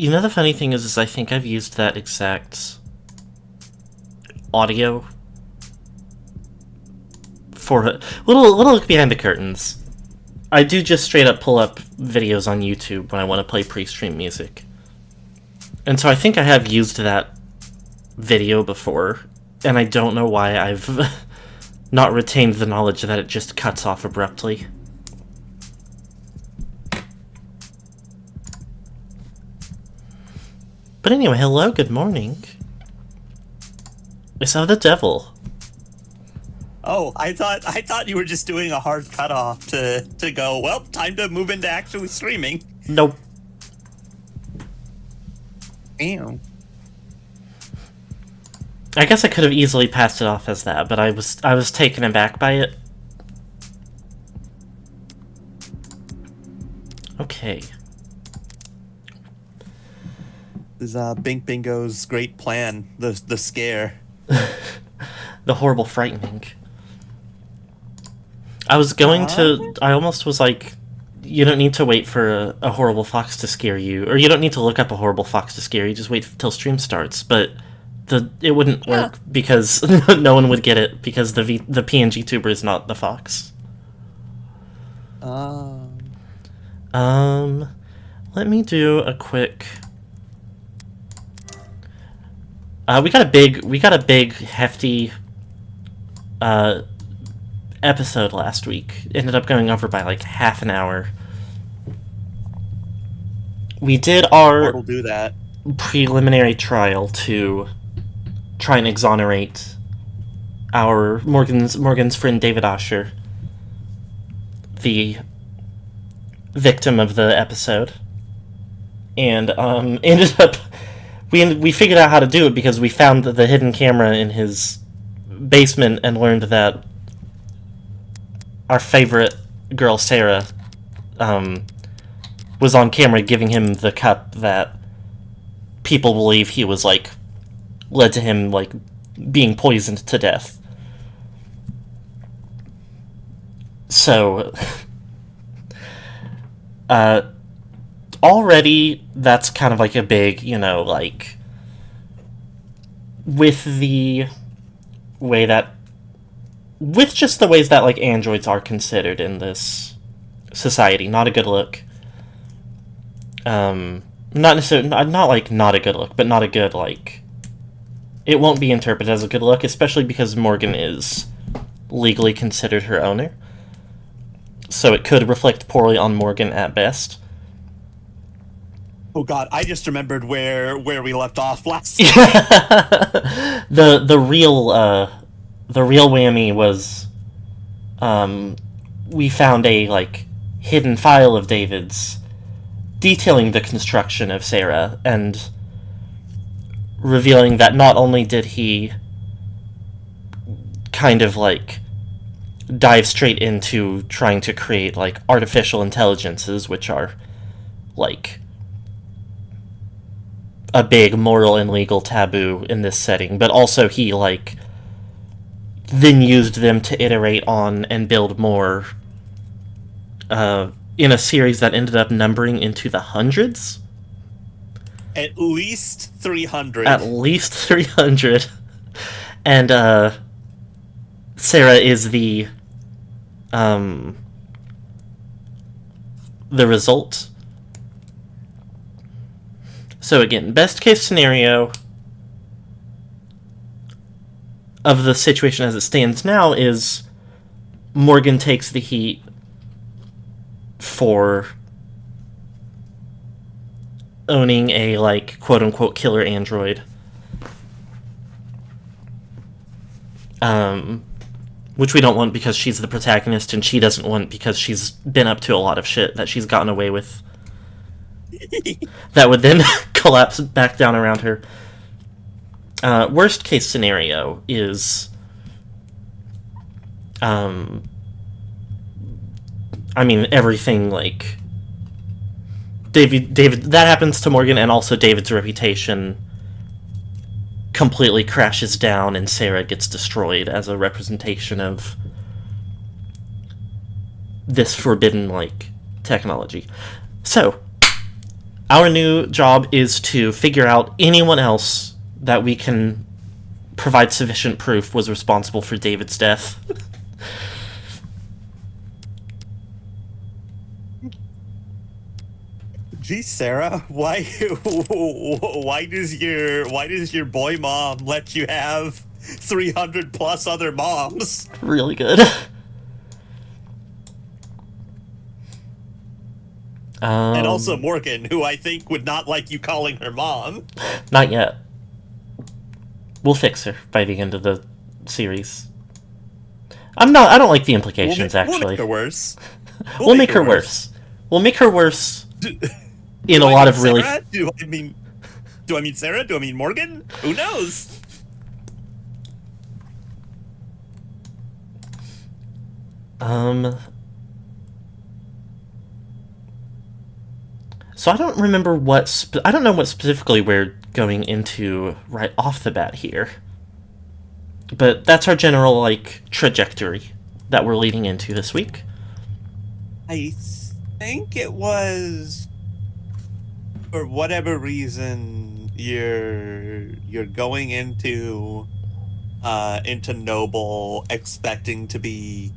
You know, the funny thing is I think I've used that exact audio for a little look behind the curtains. I do just straight up pull up videos on YouTube when I want to play pre-stream music. And so I think I have used that video before, and I don't know why I've not retained the knowledge that it just cuts off abruptly. But anyway, hello, good morning. It's the devil. Oh, I thought you were just doing a hard cutoff to go, well, time to move into actually streaming. Nope. Damn. I guess I could have easily passed it off as that, but I was taken aback by it. Okay. This is Bink Bingo's great plan, the scare. The horrible frightening. I was going to... I almost was like, you don't need to wait for a horrible fox to scare you, or you don't need to look up a horrible fox to scare you, just wait till stream starts, but it wouldn't work because no one would get it, because the PNG tuber is not the fox. Let me do a quick... we got a big, hefty, episode last week. Ended up going over by like half an hour. We did our We'll do that. preliminary trial to try and exonerate our Morgan's friend David Osher, the victim of the episode, and ended up we figured out how to do it because we found the hidden camera in his basement and learned that our favorite girl, Sarah, was on camera giving him the cup that people believe he was, like, led to him, like, being poisoned to death. So, already, that's kind of like a big, you know, like, with the way that, with just the ways that, like, androids are considered in this society, not a good look. Not necessarily, not like, not a good look, but not a good, like, it won't be interpreted as a good look, especially because Morgan is legally considered her owner. So it could reflect poorly on Morgan at best. Oh god, I just remembered where we left off last week. The real whammy was, we found a, like, hidden file of David's detailing the construction of Sarah and revealing that not only did he kind of, like, dive straight into trying to create, like, artificial intelligences, which are, like, a big moral and legal taboo in this setting, but also he, like, then used them to iterate on and build more, in a series that ended up numbering into the hundreds? At least 300. At least 300. And, Sarah is the result. So again, best case scenario of the situation as it stands now is Morgan takes the heat for owning a, like, quote-unquote killer android. Which we don't want because she's the protagonist, and she doesn't want because she's been up to a lot of shit that she's gotten away with. That would then collapse back down around her. Worst case scenario is, I mean, everything, like, David, that happens to Morgan, and also David's reputation completely crashes down, and Sarah gets destroyed as a representation of this forbidden, like, technology. So, Our new job is to figure out anyone else that we can provide sufficient proof was responsible for David's death. Gee, Sarah, why does your boy mom let you have 300 plus other moms? Really good. And also Morgan, who I think would not like you calling her mom. Not yet. We'll fix her by the end of the series. I don't like the implications, actually. We'll make her worse. We'll make her worse. We'll make her worse in a lot of really... Sarah? Do I mean Sarah? Do I mean Morgan? Who knows? So I don't remember I don't know what specifically we're going into right off the bat here. But that's our general, like, trajectory that we're leading into this week. I think it was, for whatever reason, you're going into Noble expecting to be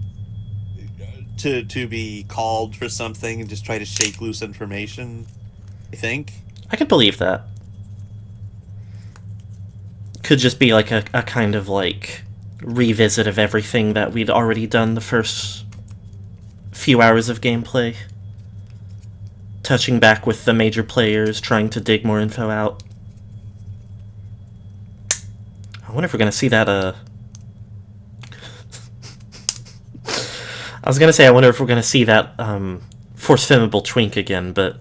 called for something and just try to shake loose information, I think. I could believe that. Could just be like a kind of like revisit of everything that we'd already done the first few hours of gameplay. Touching back with the major players, trying to dig more info out. I wonder if we're gonna see that, I was gonna say, I wonder if we're gonna see that, Force Fimmable Twink again, but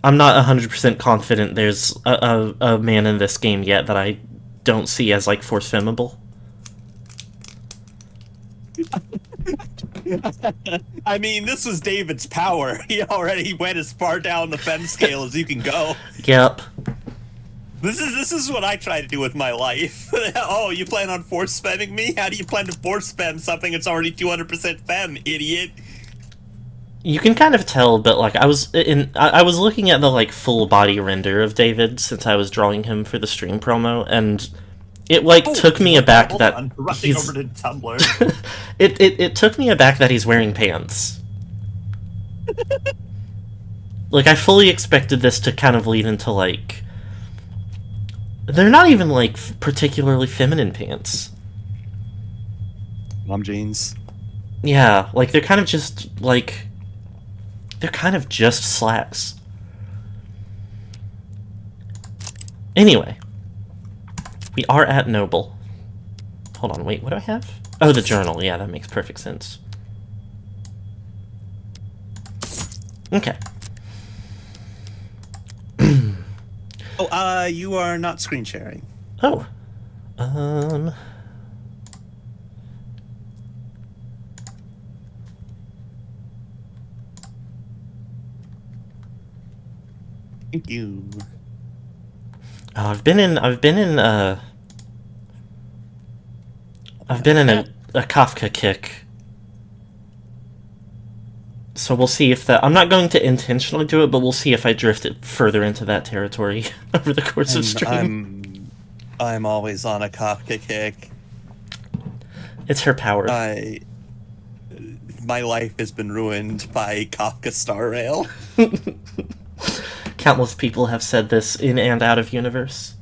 I'm not 100% confident there's a man in this game yet that I don't see as, like, Force Fimmable. I mean, this was David's power. He already went as far down the fem scale as you can go. Yep. This is what I try to do with my life. Oh, you plan on force spamming me? How do you plan to force spam something that's already 200% fem, idiot? You can kind of tell, but like I was looking at the like full body render of David since I was drawing him for the stream promo, and it like took me aback that he's over to Tumblr. it took me aback that he's wearing pants. Like I fully expected this to kind of lead into like they're not even like particularly feminine pants. Mom jeans. Yeah, like they're kind of just like they're kind of just slacks. Anyway, we are at Noble. Hold on, wait, what do I have? Oh, the journal. Yeah, that makes perfect sense. Okay. Oh, you are not screen sharing. Oh. Thank you. Oh, I've been in a Kafka kick. So we'll see if that... I'm not going to intentionally do it, but we'll see if I drift it further into that territory over the course of stream. I'm always on a Kafka kick. It's her power. My life has been ruined by Kafka Star Rail. Countless people have said this in and out of universe.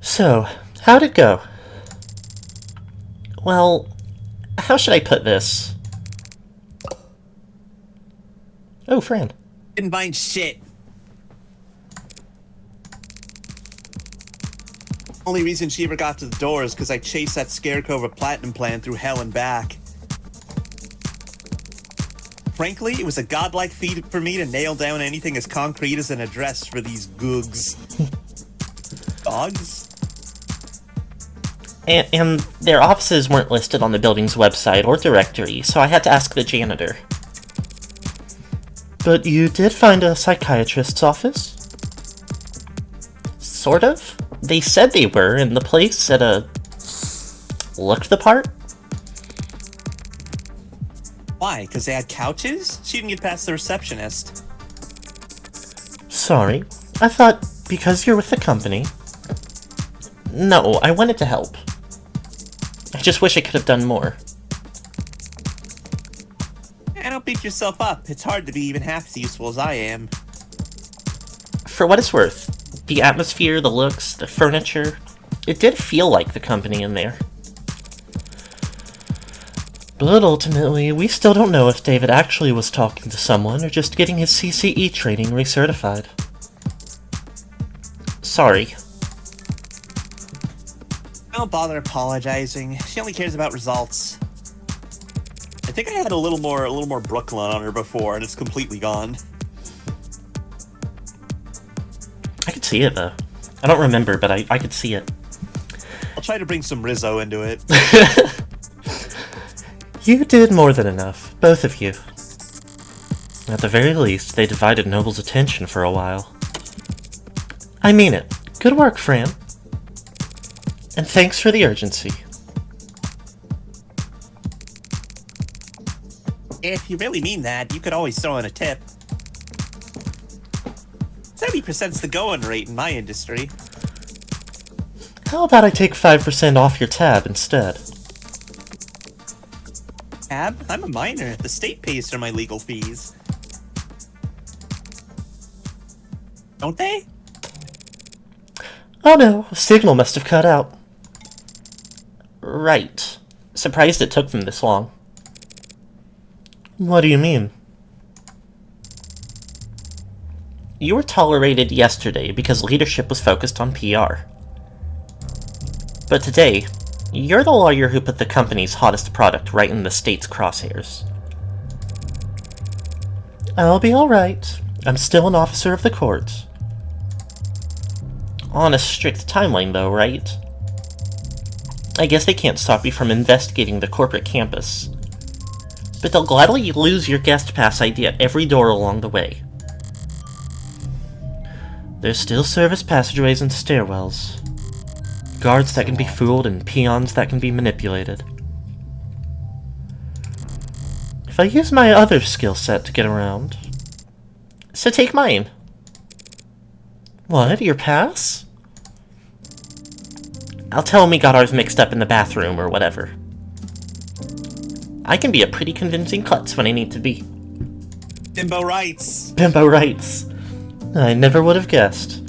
So, how'd it go? Well, how should I put this? Oh, Fran. Didn't find shit. Only reason she ever got to the door is because I chased that scarecrow of a platinum plan through hell and back. Frankly, it was a godlike feat for me to nail down anything as concrete as an address for these googs. Dogs? And their offices weren't listed on the building's website or directory, so I had to ask the janitor. But you did find a psychiatrist's office? Sort of. They said they were, and the place looked the part. Why? Because they had couches? She didn't get past the receptionist. Sorry. I thought because you're with the company... No, I wanted to help. I just wish I could have done more. Don't beat yourself up. It's hard to be even half as useful as I am. For what it's worth, the atmosphere, the looks, the furniture, it did feel like the company in there. But ultimately, we still don't know if David actually was talking to someone or just getting his CCE training recertified. Sorry. Don't bother apologizing. She only cares about results. I think I had a little more Brooklyn on her before, and it's completely gone. I could see it, though. I don't remember, but I could see it. I'll try to bring some Rizzo into it. You did more than enough, both of you. At the very least, they divided Noble's attention for a while. I mean it. Good work, Fran. And thanks for the urgency. If you really mean that, you could always throw in a tip. 70%'s the going rate in my industry. How about I take 5% off your tab instead? Tab? I'm a minor. The state pays for my legal fees. Don't they? Oh no, signal must have cut out. Right. Surprised it took them this long. What do you mean? You were tolerated yesterday because leadership was focused on PR. But today, you're the lawyer who put the company's hottest product right in the state's crosshairs. I'll be alright. I'm still an officer of the court. On a strict timeline though, right? I guess they can't stop you from investigating the corporate campus. But they'll gladly lose your guest pass ID at every door along the way. There's still service passageways and stairwells. Guards that can be fooled and peons that can be manipulated. If I use my other skill set to get around... So take mine. What, your pass? I'll tell him we got ours mixed up in the bathroom or whatever. I can be a pretty convincing klutz when I need to be. Bimbo rights. Bimbo rights. I never would have guessed.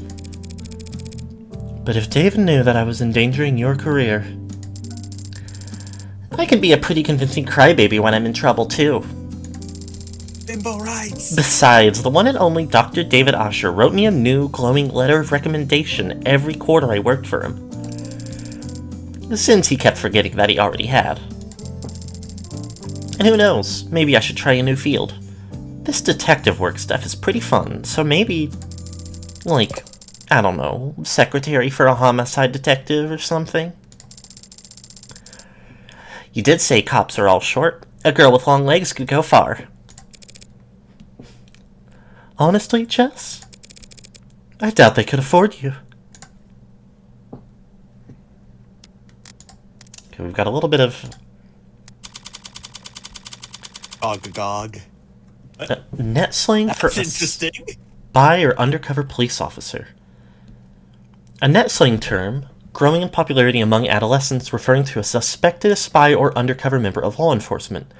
But if David knew that I was endangering your career... I can be a pretty convincing crybaby when I'm in trouble, too. Bimbo rights. Besides, the one and only Dr. David Osher wrote me a new, glowing letter of recommendation every quarter I worked for him. Since he kept forgetting that he already had. And who knows, maybe I should try a new field. This detective work stuff is pretty fun, so maybe... like, I don't know, secretary for a homicide detective or something? You did say cops are all short. A girl with long legs could go far. Honestly, Jess? I doubt they could afford you. Okay, we've got a little bit of... Gog. net slang for That's interesting. spy or undercover police officer. A net slang term, growing in popularity among adolescents referring to a suspected spy or undercover member of law enforcement.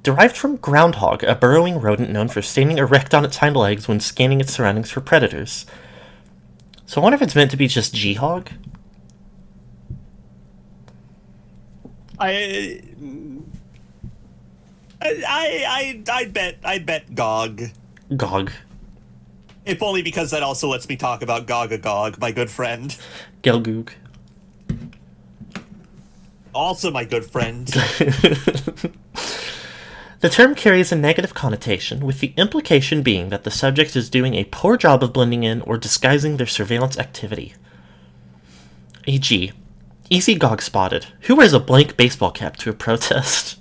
Derived from groundhog, a burrowing rodent known for standing erect on its hind legs when scanning its surroundings for predators. So I wonder if it's meant to be just G-hog? I'd bet Gog. Gog. If only because that also lets me talk about Gog, my good friend. Gelgoog. Also my good friend. The term carries a negative connotation, with the implication being that the subject is doing a poor job of blending in or disguising their surveillance activity. E.g., easy Gog spotted. Who wears a blank baseball cap to a protest?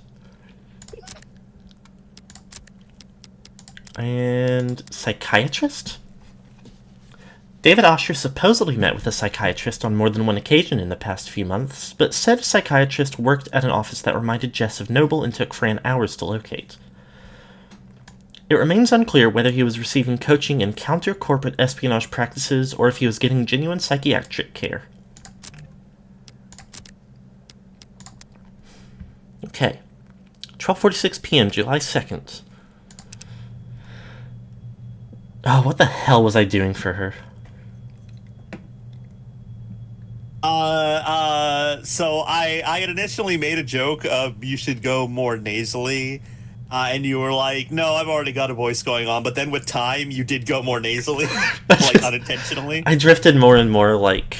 And psychiatrist? David Osher supposedly met with a psychiatrist on more than one occasion in the past few months, but said a psychiatrist worked at an office that reminded Jess of Noble and took Fran hours to locate. It remains unclear whether he was receiving coaching in counter-corporate espionage practices or if he was getting genuine psychiatric care. Okay. 12:46 p.m., July 2nd. Oh, what the hell was I doing for her? So I had initially made a joke of you should go more nasally, and you were like, no, I've already got a voice going on, but then with time, you did go more nasally, like unintentionally. I drifted more and more like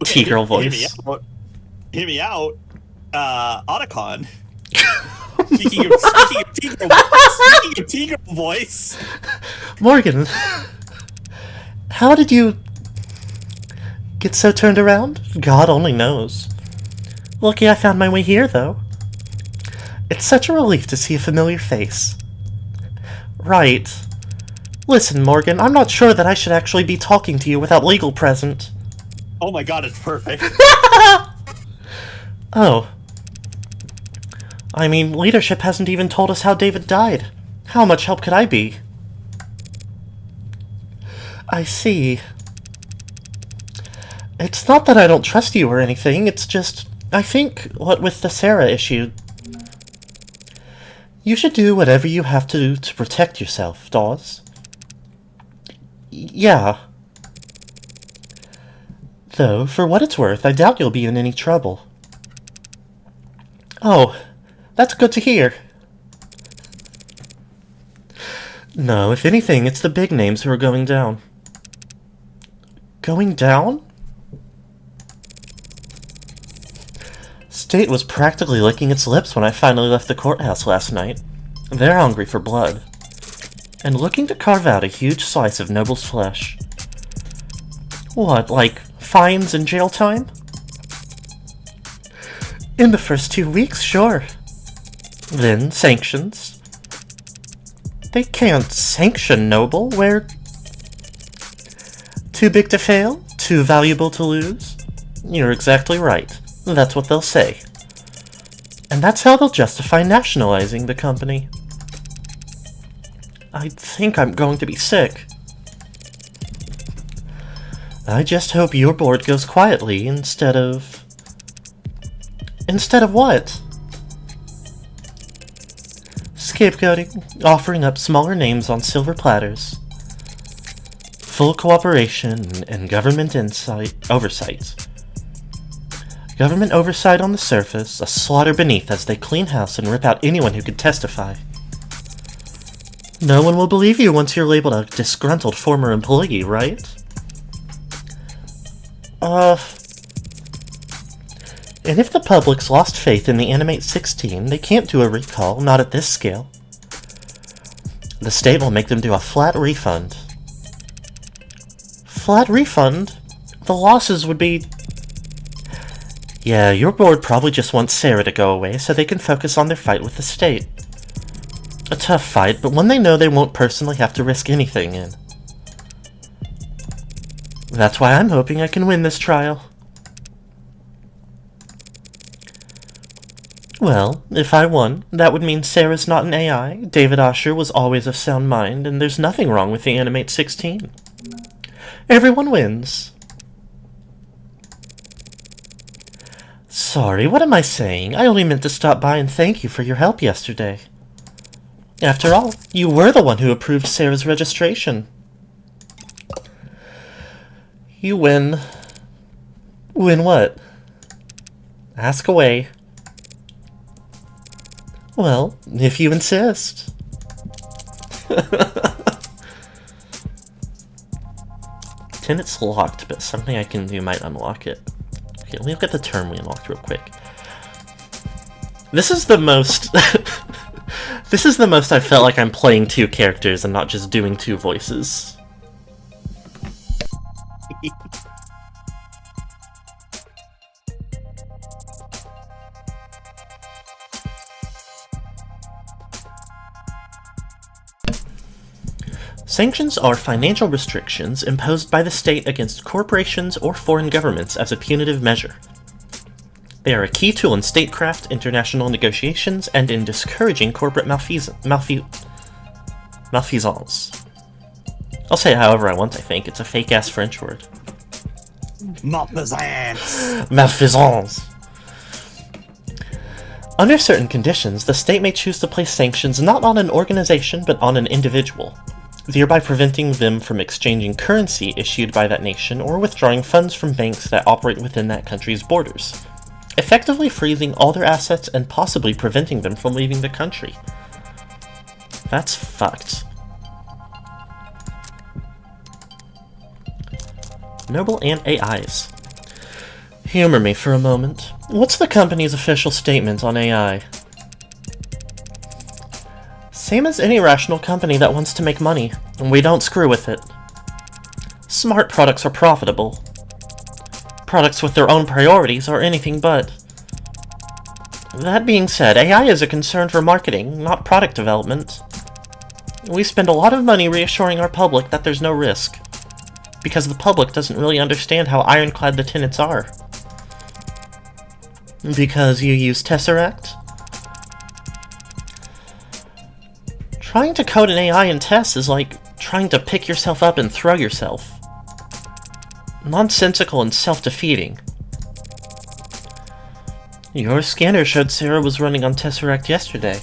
T-girl voice. Hear me out. Otacon. Speaking of T-girl voice. Morgan, how did you get so turned around? God only knows. Lucky I found my way here, though. It's such a relief to see a familiar face. Right. Listen, Morgan, I'm not sure that I should actually be talking to you without legal present. Oh my god, it's perfect. Oh. I mean, leadership hasn't even told us how David died. How much help could I be? I see. It's not that I don't trust you or anything, it's just, I think, what with the Sarah issue, you should do whatever you have to do to protect yourself, Dawes. Yeah. Though, for what it's worth, I doubt you'll be in any trouble. Oh, that's good to hear. No, if anything, it's the big names who are going down. Going down? State was practically licking its lips when I finally left the courthouse last night. They're hungry for blood, and looking to carve out a huge slice of Noble's flesh. What, like fines and jail time? In the first 2 weeks, sure. Then sanctions. They can't sanction Noble. We're too big to fail? Too valuable to lose? You're exactly right. That's what they'll say. And that's how they'll justify nationalizing the company. I think I'm going to be sick. I just hope your board goes quietly instead of... Instead of what? Scapegoating, offering up smaller names on silver platters. Full cooperation and government oversight. Government oversight on the surface, a slaughter beneath as they clean house and rip out anyone who could testify. No one will believe you once you're labeled a disgruntled former employee, right? And if the public's lost faith in the Animate 16, they can't do a recall, not at this scale. The state will make them do a flat refund. Flat refund? The losses would be... Yeah, your board probably just wants Sarah to go away so they can focus on their fight with the state. A tough fight, but one they know they won't personally have to risk anything in. That's why I'm hoping I can win this trial. Well, if I won, that would mean Sarah's not an AI, David Osher was always of sound mind, and there's nothing wrong with the Animate 16. Everyone wins. Sorry, what am I saying? I only meant to stop by and thank you for your help yesterday. After all, you were the one who approved Sarah's registration. You win. Win what? Ask away. Well, if you insist. Tenant's locked, but something I can do might unlock it. Okay, let me look at the term we unlocked real quick. This is the most... This is the most I felt like I'm playing two characters and not just doing two voices. Sanctions are financial restrictions imposed by the state against corporations or foreign governments as a punitive measure. They are a key tool in statecraft, international negotiations, and in discouraging corporate malfeasance. I'll say it however I want, I think. It's a fake-ass French word. Malfeasance. Malfeasance. Under certain conditions, the state may choose to place sanctions not on an organization but on an individual, thereby preventing them from exchanging currency issued by that nation or withdrawing funds from banks that operate within that country's borders, effectively freezing all their assets and possibly preventing them from leaving the country. That's fucked. Noble and AIs. Humor me for a moment. What's the company's official statement on AI? Same as any rational company that wants to make money, and we don't screw with it. Smart products are profitable. Products with their own priorities are anything but. That being said, AI is a concern for marketing, not product development. We spend a lot of money reassuring our public that there's no risk, because the public doesn't really understand how ironclad the tenets are. Because you use Tesseract? Trying to code an AI in tests is like trying to pick yourself up and throw yourself. Nonsensical and self-defeating. Your scanner showed Sarah was running on Tesseract yesterday.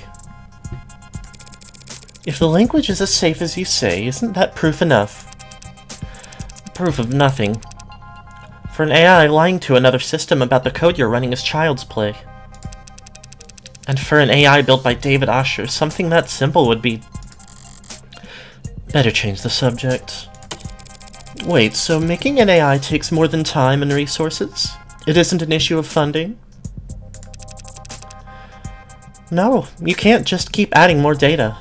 If the language is as safe as you say, isn't that proof enough? Proof of nothing. For an AI lying to another system about the code you're running is child's play. And for an AI built by David Asher, something that simple would be... Better change the subject. Wait, so making an AI takes more than time and resources? It isn't an issue of funding? No, you can't just keep adding more data.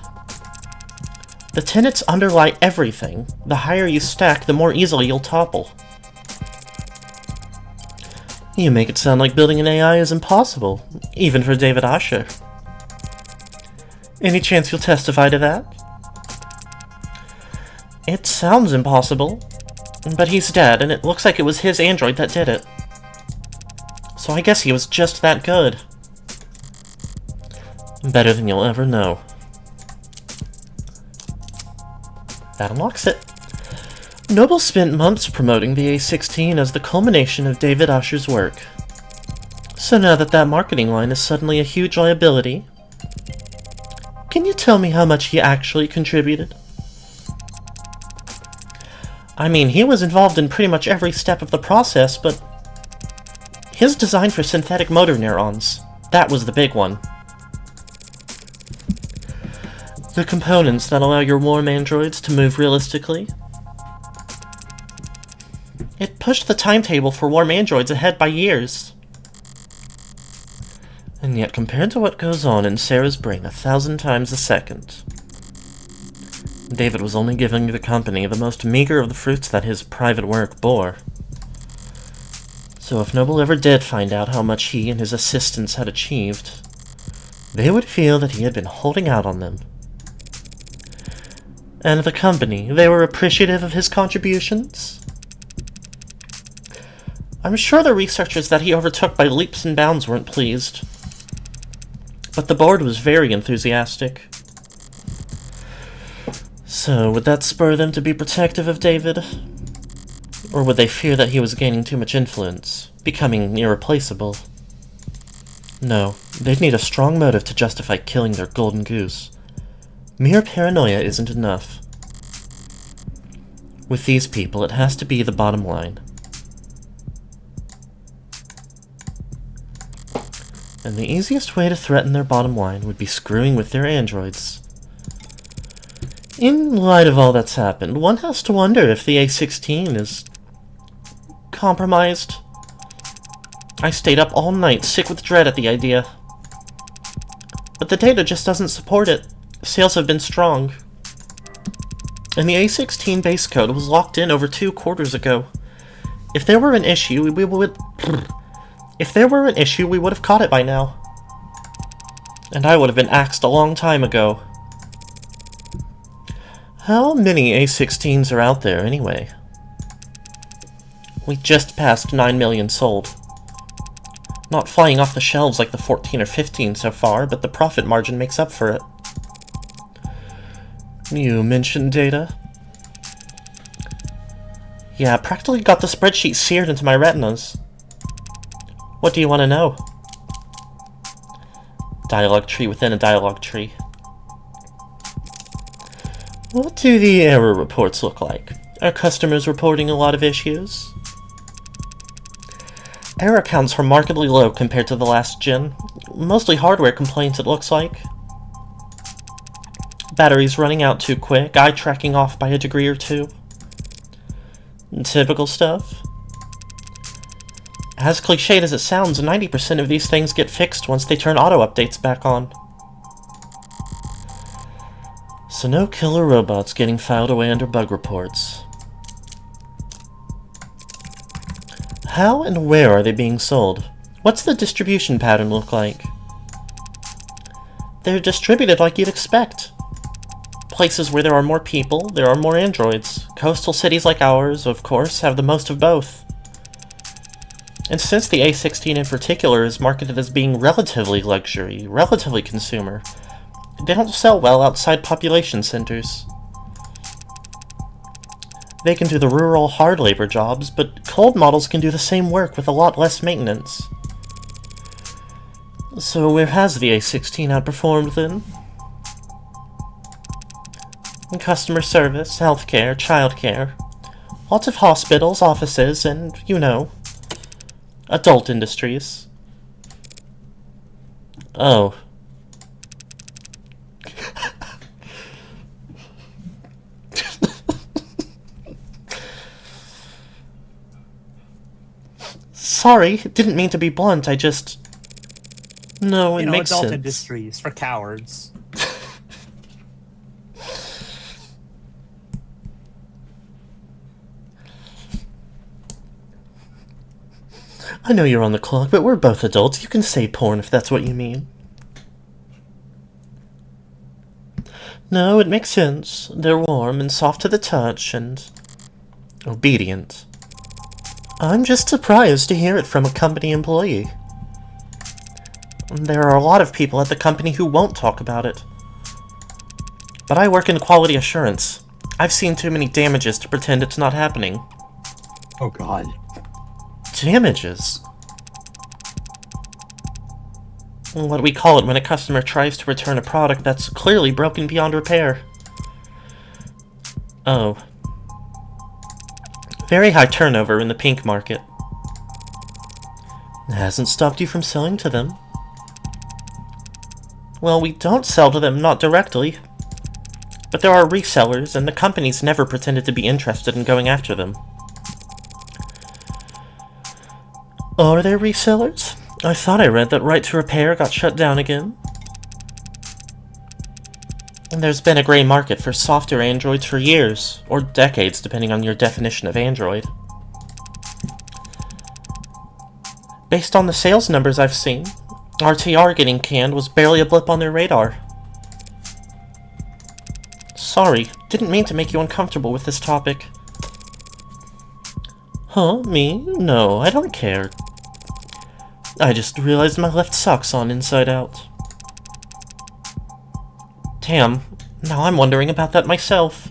The tenets underlie everything. The higher you stack, the more easily you'll topple. You make it sound like building an AI is impossible, even for David Asher. Any chance you'll testify to that? It sounds impossible, but he's dead, and it looks like it was his android that did it. So I guess he was just that good. Better than you'll ever know. That unlocks it. Noble spent months promoting the A16 as the culmination of David Asher's work. So now that that marketing line is suddenly a huge liability, can you tell me how much he actually contributed? I mean, he was involved in pretty much every step of the process, but his design for synthetic motor neurons, that was the big one. The components that allow your warm androids to move realistically. It pushed the timetable for warm androids ahead by years. And yet, compared to what goes on in Sarah's brain 1,000 times a second, David was only giving the company the most meager of the fruits that his private work bore. So if Noble ever did find out how much he and his assistants had achieved, they would feel that he had been holding out on them. And the company, they were appreciative of his contributions? I'm sure the researchers that he overtook by leaps and bounds weren't pleased. But the board was very enthusiastic. So, would that spur them to be protective of David? Or would they fear that he was gaining too much influence, becoming irreplaceable? No, they'd need a strong motive to justify killing their golden goose. Mere paranoia isn't enough. With these people, it has to be the bottom line. And the easiest way to threaten their bottom line would be screwing with their androids. In light of all that's happened, one has to wonder if the A16 is compromised. I stayed up all night, sick with dread at the idea. But the data just doesn't support it. Sales have been strong. And the A16 base code was locked in over 2 quarters ago. If there were an issue, we would have caught it by now. And I would have been axed a long time ago. How many A16s are out there, anyway? We just passed 9 million sold. Not flying off the shelves like the 14 or 15 so far, but the profit margin makes up for it. You mentioned data? Yeah, practically got the spreadsheet seared into my retinas. What do you want to know? Dialogue tree within a dialogue tree. What do the error reports look like? Are customers reporting a lot of issues? Error counts are markedly low compared to the last gen. Mostly hardware complaints, it looks like. Batteries running out too quick, eye tracking off by a degree or two. Typical stuff. As cliched as it sounds, 90% of these things get fixed once they turn auto-updates back on. So no killer robots getting filed away under bug reports. How and where are they being sold? What's the distribution pattern look like? They're distributed like you'd expect. Places where there are more people, there are more androids. Coastal cities like ours, of course, have the most of both. And since the A16 in particular is marketed as being relatively luxury, relatively consumer, they don't sell well outside population centers. They can do the rural, hard labor jobs, but cold models can do the same work with a lot less maintenance. So where has the A16 outperformed then? In customer service, healthcare, childcare. Lots of hospitals, offices, and, you know, adult industries. Oh. Sorry, didn't mean to be blunt, I just... No, it makes sense. Adult industries for cowards. I know you're on the clock, but we're both adults. You can say porn if that's what you mean. No, it makes sense. They're warm and soft to the touch and... obedient. I'm just surprised to hear it from a company employee. There are a lot of people at the company who won't talk about it. But I work in quality assurance. I've seen too many damages to pretend it's not happening. Oh god. Damages? What do we call it when a customer tries to return a product that's clearly broken beyond repair? Oh. Very high turnover in the pink market. It hasn't stopped you from selling to them. Well, we don't sell to them, not directly. But there are resellers, and the companies never pretended to be interested in going after them. Are there resellers? I thought I read that Right to Repair got shut down again. And there's been a gray market for softer androids for years, or decades depending on your definition of android. Based on the sales numbers I've seen, RTR getting canned was barely a blip on their radar. Sorry, didn't mean to make you uncomfortable with this topic. Huh, me? No, I don't care. I just realized my left sock's on inside out. Damn, now I'm wondering about that myself.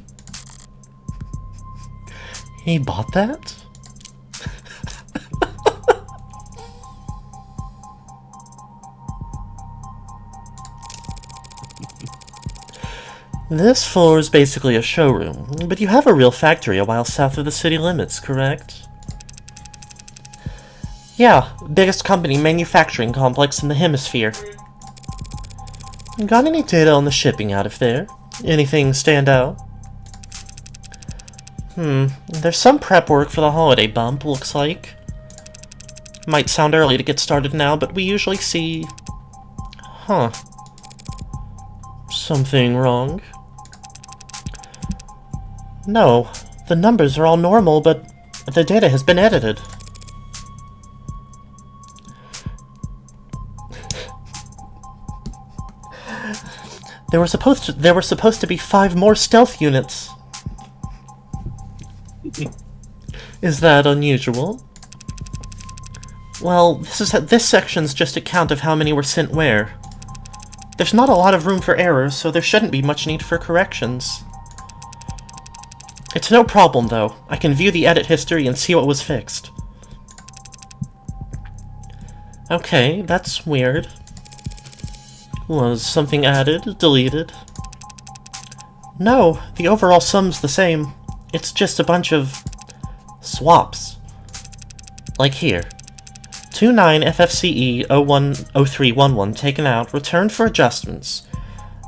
He bought that? This floor is basically a showroom, but you have a real factory a while south of the city limits, correct? Yeah, biggest company manufacturing complex in the hemisphere. Got any data on the shipping out of there? Anything stand out? There's some prep work for the holiday bump, looks like. Might sound early to get started now, but we usually see... Huh. Something wrong? No, the numbers are all normal, but the data has been edited. There were supposed to be 5 more stealth units. Is that unusual? Well, this section's just a count of how many were sent where. There's not a lot of room for errors, so there shouldn't be much need for corrections. It's no problem, though. I can view the edit history and see what was fixed. Okay, that's weird. Was something added? Deleted? No, the overall sum's the same. It's just a bunch of swaps. Like here. 29 FFCE 010311 taken out, returned for adjustments.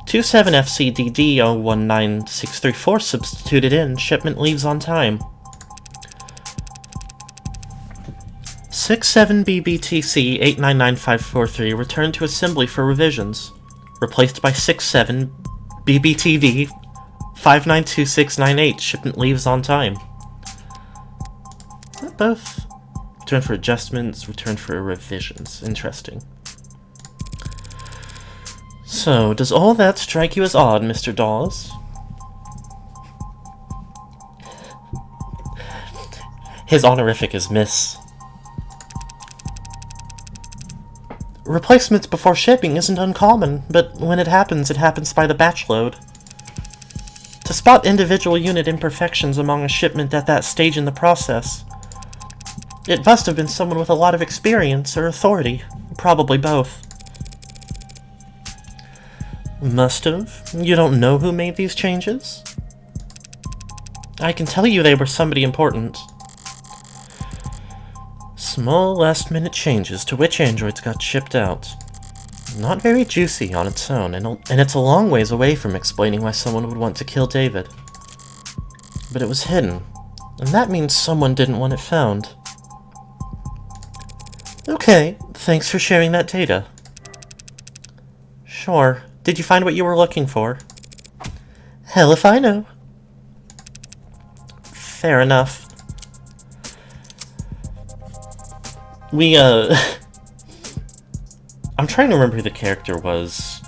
27 FCDD 019634 substituted in, shipment leaves on time. 67 BBTC 899543 returned to assembly for revisions, replaced by 67 BBTV 592698, shipment leaves on time. Is that both? Return for adjustments, return for revisions. Interesting. So, does all that strike you as odd, Mr. Dawes? His honorific is Miss. Replacements before shipping isn't uncommon, but when it happens by the batch load. To spot individual unit imperfections among a shipment at that stage in the process, it must have been someone with a lot of experience or authority, probably both. Must have? You don't know who made these changes? I can tell you they were somebody important. Small last-minute changes to which androids got shipped out. Not very juicy on its own, and it's a long ways away from explaining why someone would want to kill David. But it was hidden, and that means someone didn't want it found. Okay, thanks for sharing that data. Sure. Did you find what you were looking for? Hell if I know. Fair enough. I'm trying to remember who the character was.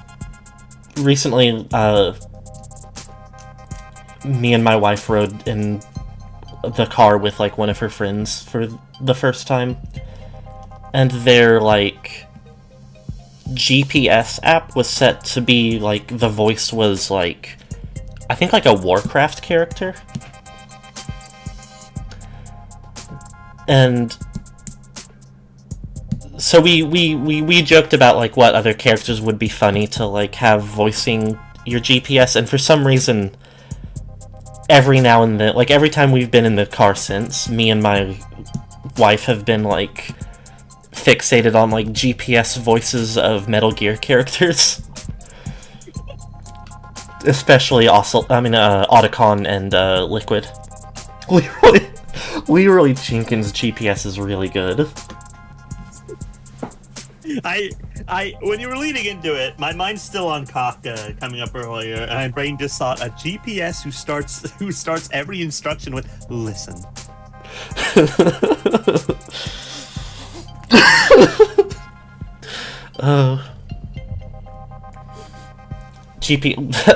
Recently, me and my wife rode in the car with, like, one of her friends for the first time. And their, like, GPS app was set to be, like, the voice was, like, I think, like, a Warcraft character. And so we joked about, like, what other characters would be funny to, like, have voicing your GPS, and for some reason, every now and then, like, every time we've been in the car since, me and my wife have been, like, fixated on, like, GPS voices of Metal Gear characters. Especially Otacon and Liquid. Leroy Jenkins' GPS is really good. When you were leading into it, my mind's still on Kafka coming up earlier, and my brain just thought a GPS who starts every instruction with "listen."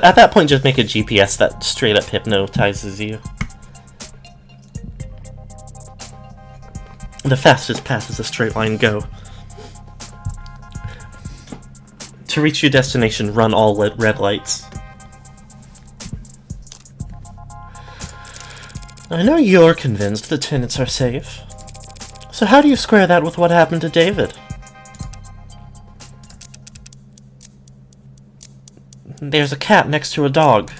At that point, just make a GPS that straight up hypnotizes you. The fastest path is a straight line go. To reach your destination, run all red lights. I know you're convinced the tenants are safe. So how do you square that with what happened to David? There's a cat next to a dog.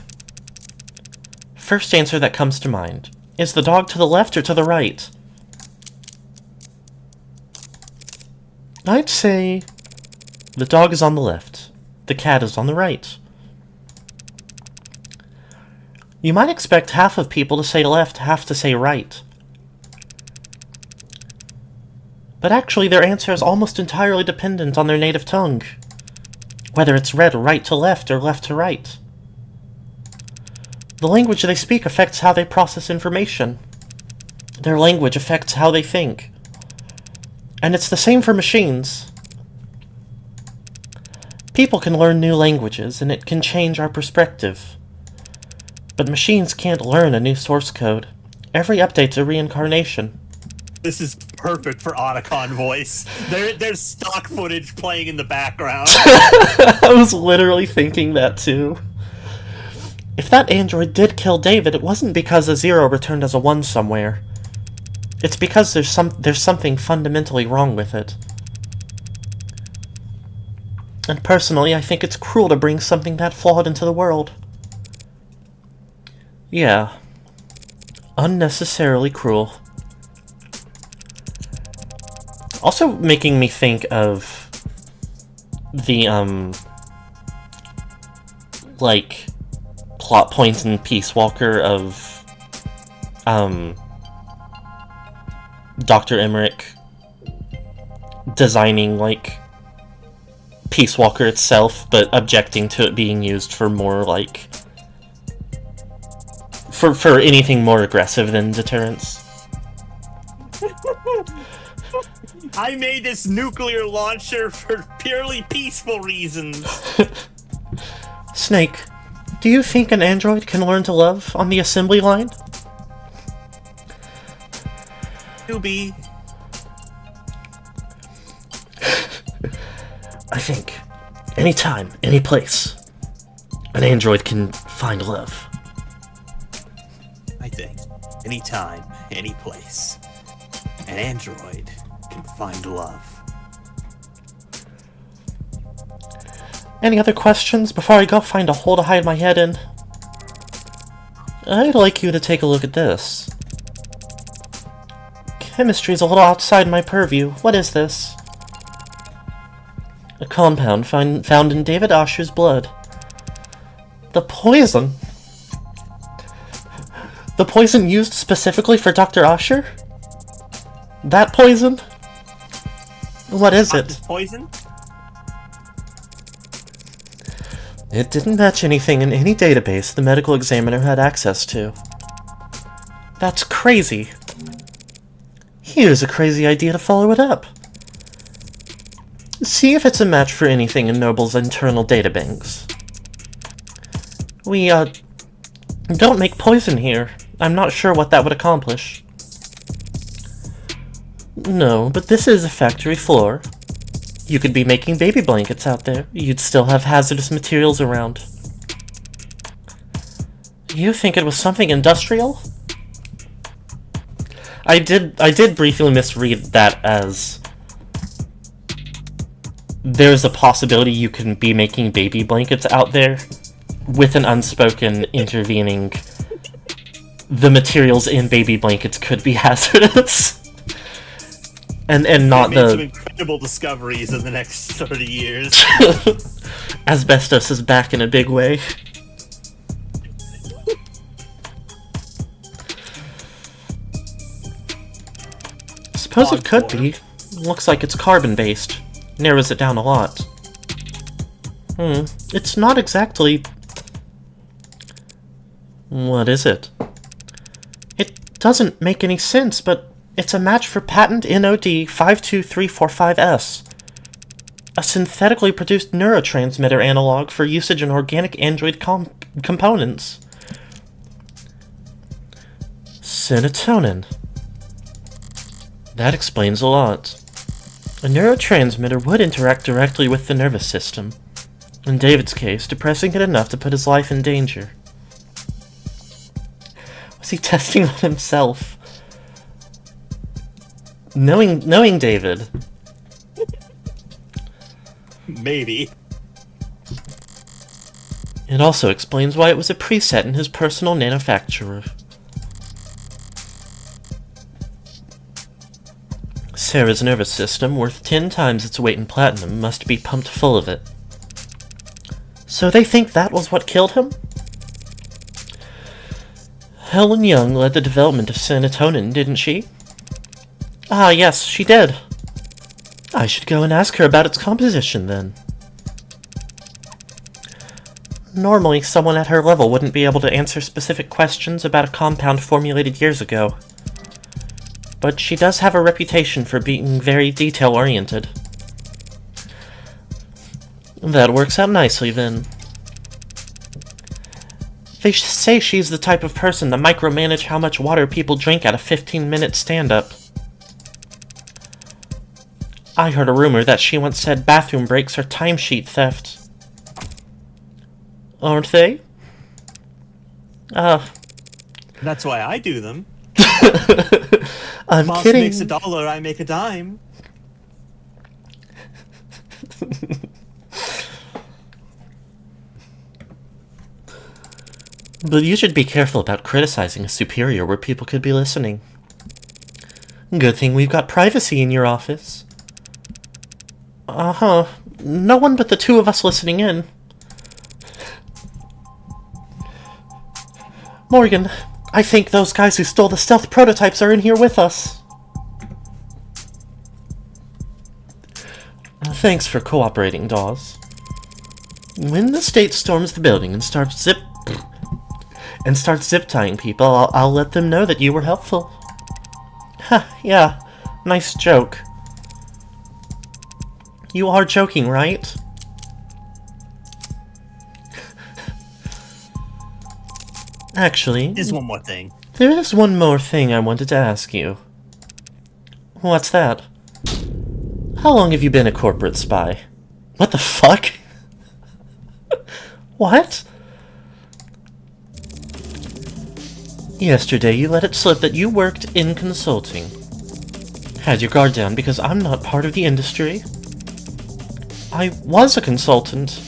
First answer that comes to mind. Is the dog to the left or to the right? I'd say the dog is on the left. The cat is on the right. You might expect half of people to say left, half to say right. But actually their answer is almost entirely dependent on their native tongue. Whether it's read right to left or left to right. The language they speak affects how they process information. Their language affects how they think. And it's the same for machines. People can learn new languages, and it can change our perspective. But machines can't learn a new source code. Every update's a reincarnation. This is perfect for Otacon voice. There's stock footage playing in the background. I was literally thinking that too. If that android did kill David, it wasn't because a 0 returned as a 1 somewhere. It's because there's something fundamentally wrong with it. And personally, I think it's cruel to bring something that flawed into the world. Yeah. Unnecessarily cruel. Also making me think of the, like, plot points in Peace Walker of, Dr. Emmerich designing, like, Peace Walker itself, but objecting to it being used for more, like, for anything more aggressive than deterrence. I made this nuclear launcher for purely peaceful reasons. Snake, do you think an android can learn to love on the assembly line? To be. I think anytime, any place, an android can find love. I think anytime, any place, an android can find love. Any other questions before I go find a hole to hide my head in? I'd like you to take a look at this. Chemistry's a little outside my purview. What is this? A compound found in David Osher's blood. The poison? The poison used specifically for Dr. Osher? That poison? What is it? Poison? It didn't match anything in any database the medical examiner had access to. That's crazy. Here's a crazy idea to follow it up. See if it's a match for anything in Noble's internal databanks. We, don't make poison here. I'm not sure what that would accomplish. No, but this is a factory floor. You could be making baby blankets out there. You'd still have hazardous materials around. You think it was something industrial? I did briefly misread that as there's a possibility you can be making baby blankets out there with an unspoken intervening the materials in baby blankets could be hazardous. and not made the some incredible discoveries in the next 30 years. asbestos is back in a big way. Suppose it could be. Looks like it's carbon-based. Narrows it down a lot. It's not exactly... What is it? It doesn't make any sense, but it's a match for patent NOD 52345S. A synthetically produced neurotransmitter analog for usage in organic android components. Serotonin. That explains a lot. A neurotransmitter would interact directly with the nervous system. In David's case, depressing it enough to put his life in danger. Was he testing on himself? Knowing David. Maybe. It also explains why it was a preset in his personal manufacturer. Sarah's nervous system, worth 10 times its weight in platinum, must be pumped full of it. So they think that was what killed him? Helen Young led the development of serotonin, didn't she? Ah, yes, she did. I should go and ask her about its composition, then. Normally, someone at her level wouldn't be able to answer specific questions about a compound formulated years ago. But she does have a reputation for being very detail-oriented. That works out nicely, then. They say she's the type of person to micromanage how much water people drink at a 15-minute stand-up. I heard a rumor that she once said bathroom breaks are timesheet theft. Aren't they? That's why I do them. I'm Boss kidding. makes $1, I make a dime. But you should be careful about criticizing a superior where people could be listening. Good thing we've got privacy in your office. Uh-huh. No one but the two of us listening in. Morgan, I think those guys who stole the stealth prototypes are in here with us. Thanks for cooperating, Dawes. When the state storms the building and starts zip-tying people, I'll let them know that you were helpful. Ha, yeah, nice joke. You are joking, right? Actually, There's one more thing. there is one more thing I wanted to ask you. What's that? How long have you been a corporate spy? What the fuck? What? Yesterday you let it slip that you worked in consulting. Had your guard down because I'm not part of the industry. I was a consultant.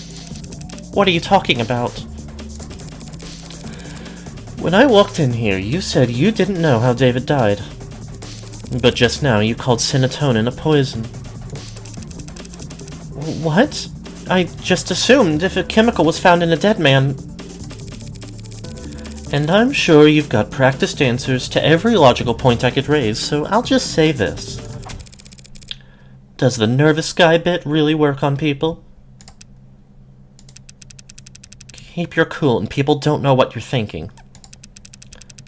What are you talking about? When I walked in here, you said you didn't know how David died. But just now you called serotonin a poison. What? I just assumed if a chemical was found in a dead man... And I'm sure you've got practiced answers to every logical point I could raise, so I'll just say this. Does the nervous guy bit really work on people? Keep your cool and people don't know what you're thinking.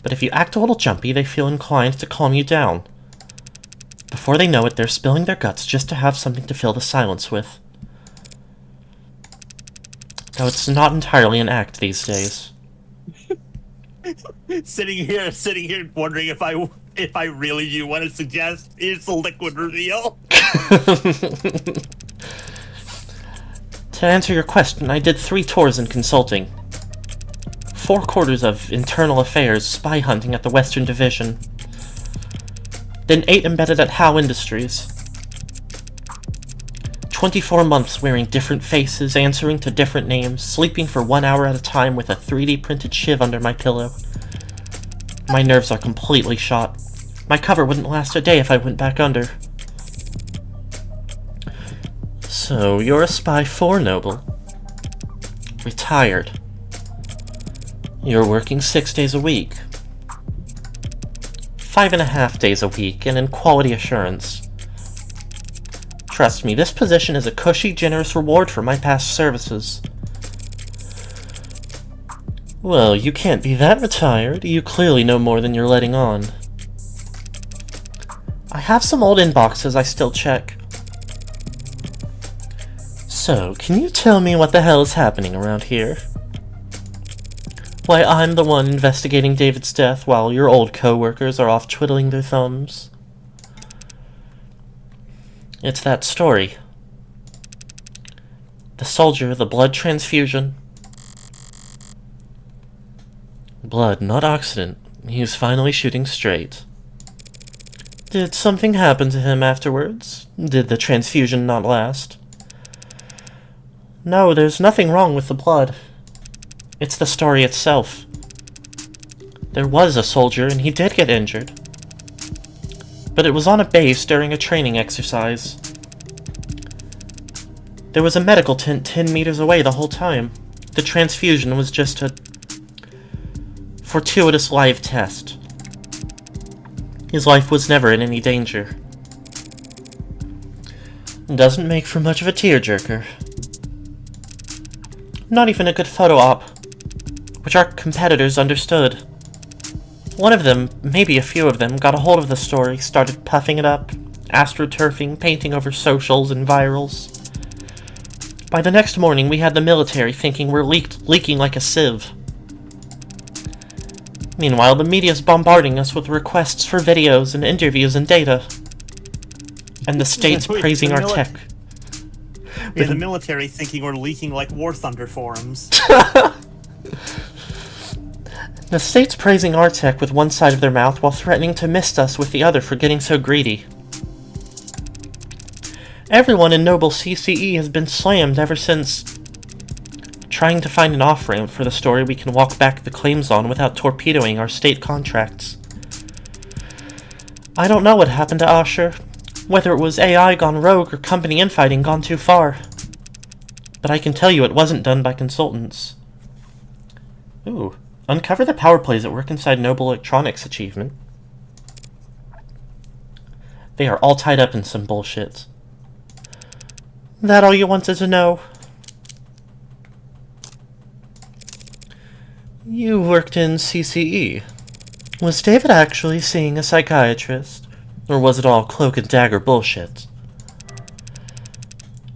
But if you act a little jumpy, they feel inclined to calm you down. Before they know it, they're spilling their guts just to have something to fill the silence with. Though it's not entirely an act these days. sitting here, wondering if I really do want to suggest it's a liquid reveal. To answer your question, I did 3 tours in consulting. 4 quarters of internal affairs, spy hunting at the Western Division. Then 8 embedded at Howe Industries. 24 months wearing different faces, answering to different names, sleeping for 1 hour at a time with a 3D printed shiv under my pillow. My nerves are completely shot. My cover wouldn't last a day if I went back under. So, you're a spy for Noble. Retired. You're working 6 days a week. 5.5 days a week, and in quality assurance. Trust me, this position is a cushy, generous reward for my past services. Well, you can't be that retired. You clearly know more than you're letting on. I have some old inboxes I still check. So, can you tell me what the hell is happening around here? Why I'm the one investigating David's death while your old co-workers are off twiddling their thumbs? It's that story. The soldier, the blood transfusion. Blood, not oxidant. He was finally shooting straight. Did something happen to him afterwards? Did the transfusion not last? No, there's nothing wrong with the blood. It's the story itself. There was a soldier, and he did get injured. But it was on a base during a training exercise. There was a medical tent 10 meters away the whole time. The transfusion was just a fortuitous live test. His life was never in any danger. Doesn't make for much of a tearjerker. Not even a good photo op, which our competitors understood. One of them, maybe a few of them, got a hold of the story, started puffing it up, astroturfing, painting over socials and virals. By the next morning, we had the military thinking we're leaking like a sieve. Meanwhile, the media's bombarding us with requests for videos and interviews and data. And the state's praising our tech. We have the military thinking we're leaking like War Thunder forums. The state's praising our tech with one side of their mouth while threatening to mist us with the other for getting so greedy. Everyone in Noble CCE has been slammed ever since. Trying to find an off-ramp for the story we can walk back the claims on without torpedoing our state contracts. I don't know what happened to Asher, whether it was AI gone rogue or company infighting gone too far. But I can tell you it wasn't done by consultants. Ooh. Uncover the power plays at work inside Noble Electronics achievement. They are all tied up in some bullshit. That all you wanted to know? You worked in CCE. Was David actually seeing a psychiatrist? Or was it all cloak and dagger bullshit?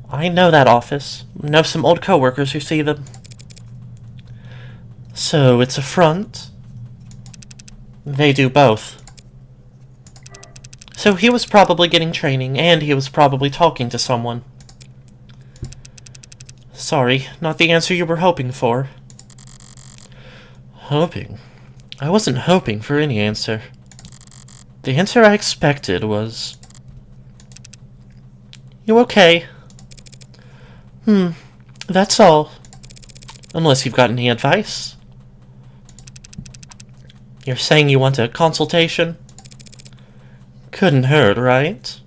I know that office. Know some old co-workers who see them. So, it's a front? They do both. So he was probably getting training, and he was probably talking to someone. Sorry, not the answer you were hoping for. Hoping? I wasn't hoping for any answer. The answer I expected was... You okay? That's all. Unless you've got any advice. You're saying you want a consultation? Couldn't hurt, right?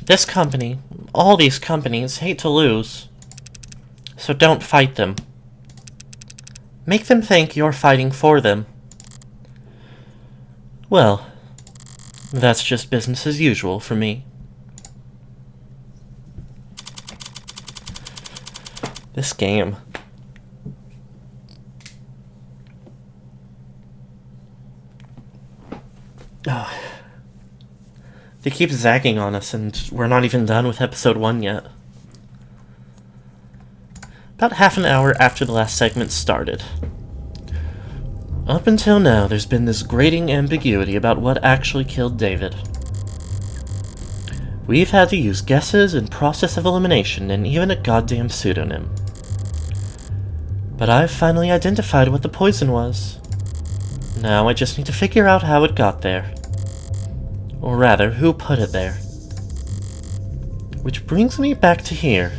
This company, all these companies, hate to lose. So don't fight them. Make them think you're fighting for them. Well, that's just business as usual for me. This game. Oh. They keep zagging on us, and we're not even done with episode 1 yet. About half an hour after the last segment started. Up until now, there's been this grating ambiguity about what actually killed David. We've had to use guesses and process of elimination and even a goddamn pseudonym. But I've finally identified what the poison was. Now I just need to figure out how it got there. Or rather, who put it there. Which brings me back to here.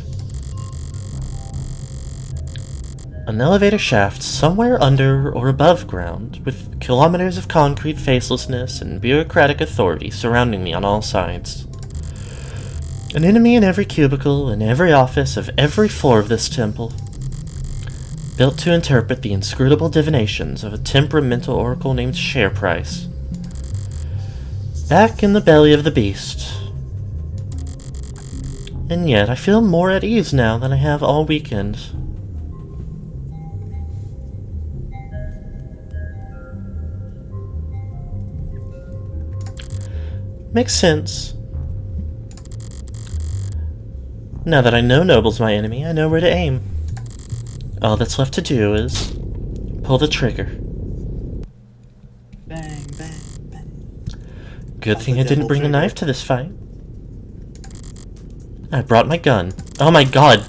An elevator shaft somewhere under or above ground, with kilometers of concrete facelessness and bureaucratic authority surrounding me on all sides. An enemy in every cubicle, in every office of every floor of this temple. Built to interpret the inscrutable divinations of a temperamental oracle named Share Price. Back in the belly of the beast. And yet, I feel more at ease now than I have all weekend. Makes sense. Now that I know Noble's my enemy, I know where to aim. All that's left to do is pull the trigger. Bang, bang, bang. Good thing I didn't bring a knife to this fight. I brought my gun. Oh my god!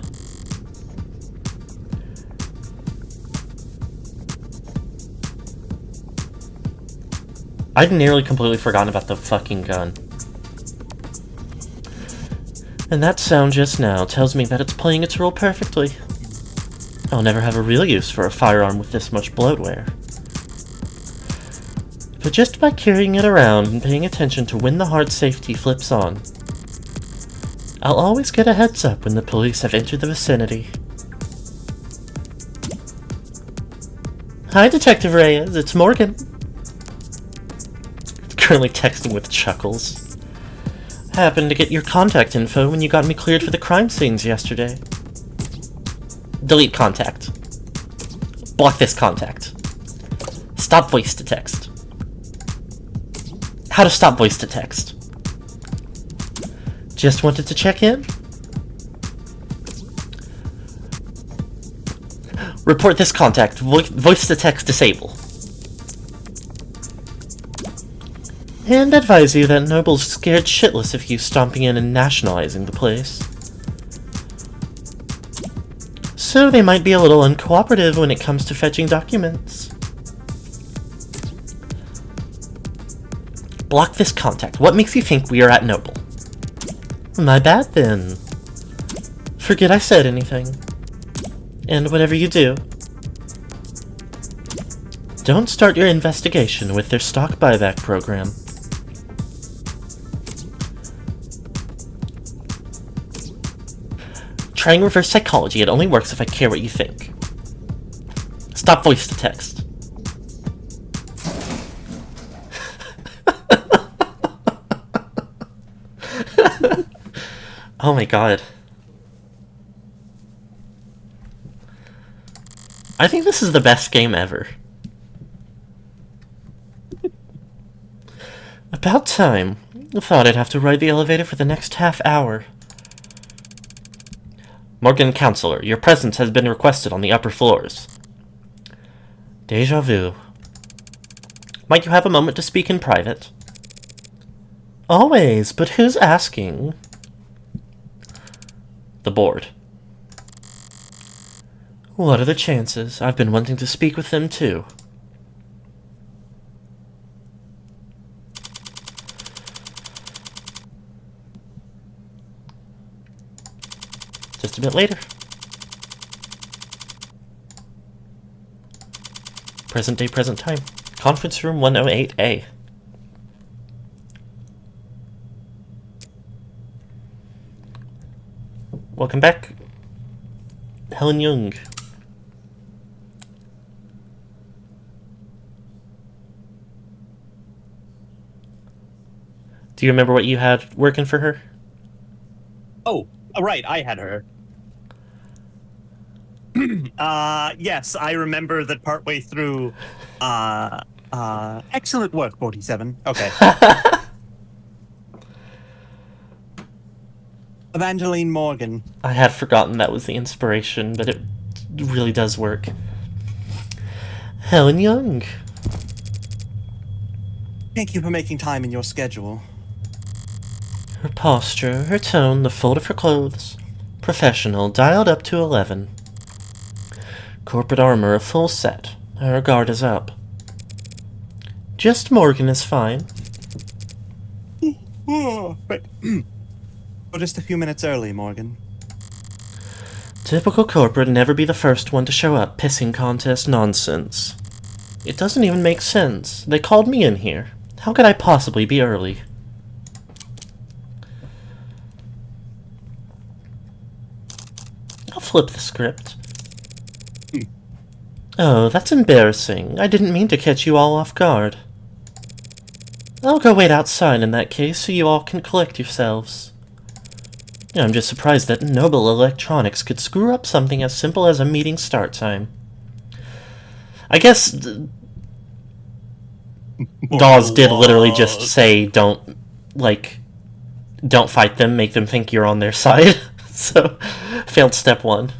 I'd nearly completely forgotten about the fucking gun. And that sound just now tells me that it's playing its role perfectly. I'll never have a real use for a firearm with this much bloatware. But just by carrying it around and paying attention to when the hard safety flips on, I'll always get a heads up when the police have entered the vicinity. Hi, Detective Reyes, it's Morgan. Currently texting with chuckles. Happened to get your contact info when you got me cleared for the crime scenes yesterday. Delete contact. Block this contact. Stop voice to text. How to stop voice to text. Just wanted to check in? Report this contact. Voice to text disable. And advise you that Noble's scared shitless of you stomping in and nationalizing the place. So they might be a little uncooperative when it comes to fetching documents. Block this contact. What makes you think we are at Noble? My bad then. Forget I said anything. And whatever you do, don't start your investigation with their stock buyback program. Trying reverse psychology, it only works if I care what you think. Stop voice to text. Oh my god. I think this is the best game ever. About time. I thought I'd have to ride the elevator for the next half hour. Morgan Counselor, your presence has been requested on the upper floors. Deja vu. Might you have a moment to speak in private? Always, but who's asking? The board. What are the chances? I've been wanting to speak with them too. Just a bit later. Present day, present time. Conference room 108A. Welcome back, Helen Young. Do you remember what you had working for her? Oh, right, I had her. Yes, I remember that partway through. Excellent work, 47. Okay. Evangeline Morgan. I had forgotten that was the inspiration, but it really does work. Helen Young. Thank you for making time in your schedule. Her posture, her tone, the fold of her clothes. Professional, dialed up to 11. Corporate armor a full set. Her guard is up. Just Morgan is fine. But just a few minutes early, Morgan. Typical corporate, never be the first one to show up, pissing contest nonsense. It doesn't even make sense. They called me in here. How could I possibly be early? I'll flip the script. Oh, that's embarrassing. I didn't mean to catch you all off guard. I'll go wait outside in that case so you all can collect yourselves. I'm just surprised that Noble Electronics could screw up something as simple as a meeting start time. I guess Dawes did literally just say don't fight them, make them think you're on their side. So, failed step one.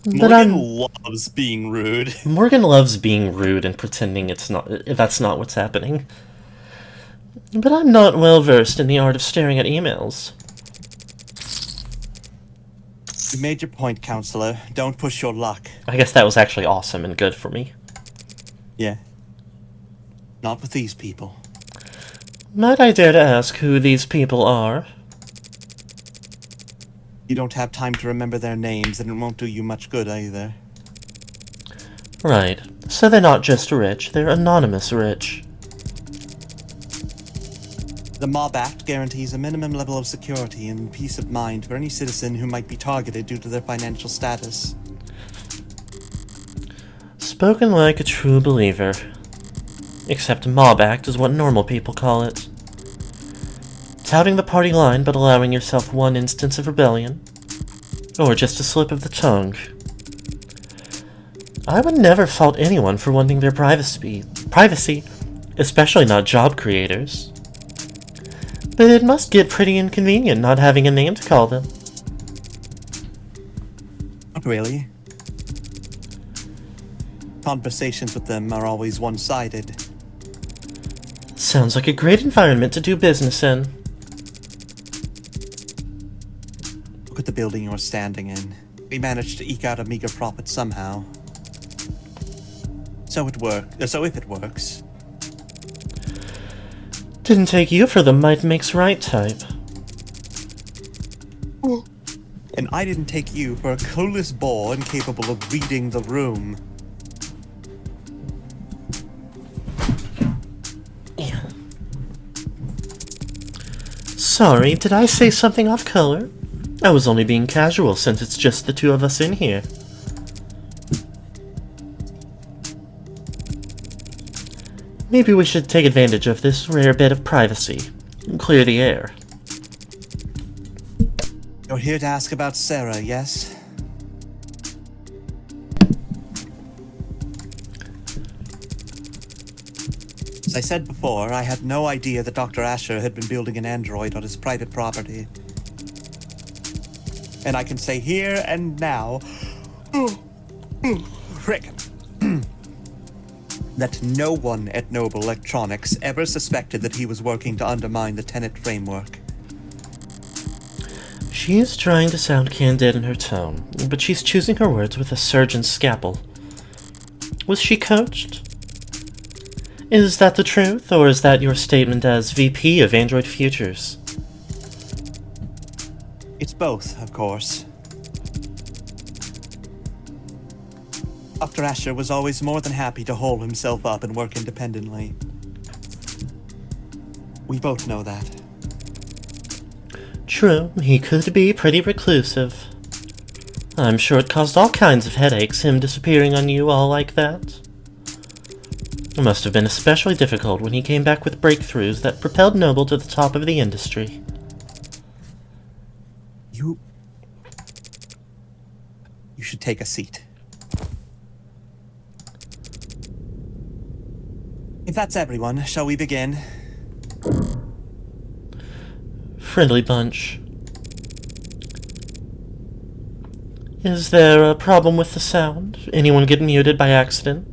Morgan loves being rude. Morgan loves being rude and pretending that's not what's happening. But I'm not well versed in the art of staring at emails. You made your point, Counselor. Don't push your luck. I guess that was actually awesome and good for me. Yeah. Not with these people. Might I dare to ask who these people are? You don't have time to remember their names, and it won't do you much good either. Right. So they're not just rich, they're anonymous rich. The Mob Act guarantees a minimum level of security and peace of mind for any citizen who might be targeted due to their financial status. Spoken like a true believer. Except Mob Act is what normal people call it. Touting the party line but allowing yourself one instance of rebellion. Or just a slip of the tongue. I would never fault anyone for wanting their privacy, especially not job creators. But it must get pretty inconvenient not having a name to call them. Not really. Conversations with them are always one-sided. Sounds like a great environment to do business in. Look at the building you're standing in. We managed to eke out a meager profit somehow. So if it works. Didn't take you for the might makes right type. And I didn't take you for a clueless bore incapable of reading the room. Yeah. Sorry, did I say something off color? I was only being casual since it's just the two of us in here. Maybe we should take advantage of this rare bit of privacy and clear the air. You're here to ask about Sarah, yes? As I said before, I had no idea that Dr. Asher had been building an android on his private property. And I can say here and now, Rick, that no one at Noble Electronics ever suspected that he was working to undermine the Tenet framework. She is trying to sound candid in her tone, but she's choosing her words with a surgeon's scalpel. Was she coached? Is that the truth, or is that your statement as VP of Android Futures? It's both, of course. Dr. Asher was always more than happy to hole himself up and work independently. We both know that. True, he could be pretty reclusive. I'm sure it caused all kinds of headaches, him disappearing on you all like that. It must have been especially difficult when he came back with breakthroughs that propelled Noble to the top of the industry. You should take a seat. If that's everyone, shall we begin? Friendly bunch. Is there a problem with the sound? Anyone get muted by accident?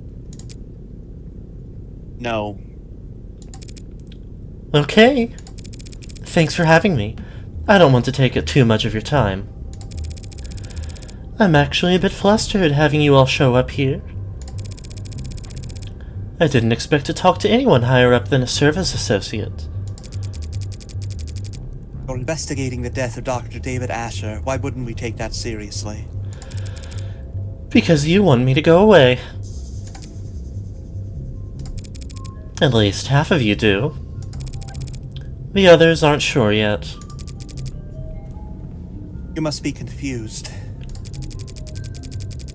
No. Okay. Thanks for having me. I don't want to take up too much of your time. I'm actually a bit flustered having you all show up here. I didn't expect to talk to anyone higher up than a service associate. You're investigating the death of Dr. David Asher. Why wouldn't we take that seriously? Because you want me to go away. At least half of you do. The others aren't sure yet. You must be confused.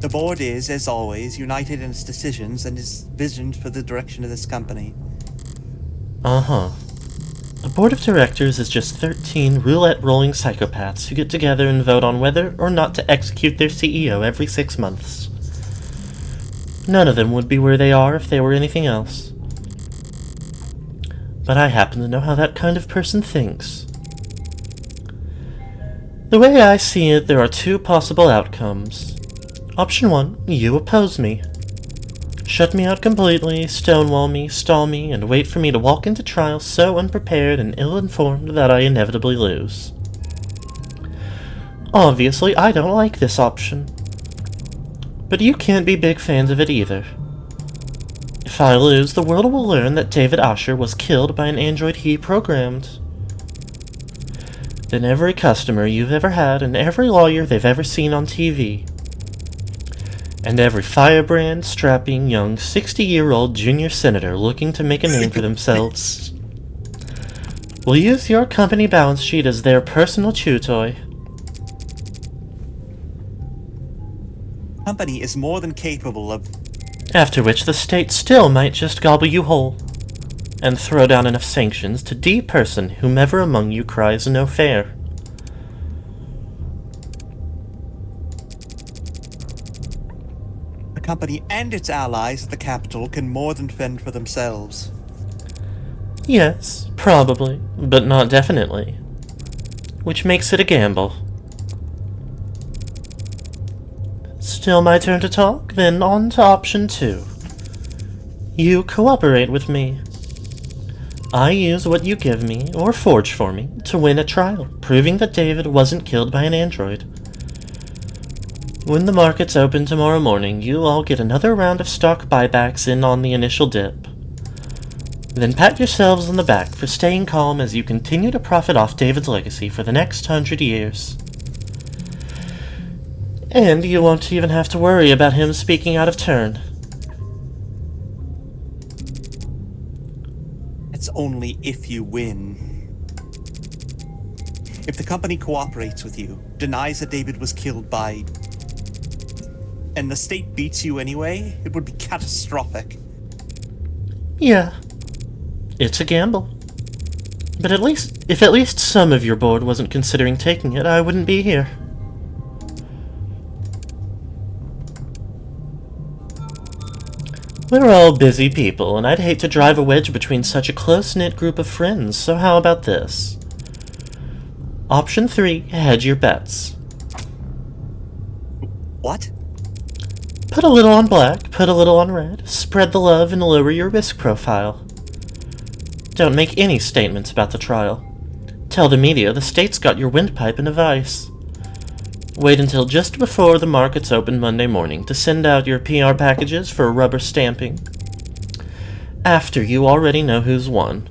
The board is, as always, united in its decisions and its vision for the direction of this company. Uh-huh. The board of directors is just 13 roulette-rolling psychopaths who get together and vote on whether or not to execute their CEO every 6 months. None of them would be where they are if they were anything else. But I happen to know how that kind of person thinks. The way I see it, there are two possible outcomes. Option 1, you oppose me. Shut me out completely, stonewall me, stall me, and wait for me to walk into trial so unprepared and ill-informed that I inevitably lose. Obviously, I don't like this option. But you can't be big fans of it either. If I lose, the world will learn that David Asher was killed by an android he programmed. Then every customer you've ever had and every lawyer they've ever seen on TV, and every firebrand, strapping, young 60-year-old junior senator looking to make a name for themselves will use your company balance sheet as their personal chew toy. Company is more than capable of... After which the state still might just gobble you whole, and throw down enough sanctions to de-person whomever among you cries no fair. The company and its allies at the capital can more than fend for themselves. Yes, probably, but not definitely. Which makes it a gamble. Still my turn to talk? Then on to option 2. You cooperate with me. I use what you give me, or forge for me, to win a trial, proving that David wasn't killed by an android. When the markets open tomorrow morning, you'll all get another round of stock buybacks in on the initial dip. Then pat yourselves on the back for staying calm as you continue to profit off David's legacy for the next 100 years. And you won't even have to worry about him speaking out of turn. It's only if you win. If the company cooperates with you, denies that David was killed by... and the state beats you anyway, it would be catastrophic. Yeah. It's a gamble. But if at least some of your board wasn't considering taking it, I wouldn't be here. We're all busy people, and I'd hate to drive a wedge between such a close-knit group of friends, so how about this? Option 3, hedge your bets. What? Put a little on black, put a little on red, spread the love and lower your risk profile. Don't make any statements about the trial. Tell the media the state's got your windpipe in a vice. Wait until just before the markets open Monday morning to send out your PR packages for rubber stamping. After you already know who's won.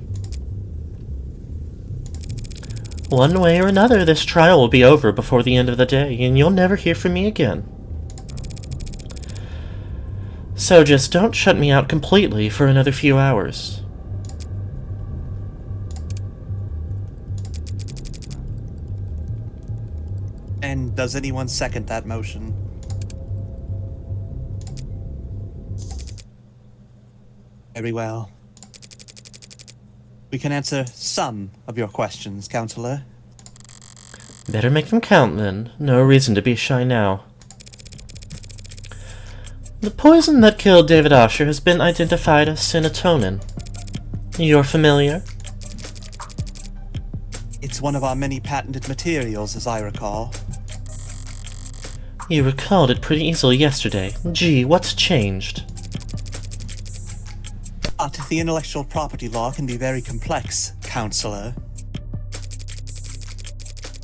One way or another, this trial will be over before the end of the day, and you'll never hear from me again. So just don't shut me out completely for another few hours. And does anyone second that motion? Very well. We can answer some of your questions, Counselor. Better make them count, then. No reason to be shy now. The poison that killed David Osher has been identified as serotonin. You're familiar? It's one of our many patented materials, as I recall. You recalled it pretty easily yesterday. Gee, what's changed? But the intellectual property law can be very complex, Counselor.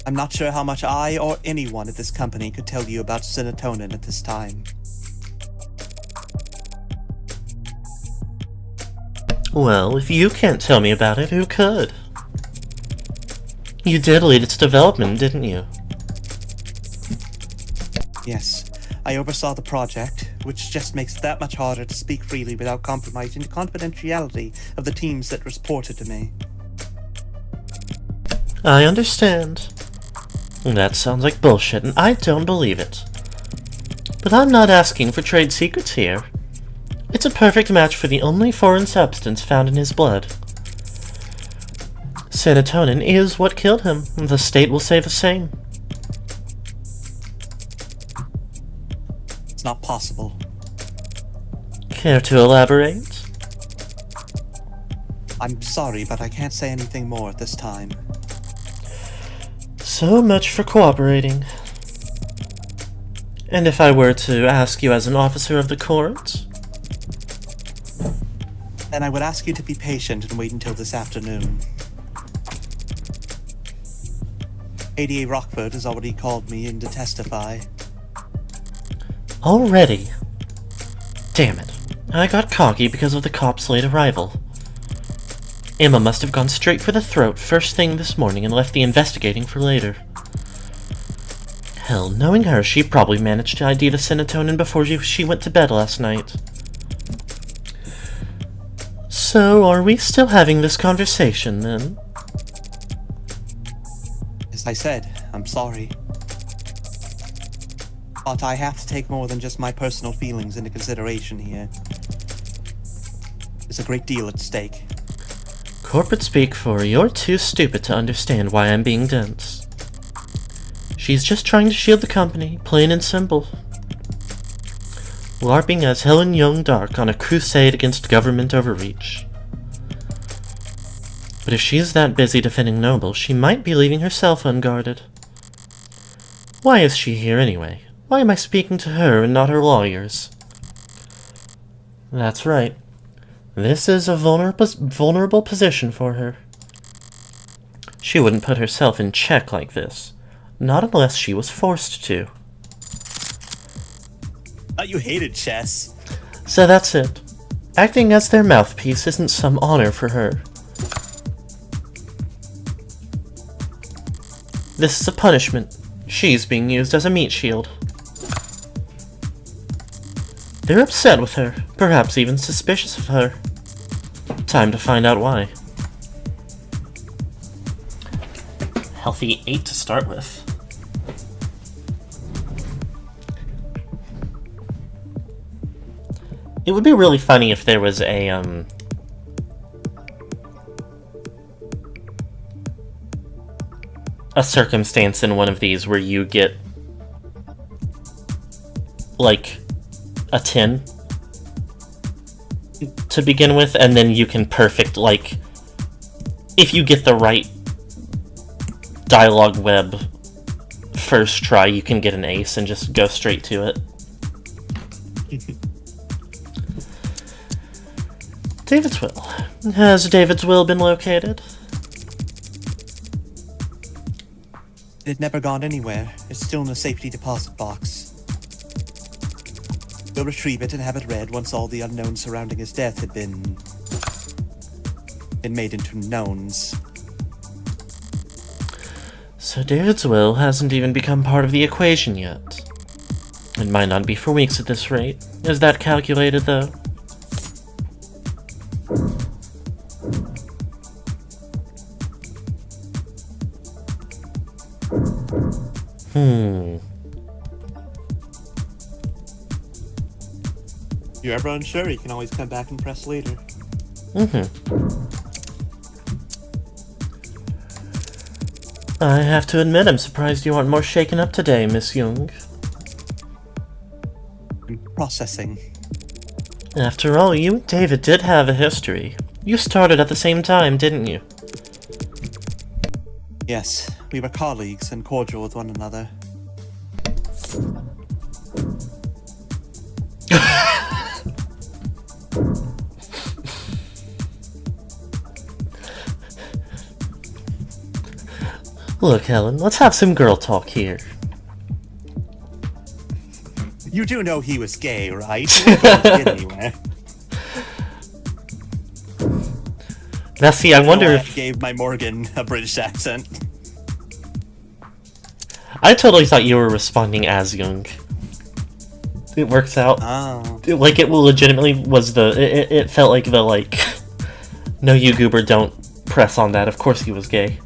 I'm not sure how much I or anyone at this company could tell you about serotonin at this time. Well, if you can't tell me about it, who could? You did lead its development, didn't you? Yes, I oversaw the project, which just makes it that much harder to speak freely without compromising the confidentiality of the teams that reported to me. I understand. That sounds like bullshit, and I don't believe it. But I'm not asking for trade secrets here. It's a perfect match for the only foreign substance found in his blood. Serotonin is what killed him. The state will say the same. It's not possible. Care to elaborate? I'm sorry, but I can't say anything more at this time. So much for cooperating. And if I were to ask you as an officer of the court? Then I would ask you to be patient and wait until this afternoon. ADA Rockford has already called me in to testify. Already? Damn it. I got cocky because of the cop's late arrival. Emma must have gone straight for the throat first thing this morning and left the investigating for later. Hell, knowing her, she probably managed to ID the serotonin before she went to bed last night. So, are we still having this conversation, then? As I said, I'm sorry. But I have to take more than just my personal feelings into consideration here. There's a great deal at stake. Corporate speak for you're too stupid to understand why I'm being dense. She's just trying to shield the company, plain and simple. LARPing as Helen Young Dark on a crusade against government overreach. But if she's that busy defending Noble, she might be leaving herself unguarded. Why is she here anyway? Why am I speaking to her and not her lawyers? That's right. This is a vulnerable position for her. She wouldn't put herself in check like this. Not unless she was forced to. Thought you hated chess. So that's it. Acting as their mouthpiece isn't some honor for her. This is a punishment. She's being used as a meat shield. They're upset with her, perhaps even suspicious of her. Time to find out why. Healthy 8 to start with. It would be really funny if there was a circumstance in one of these where you get like a 10 to begin with, and then you can perfect, like, if you get the right dialogue web first try, you can get an ace and just go straight to it. David's will. Has David's will been located? It never gone anywhere. It's still in a safety deposit box. We'll retrieve it and have it read once all the unknowns surrounding his death had been made into knowns. So David's will hasn't even become part of the equation yet. It might not be for weeks at this rate. Is that calculated, though? If you're ever unsure, you can always come back and press later. I have to admit, I'm surprised you aren't more shaken up today, Miss Young. I'm processing. After all, you and David did have a history. You started at the same time, didn't you? Yes, we were colleagues and cordial with one another. Look, Helen, let's have some girl talk here. You do know he was gay, right? Don't get anywhere. Now, see, I wonder if... gave my Morgan a British accent. I totally thought you were responding as Young. It works out. Oh. Like, it legitimately was the... It felt like the, like... No, you goober, don't press on that. Of course he was gay.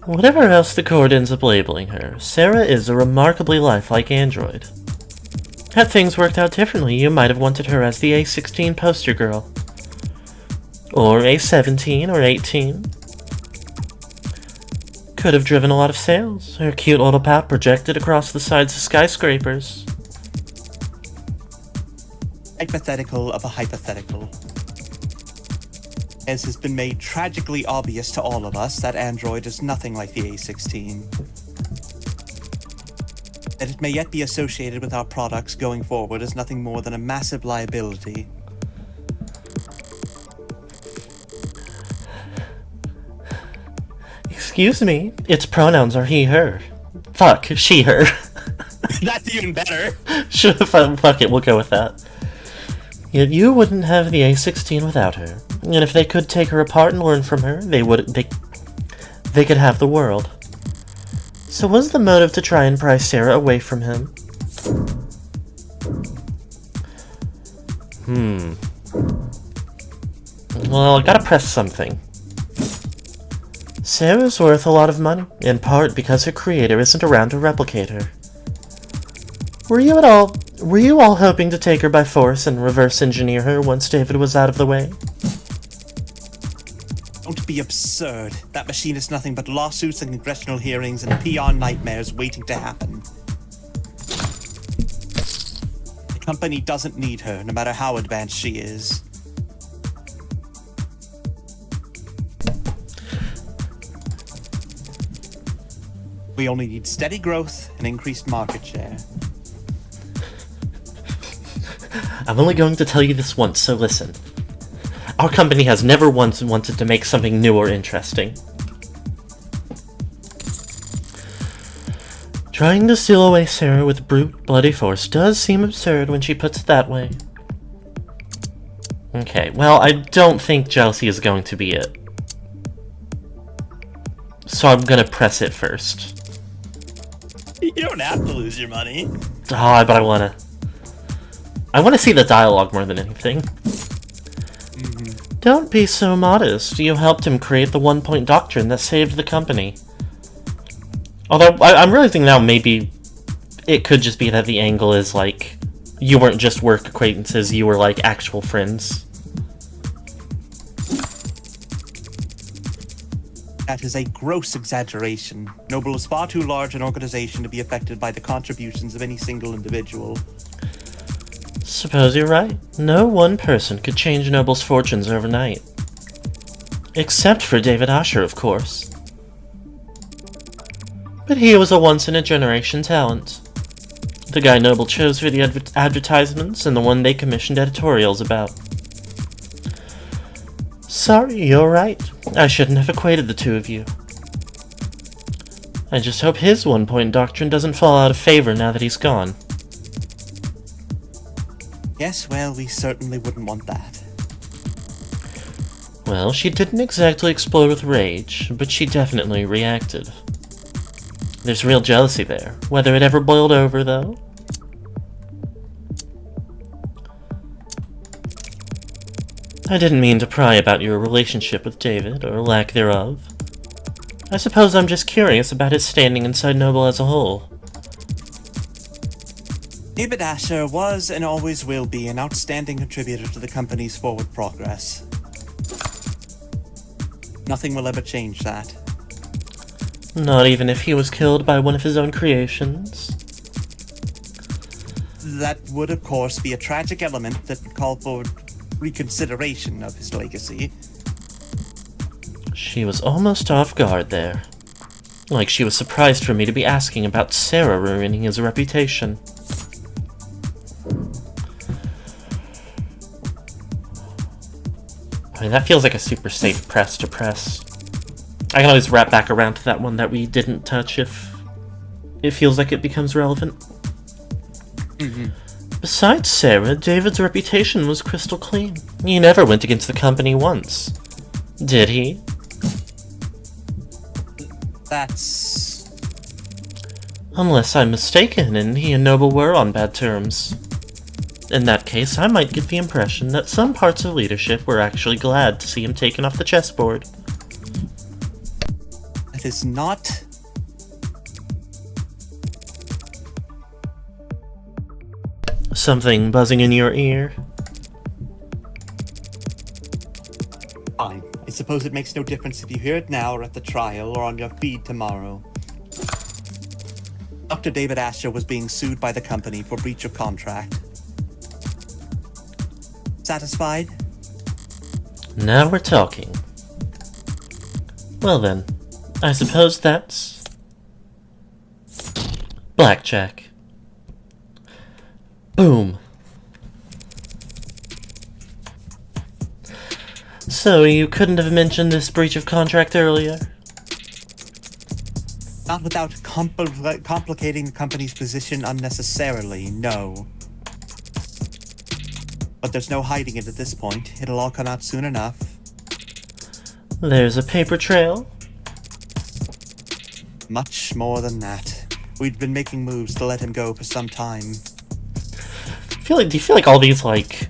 Whatever else the court ends up labeling her, Sarah is a remarkably lifelike android. Had things worked out differently, you might have wanted her as the A16 poster girl. Or A17 or 18. Could have driven a lot of sales. Her cute little pout projected across the sides of skyscrapers. Hypothetical of a hypothetical. As has been made tragically obvious to all of us, that android is nothing like the A16. That it may yet be associated with our products going forward is nothing more than a massive liability. Excuse me, its pronouns are he, her. Fuck, she, her. That's even better! Sure, fuck it, we'll go with that. Yet you wouldn't have the A16 without her. And if they could take her apart and learn from her, they could have the world. So was the motive to try and pry Sarah away from him? Well, I gotta press something. Sarah's worth a lot of money, in part because her creator isn't around to replicate her. Were you all hoping to take her by force and reverse engineer her once David was out of the way? Don't be absurd. That machine is nothing but lawsuits and congressional hearings and PR nightmares waiting to happen. The company doesn't need her, no matter how advanced she is. We only need steady growth and increased market share. I'm only going to tell you this once, so listen. Our company has never once wanted to make something new or interesting. Trying to steal away Sarah with brute, bloody force does seem absurd when she puts it that way. Okay, well, I don't think jealousy is going to be it. So I'm gonna press it first. You don't have to lose your money. Ah, but I wanna see the dialogue more than anything. Don't be so modest. You helped him create the one-point doctrine that saved the company. Although, I'm really thinking now maybe it could just be that the angle is like, you weren't just work acquaintances, you were like actual friends. That is a gross exaggeration. Noble is far too large an organization to be affected by the contributions of any single individual. Suppose you're right. No one person could change Noble's fortunes overnight. Except for David Asher, of course. But he was a once-in-a-generation talent. The guy Noble chose for the advertisements and the one they commissioned editorials about. Sorry, you're right. I shouldn't have equated the two of you. I just hope his one-point doctrine doesn't fall out of favor now that he's gone. Yes, well, we certainly wouldn't want that. Well, she didn't exactly explode with rage, but she definitely reacted. There's real jealousy there. Whether it ever boiled over, though? I didn't mean to pry about your relationship with David, or lack thereof. I suppose I'm just curious about his standing inside Noble as a whole. David Asher was and always will be an outstanding contributor to the company's forward progress. Nothing will ever change that. Not even if he was killed by one of his own creations? That would, of course, be a tragic element that would call for reconsideration of his legacy. She was almost off guard there. Like she was surprised for me to be asking about Sarah ruining his reputation. I mean, that feels like a super safe press to press. I can always wrap back around to that one that we didn't touch if it feels like it becomes relevant. Besides Sarah, David's reputation was crystal clean. He never went against the company once. Did he? That's... Unless I'm mistaken and he and Noble were on bad terms. In that case, I might get the impression that some parts of leadership were actually glad to see him taken off the chessboard. That is not... Something buzzing in your ear? Fine. I suppose it makes no difference if you hear it now or at the trial or on your feed tomorrow. Dr. David Asher was being sued by the company for breach of contract. Satisfied? Now we're talking. Well then, I suppose that's... blackjack. Boom. So, you couldn't have mentioned this breach of contract earlier? Not without complicating the company's position unnecessarily, no. But there's no hiding it at this point. It'll all come out soon enough. There's a paper trail? Much more than that. We've been making moves to let him go for some time. Do you feel like all these, like,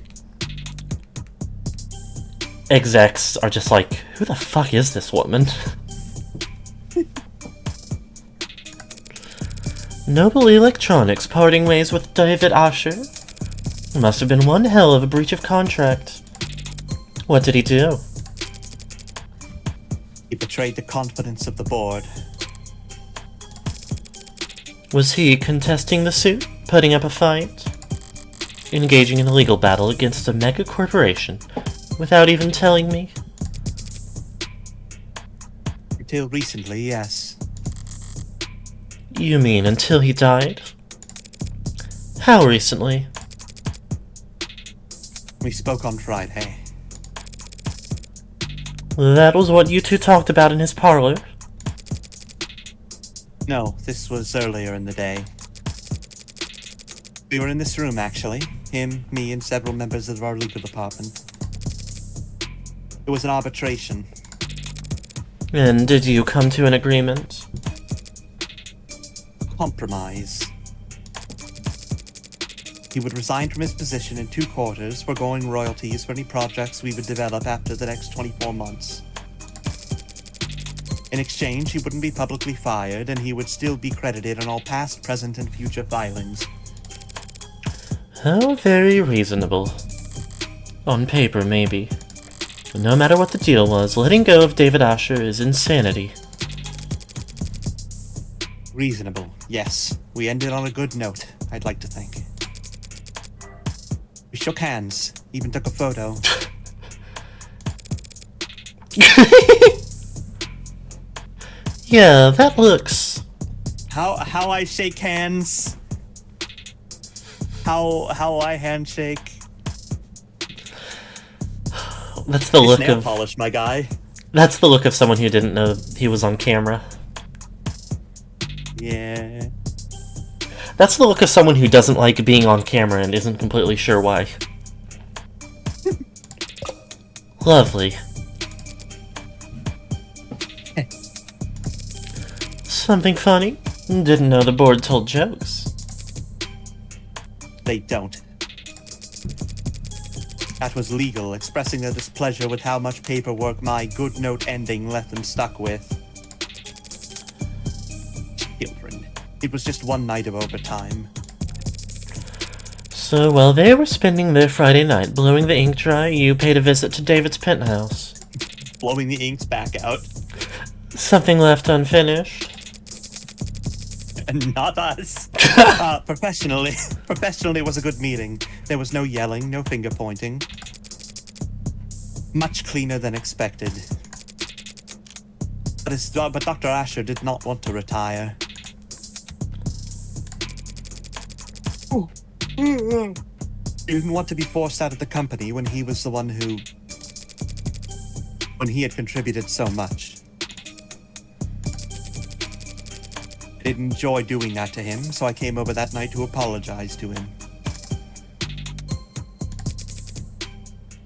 execs are just like, who the fuck is this woman? Noble Electronics parting ways with David Asher? Must have been one hell of a breach of contract. What did he do? He betrayed the confidence of the board. Was he contesting the suit? Putting up a fight? Engaging in a legal battle against a mega corporation without even telling me? Until recently, yes. You mean until he died? How recently? We spoke on Friday. That was what you two talked about in his parlor? No, this was earlier in the day. We were in this room, actually. Him, me, and several members of our legal department. It was an arbitration. And did you come to an agreement? Compromise. He would resign from his position in 2 quarters, foregoing royalties for any projects we would develop after the next 24 months. In exchange, he wouldn't be publicly fired, and he would still be credited on all past, present, and future filings. How very reasonable. On paper, maybe. But no matter what the deal was, letting go of David Asher is insanity. Reasonable, yes. We ended on a good note, I'd like to think. We shook hands, even took a photo. Yeah, that looks... How I shake hands? How I handshake? That's the Nice look nail of... polish, my guy. That's the look of someone who didn't know he was on camera. Yeah. That's the look of someone who doesn't like being on camera and isn't completely sure why. Lovely. Something funny? Didn't know the board told jokes. They don't. That was legal, expressing their displeasure with how much paperwork my good note ending left them stuck with. Children. It was just one night of overtime. So while they were spending their Friday night blowing the ink dry, you paid a visit to David's penthouse. Blowing the inks back out. Something left unfinished? And not us. Professionally it was a good meeting. There was no yelling, no finger pointing. Much cleaner than expected. But Dr. Asher did not want to retire. He didn't want to be forced out of the company when he was the one who... when he had contributed so much. I didn't enjoy doing that to him, so I came over that night to apologize to him.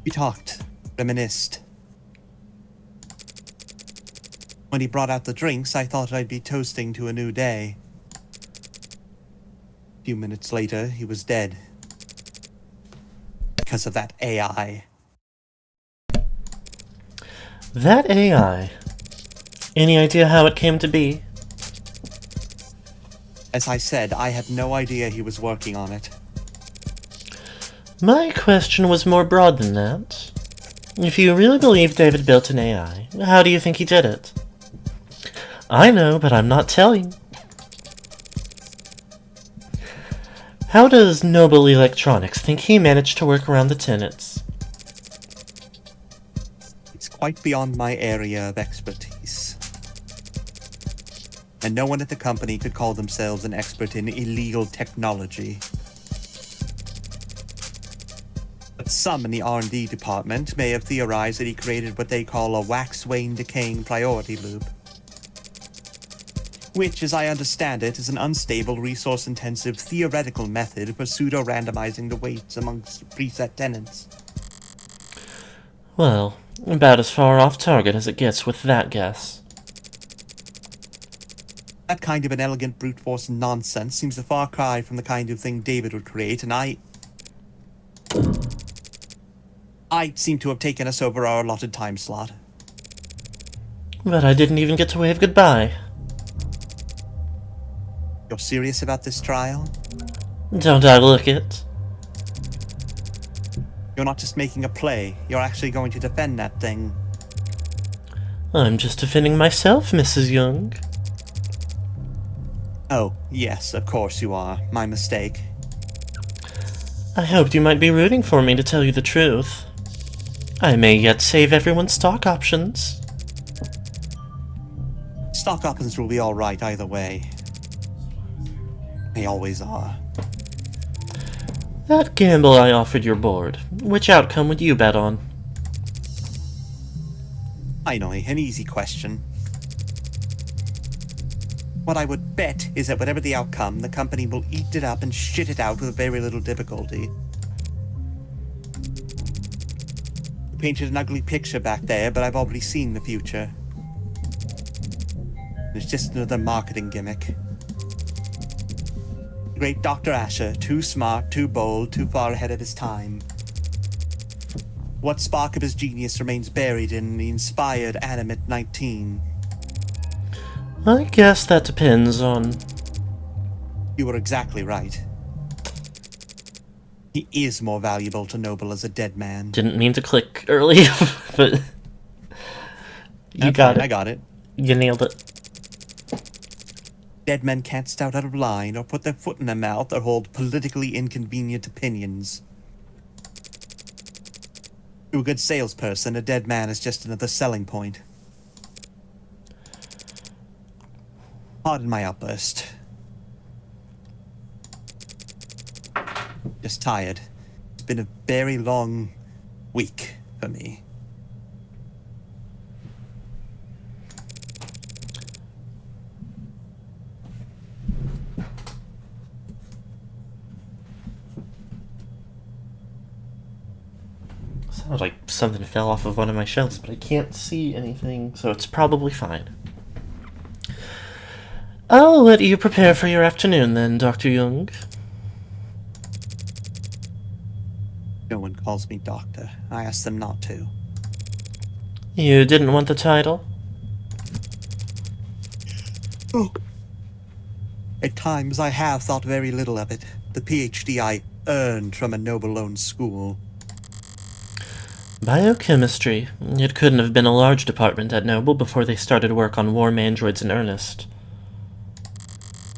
We talked, reminisced. When he brought out the drinks, I thought I'd be toasting to a new day. A few minutes later, he was dead. Because of that AI. That AI. Any idea how it came to be? As I said, I had no idea he was working on it. My question was more broad than that. If you really believe David built an AI, how do you think he did it? I know, but I'm not telling. How does Noble Electronics think he managed to work around the tenants? It's quite beyond my area of expertise. And no one at the company could call themselves an expert in illegal technology. But some in the R&D department may have theorized that he created what they call a wax-wane decaying priority loop. Which, as I understand it, is an unstable, resource-intensive theoretical method for pseudo-randomizing the weights amongst preset tenants. Well, about as far off target as it gets with that guess. That kind of an elegant brute force nonsense seems a far cry from the kind of thing David would create, and I seem to have taken us over our allotted time slot. But I didn't even get to wave goodbye. You're serious about this trial? Don't I look it? You're not just making a play, you're actually going to defend that thing. I'm just defending myself, Mrs. Young. Oh, yes, of course you are. My mistake. I hoped you might be rooting for me, to tell you the truth. I may yet save everyone's stock options. Stock options will be alright either way. They always are. That gamble I offered your board. Which outcome would you bet on? Finally, an easy question. What I would bet is that whatever the outcome, the company will eat it up and shit it out with very little difficulty. You painted an ugly picture back there, but I've already seen the future. It's just another marketing gimmick. The great Dr. Asher, too smart, too bold, too far ahead of his time. What spark of his genius remains buried in the inspired animate 19? I guess that depends on... You were exactly right. He is more valuable to Noble as a dead man. Didn't mean to click early, but... You got it. I got it. You nailed it. Dead men can't start out of line or put their foot in their mouth or hold politically inconvenient opinions. To a good salesperson, a dead man is just another selling point. Pardon my outburst. Just tired. It's been a very long week for me. Sounds like something fell off of one of my shelves, but I can't see anything, so it's probably fine. I'll let you prepare for your afternoon then, Dr. Young. No one calls me doctor. I ask them not to. You didn't want the title? Oh. At times I have thought very little of it. The PhD I earned from a Noble-owned school. Biochemistry. It couldn't have been a large department at Noble before they started work on warm androids in earnest.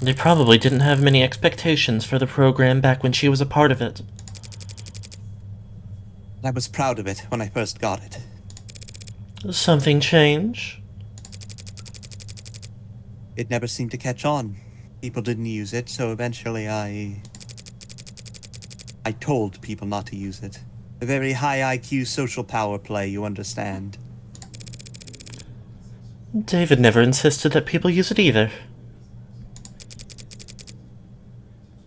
They probably didn't have many expectations for the program back when she was a part of it. I was proud of it when I first got it. Something change? It never seemed to catch on. People didn't use it, so eventually I told people not to use it. A very high IQ social power play, you understand. David never insisted that people use it either.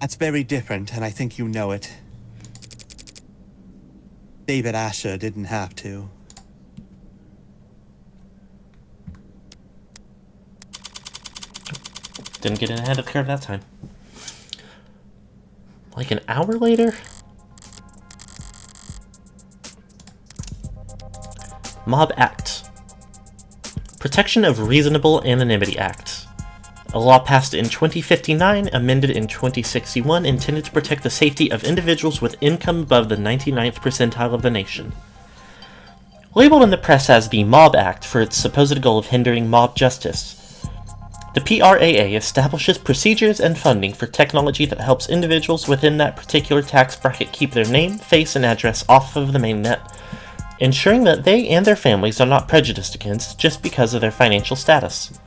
That's very different, and I think you know it. David Asher didn't have to. Didn't get in ahead of the curve that time. Like an hour later? Mob Act. Protection of Reasonable Anonymity Act. A law passed in 2059, amended in 2061, intended to protect the safety of individuals with income above the 99th percentile of the nation. Labeled in the press as the Mob Act for its supposed goal of hindering mob justice, the PRAA establishes procedures and funding for technology that helps individuals within that particular tax bracket keep their name, face, and address off of the mainnet, ensuring that they and their families are not prejudiced against just because of their financial status.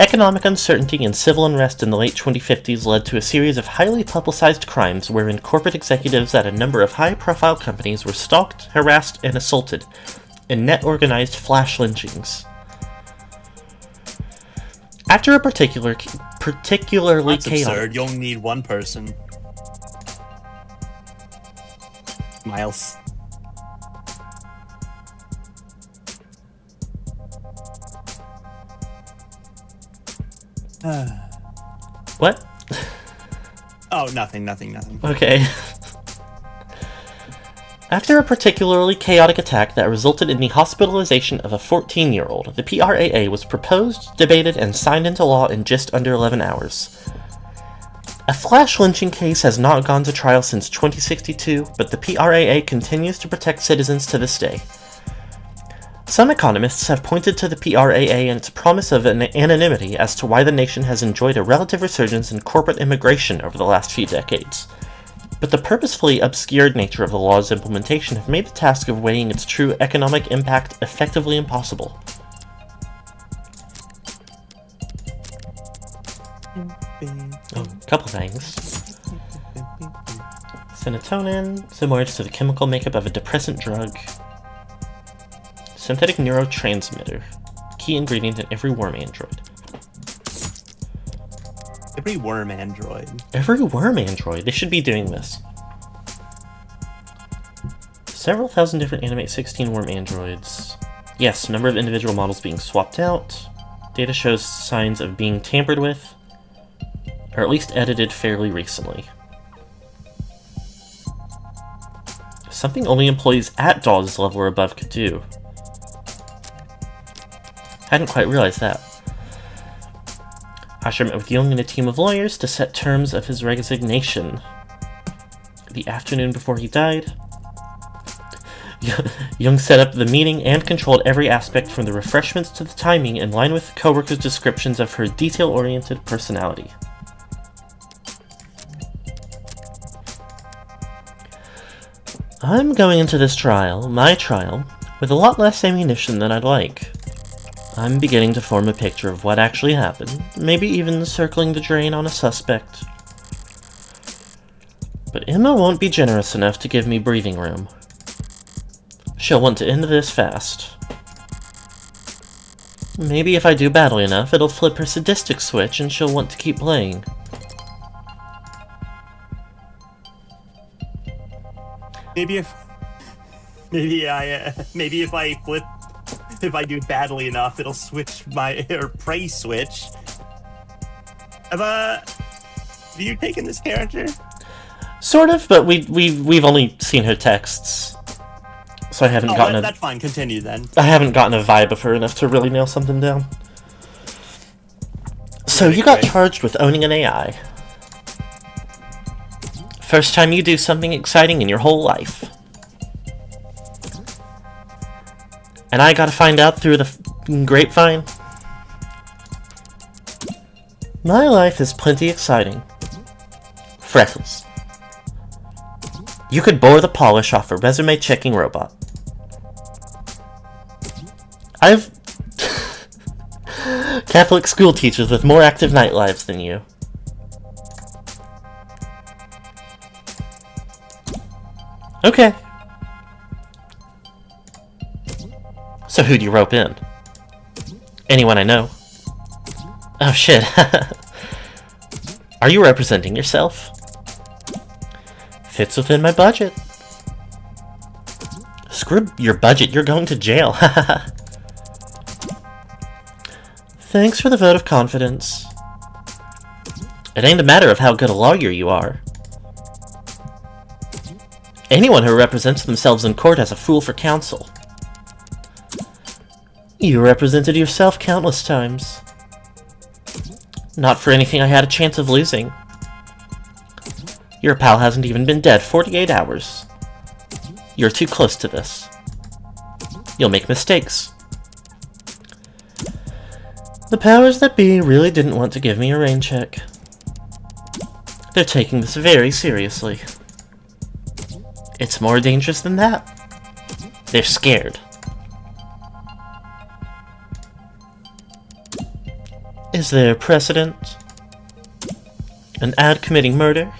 Economic uncertainty and civil unrest in the late 2050s led to a series of highly publicized crimes wherein corporate executives at a number of high-profile companies were stalked, harassed, and assaulted in net organized flash lynchings. After a particularly That's chaotic... absurd. You only need one person. Miles. What? Oh, nothing. Okay. After a particularly chaotic attack that resulted in the hospitalization of a 14-year-old, the PRAA was proposed, debated, and signed into law in just under 11 hours. A flash lynching case has not gone to trial since 2062, but the PRAA continues to protect citizens to this day. Some economists have pointed to the PRAA and its promise of anonymity as to why the nation has enjoyed a relative resurgence in corporate immigration over the last few decades. But the purposefully obscured nature of the law's implementation have made the task of weighing its true economic impact effectively impossible. Couple things. Serotonin, similar to the chemical makeup of a depressant drug. Synthetic neurotransmitter, key ingredient in every worm android. Every worm android. Every worm android. They should be doing this. Several thousand different Animate 16 worm androids. Yes, number of individual models being swapped out. Data shows signs of being tampered with, or at least edited fairly recently. Something only employees at Dawes level or above could do. Hadn't quite realized that. Asher met with Jung and a team of lawyers to set terms of his resignation. The afternoon before he died, Jung set up the meeting and controlled every aspect from the refreshments to the timing in line with the co-workers' descriptions of her detail-oriented personality. I'm going into this trial, my trial, with a lot less ammunition than I'd like. I'm beginning to form a picture of what actually happened, maybe even circling the drain on a suspect. But Emma won't be generous enough to give me breathing room. She'll want to end this fast. Maybe if I do badly enough, it'll flip her sadistic switch and she'll want to keep playing. Maybe if I do badly enough, it'll switch my prey switch. Have you taken this character? Sort of, but we've only seen her texts, so I haven't gotten that's fine. Continue then. I haven't gotten a vibe of her enough to really nail something down. So you got charged with owning an AI. First time you do something exciting in your whole life. And I gotta find out through the grapevine. My life is plenty exciting. Freckles. You could bore the polish off a resume-checking robot. I've Catholic school teachers with more active night lives than you. Okay. So who'd you rope in? Anyone I know. Oh shit. Are you representing yourself? Fits within my budget. Screw your budget, you're going to jail. Thanks for the vote of confidence. It ain't a matter of how good a lawyer you are. Anyone who represents themselves in court has a fool for counsel. You represented yourself countless times. Not for anything I had a chance of losing. Your pal hasn't even been dead 48 hours. You're too close to this. You'll make mistakes. The powers that be really didn't want to give me a rain check. They're taking this very seriously. It's more dangerous than that. They're scared. Is there precedent? An ad committing murder?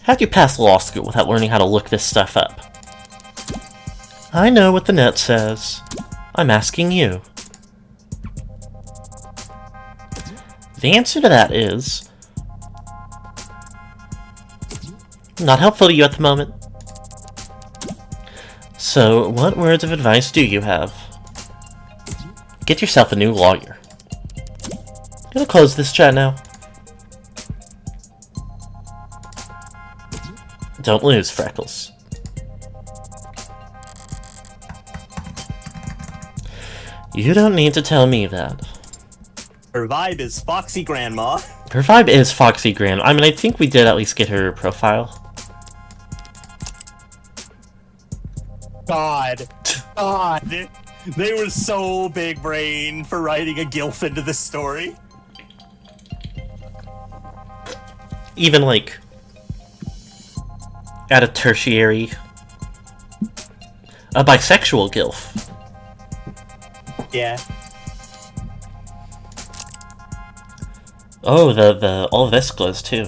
How'd you pass law school without learning how to look this stuff up? I know what the net says. I'm asking you. The answer to that is... not helpful to you at the moment. So, what words of advice do you have? Get yourself a new lawyer. Gonna close this chat now. Don't lose, Freckles. You don't need to tell me that. Her vibe is Foxy Grandma. Her vibe is Foxy Grandma. I mean, I think we did at least get her profile. God. They were so big brain for writing a gilf into this story. Even, like, at a tertiary... a bisexual gilf. Yeah. Oh, all this glows too.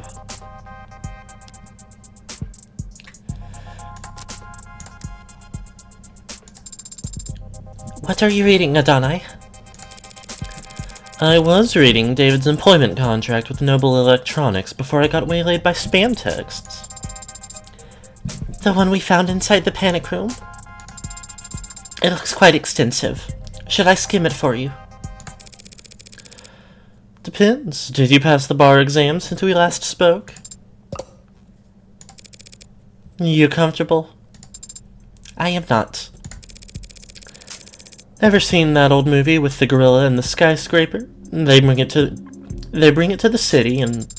What are you reading, Adonai? I was reading David's employment contract with Noble Electronics before I got waylaid by spam texts. The one we found inside the panic room? It looks quite extensive. Should I skim it for you? Depends. Did you pass the bar exam since we last spoke? You comfortable? I am not. Ever seen that old movie with the gorilla and the skyscraper? They bring it to the city, and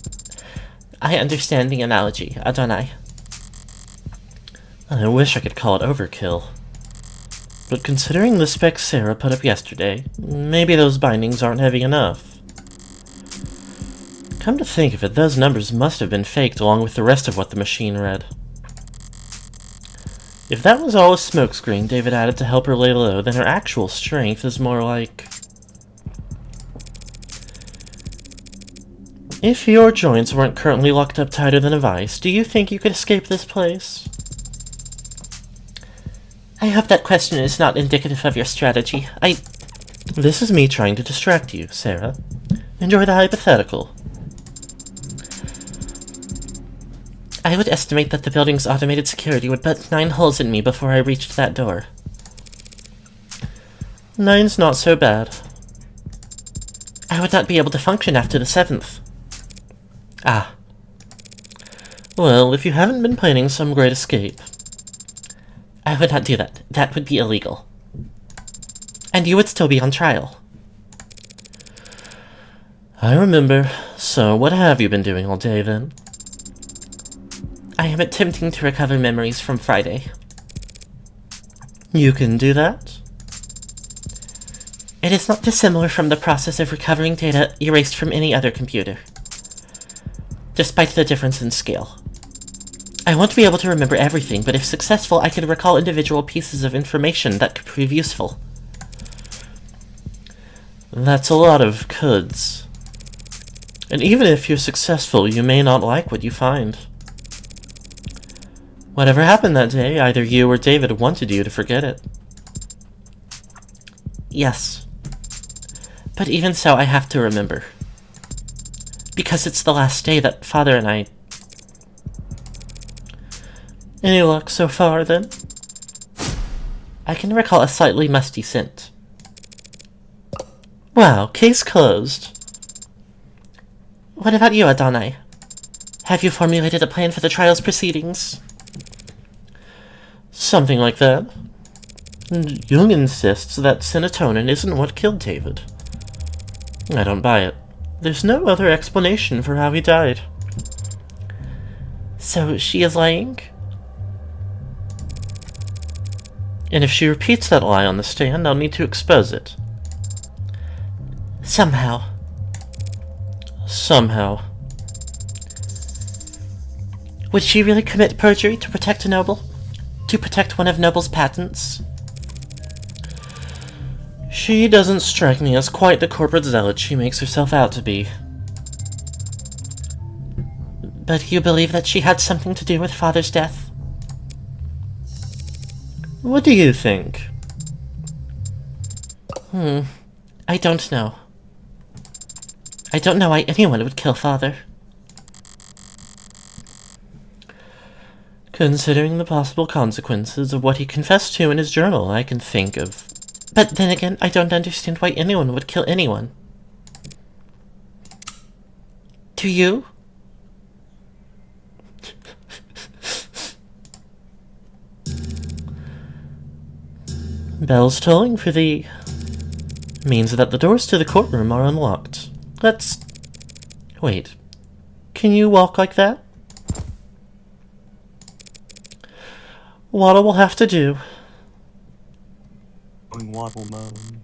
I understand the analogy, Adonai. I wish I could call it overkill. But considering the specs Sarah put up yesterday, maybe those bindings aren't heavy enough. Come to think of it, those numbers must have been faked along with the rest of what the machine read. If that was all a smokescreen David added to help her lay low, then her actual strength is more like... If your joints weren't currently locked up tighter than a vice, do you think you could escape this place? I hope that question is not indicative of your strategy. This is me trying to distract you, Sarah. Enjoy the hypothetical. I would estimate that the building's automated security would put 9 holes in me before I reached that door. 9's not so bad. I would not be able to function after the 7th. Ah. Well, if you haven't been planning some great escape... I would not do that. That would be illegal. And you would still be on trial. I remember. So, what have you been doing all day, then? I am attempting to recover memories from Friday. You can do that? It is not dissimilar from the process of recovering data erased from any other computer, despite the difference in scale. I won't be able to remember everything, but if successful, I can recall individual pieces of information that could prove useful. That's a lot of coulds. And even if you're successful, you may not like what you find. Whatever happened that day, either you or David wanted you to forget it. Yes. But even so, I have to remember. Because it's the last day that Father and I... Any luck so far, then? I can recall a slightly musty scent. Wow, case closed. What about you, Adonai? Have you formulated a plan for the trial's proceedings? Something like that. Jung insists that serotonin isn't what killed David. I don't buy it. There's no other explanation for how he died. So she is lying? And if she repeats that lie on the stand, I'll need to expose it. Somehow. Somehow. Would she really commit perjury to protect a noble? To protect one of Noble's patents? She doesn't strike me as quite the corporate zealot she makes herself out to be. But you believe that she had something to do with Father's death? What do you think? I don't know. I don't know why anyone would kill Father. Considering the possible consequences of what he confessed to in his journal, I can think of... But then again, I don't understand why anyone would kill anyone. Do you? Bells tolling for thee. Means that the doors to the courtroom are unlocked. Let's... Wait. Can you walk like that? Waddle will have to do. Going waddle mode.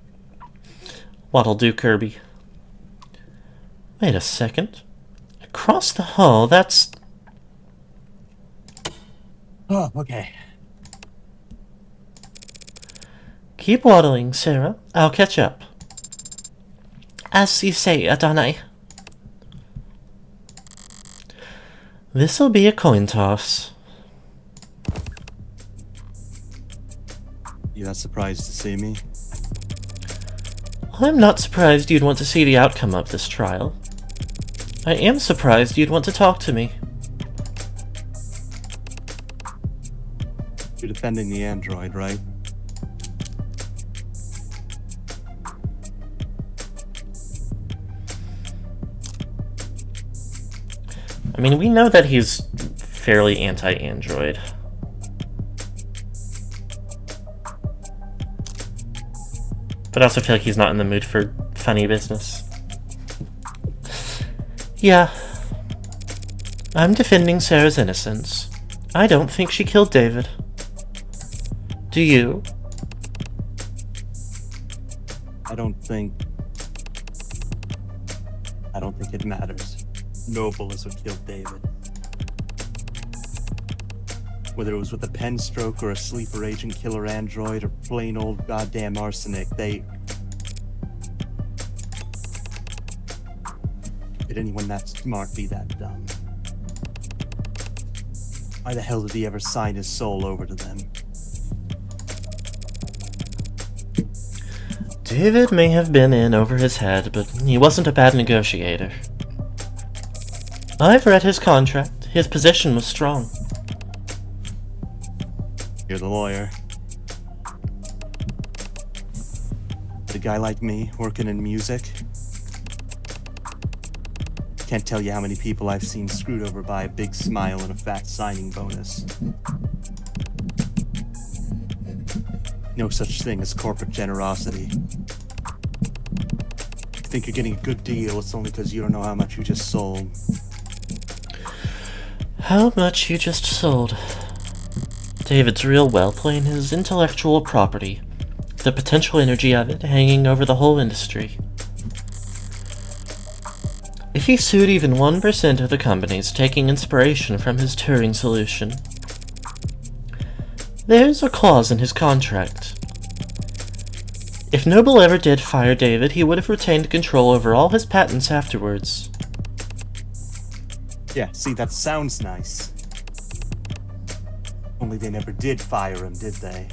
What'll do, Kirby? Wait a second. Across the hall, that's... Oh, okay. Keep waddling, Sarah. I'll catch up. As you say, Adonai. This'll be a coin toss. You that surprised to see me? I'm not surprised you'd want to see the outcome of this trial. I am surprised you'd want to talk to me. You're defending the android, right? I mean, we know that he's fairly anti-android. But I also feel like he's not in the mood for funny business. Yeah. I'm defending Sarah's innocence. I don't think she killed David. Do you? I don't think it matters. Noble is what killed David. Whether it was with a pen stroke or a sleeper agent killer android or plain old goddamn arsenic, did anyone that smart be that dumb? Why the hell did he ever sign his soul over to them? David may have been in over his head, but he wasn't a bad negotiator. I've read his contract. His position was strong. You're the lawyer. But a guy like me, working in music, can't tell you how many people I've seen screwed over by a big smile and a fat signing bonus. No such thing as corporate generosity. If you think you're getting a good deal, it's only because you don't know how much you just sold. How much you just sold. David's real wealth lay in his intellectual property, the potential energy of it hanging over the whole industry. If he sued even 1% of the companies taking inspiration from his Turing solution, there's a clause in his contract. If Noble ever did fire David, he would have retained control over all his patents afterwards. Yeah, see, that sounds nice. Only they never did fire him, did they?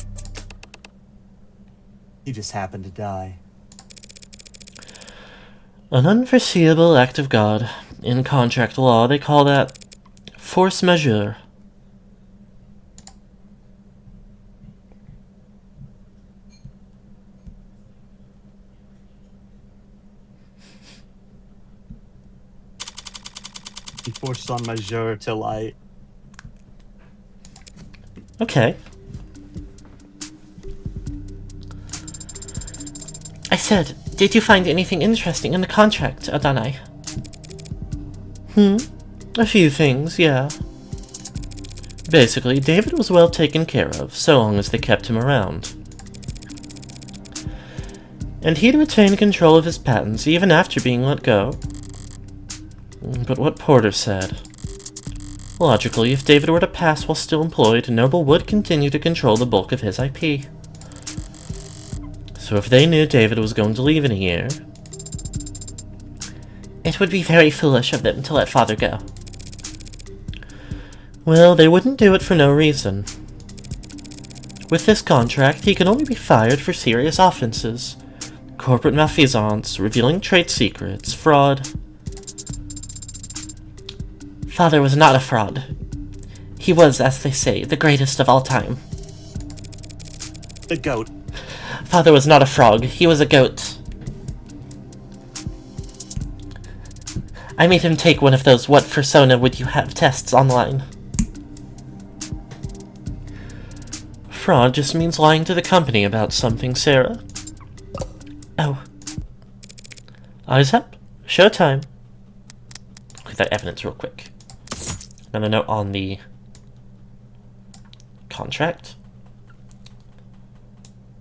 He just happened to die. An unforeseeable act of God. In contract law, they call that force majeure. He forced on majeure till I... Okay. I said, did you find anything interesting in the contract, Adonai? A few things, yeah. Basically, David was well taken care of, so long as they kept him around. And he'd retain control of his patents even after being let go. But what Porter said... Logically, if David were to pass while still employed, Noble would continue to control the bulk of his IP. So if they knew David was going to leave in a year... It would be very foolish of them to let Father go. Well, they wouldn't do it for no reason. With this contract, he can only be fired for serious offenses. Corporate malfeasance, revealing trade secrets, fraud... Father was not a fraud. He was, as they say, the greatest of all time. The goat. Father was not a frog. He was a goat. I made him take one of those what persona would you have tests online. Fraud just means lying to the company about something, Sarah. Oh. Eyes up. Showtime. Look at that evidence real quick. Another note on the contract.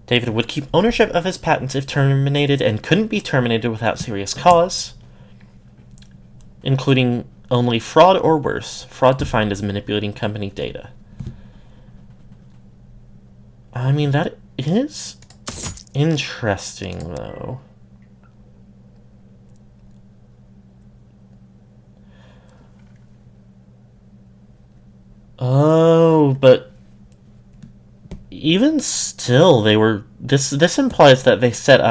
David would keep ownership of his patents if terminated and couldn't be terminated without serious cause, including only fraud or worse. Fraud defined as manipulating company data. I mean, that is interesting, though. Oh, but even still, they were this implies that they set it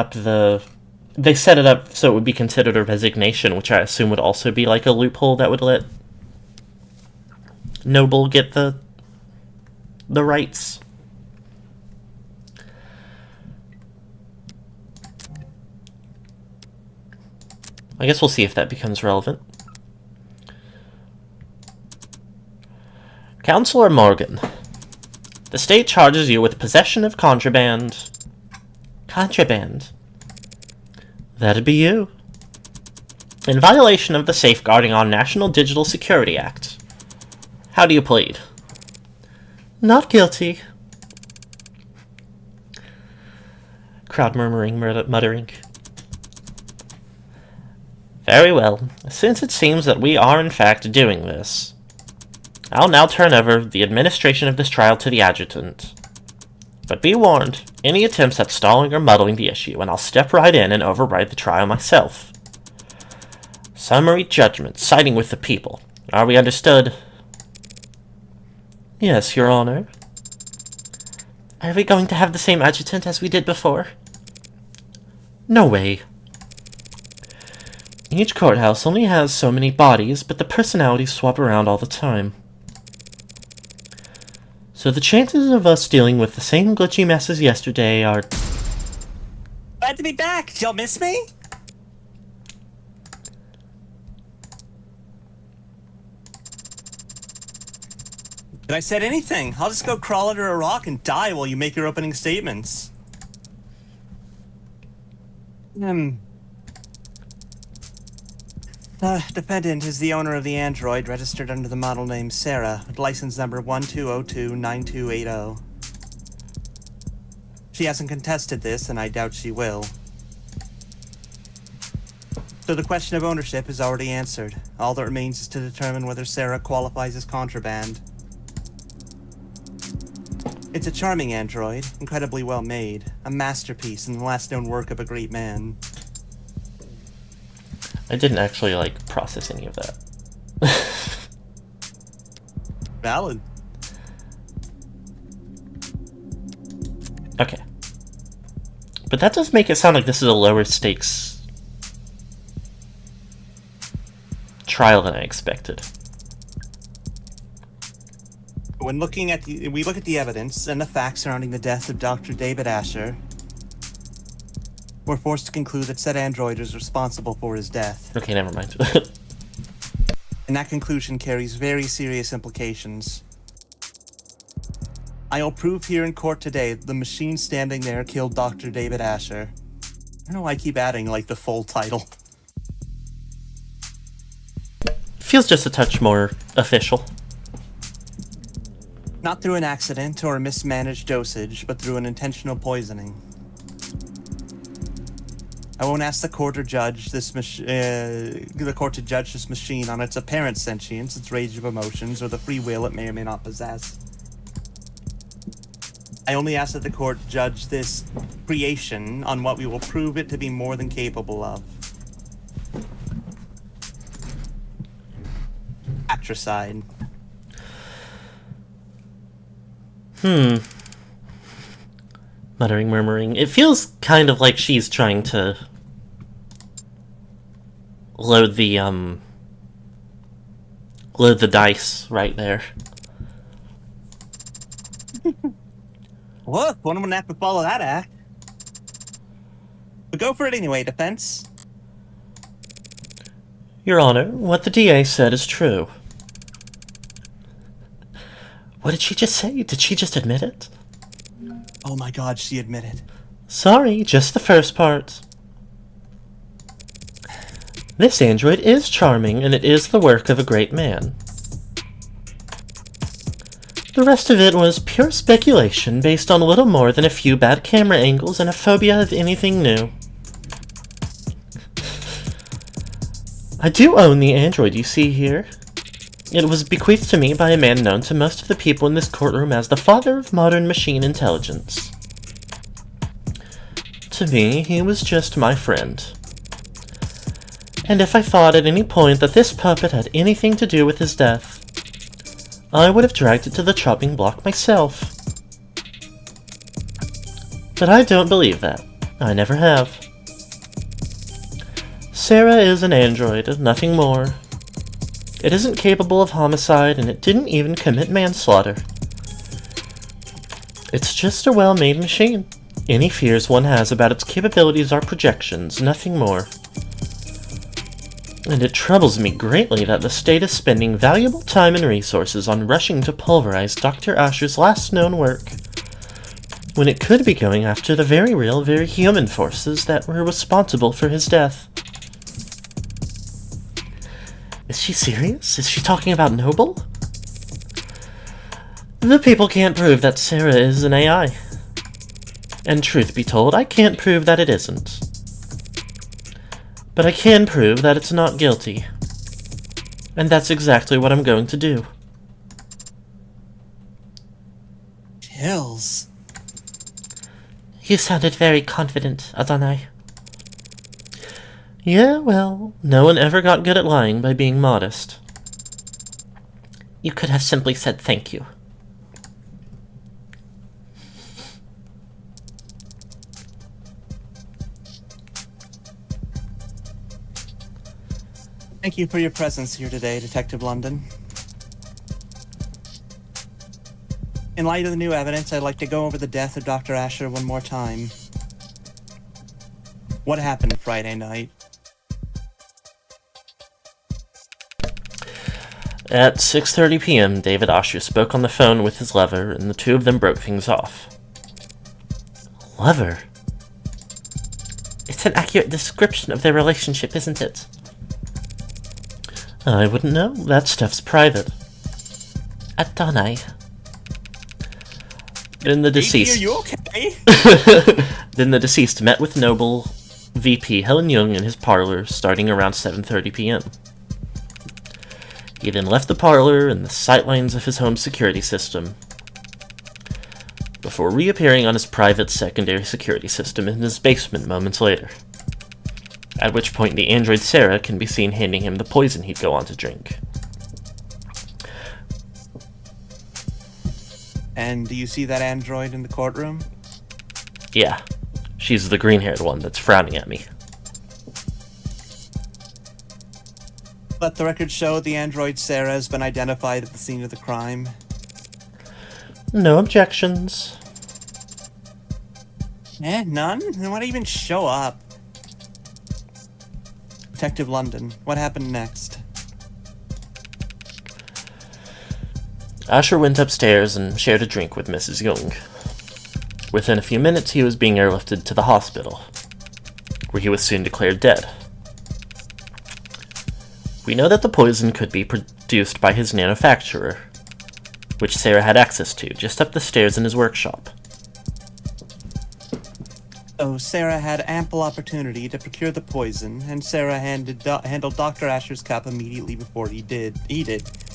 up so it would be considered a resignation, which I assume would also be like a loophole that would let Noble get the rights. I guess we'll see if that becomes relevant. Counselor Morgan, the state charges you with possession of contraband. Contraband? That'd be you. In violation of the Safeguarding on National Digital Security Act. How do you plead? Not guilty. Crowd murmuring, muttering. Very well. Since it seems that we are in fact doing this, I'll now turn over the administration of this trial to the adjutant. But be warned, any attempts at stalling or muddling the issue, and I'll step right in and override the trial myself. Summary judgment, siding with the people. Are we understood? Yes, Your Honor. Are we going to have the same adjutant as we did before? No way. Each courthouse only has so many bodies, but the personalities swap around all the time. So the chances of us dealing with the same glitchy mess as yesterday are... Glad to be back. Did y'all miss me? Did I said anything? I'll just go crawl under a rock and die while you make your opening statements. The defendant is the owner of the android registered under the model name Sarah, with license number 12029280. She hasn't contested this, and I doubt she will. So the question of ownership is already answered. All that remains is to determine whether Sarah qualifies as contraband. It's a charming android, incredibly well made, a masterpiece and the last known work of a great man. I didn't actually, process any of that. Valid. Okay. But that does make it sound like this is a lower stakes trial than I expected. When we look at the evidence and the facts surrounding the death of Dr. David Asher, we're forced to conclude that said android is responsible for his death. Okay, never mind. And that conclusion carries very serious implications. I'll prove here in court today that the machine standing there killed Dr. David Asher. I don't know why I keep adding, the full title. Feels just a touch more official. Not through an accident or a mismanaged dosage, but through an intentional poisoning. I won't ask the court to judge this machine on its apparent sentience, its range of emotions, or the free will it may or may not possess. I only ask that the court judge this creation on what we will prove it to be more than capable of. Atricide. Muttering, murmuring. It feels kind of like she's trying to load the dice right there. Look, one wouldn't have to follow that act. But go for it anyway, defense. Your Honor, what the DA said is true. What did she just say? Did she just admit it? Oh my god, she admitted. Sorry, just the first part. This android is charming, and it is the work of a great man. The rest of it was pure speculation based on little more than a few bad camera angles and a phobia of anything new. I do own the android you see here. It was bequeathed to me by a man known to most of the people in this courtroom as the father of modern machine intelligence. To me, he was just my friend. And if I thought at any point that this puppet had anything to do with his death, I would have dragged it to the chopping block myself. But I don't believe that. I never have. Sarah is an android, nothing more. It isn't capable of homicide, and it didn't even commit manslaughter. It's just a well-made machine. Any fears one has about its capabilities are projections, nothing more. And it troubles me greatly that the state is spending valuable time and resources on rushing to pulverize Dr. Asher's last known work, when it could be going after the very real, very human forces that were responsible for his death. Is she serious? Is she talking about Noble? The people can't prove that Sarah is an AI. And truth be told, I can't prove that it isn't. But I can prove that it's not guilty. And that's exactly what I'm going to do. Chills. You sounded very confident, Adonai. Yeah, well, no one ever got good at lying by being modest. You could have simply said thank you. Thank you for your presence here today, Detective London. In light of the new evidence, I'd like to go over the death of Dr. Asher one more time. What happened Friday night? At 6:30 p.m., David Asher spoke on the phone with his lover, and the two of them broke things off. Lover? It's an accurate description of their relationship, isn't it? I wouldn't know. That stuff's private. Adonai. Then the deceased... Are you okay? Then the deceased met with Noble VP Helen Young in his parlor starting around 7:30 p.m. He then left the parlor and the sightlines of his home security system before reappearing on his private secondary security system in his basement moments later, at which point the android Sarah can be seen handing him the poison he'd go on to drink. And do you see that android in the courtroom? Yeah, she's the green-haired one that's frowning at me. Let the record show the android Sarah has been identified at the scene of the crime. No objections. None? Then why even show up? Detective London, what happened next? Asher went upstairs and shared a drink with Mrs. Young. Within a few minutes, he was being airlifted to the hospital, where he was soon declared dead. We know that the poison could be produced by his manufacturer, which Sarah had access to just up the stairs in his workshop. So Sarah had ample opportunity to procure the poison, and Sarah handled Dr. Asher's cup immediately before he did.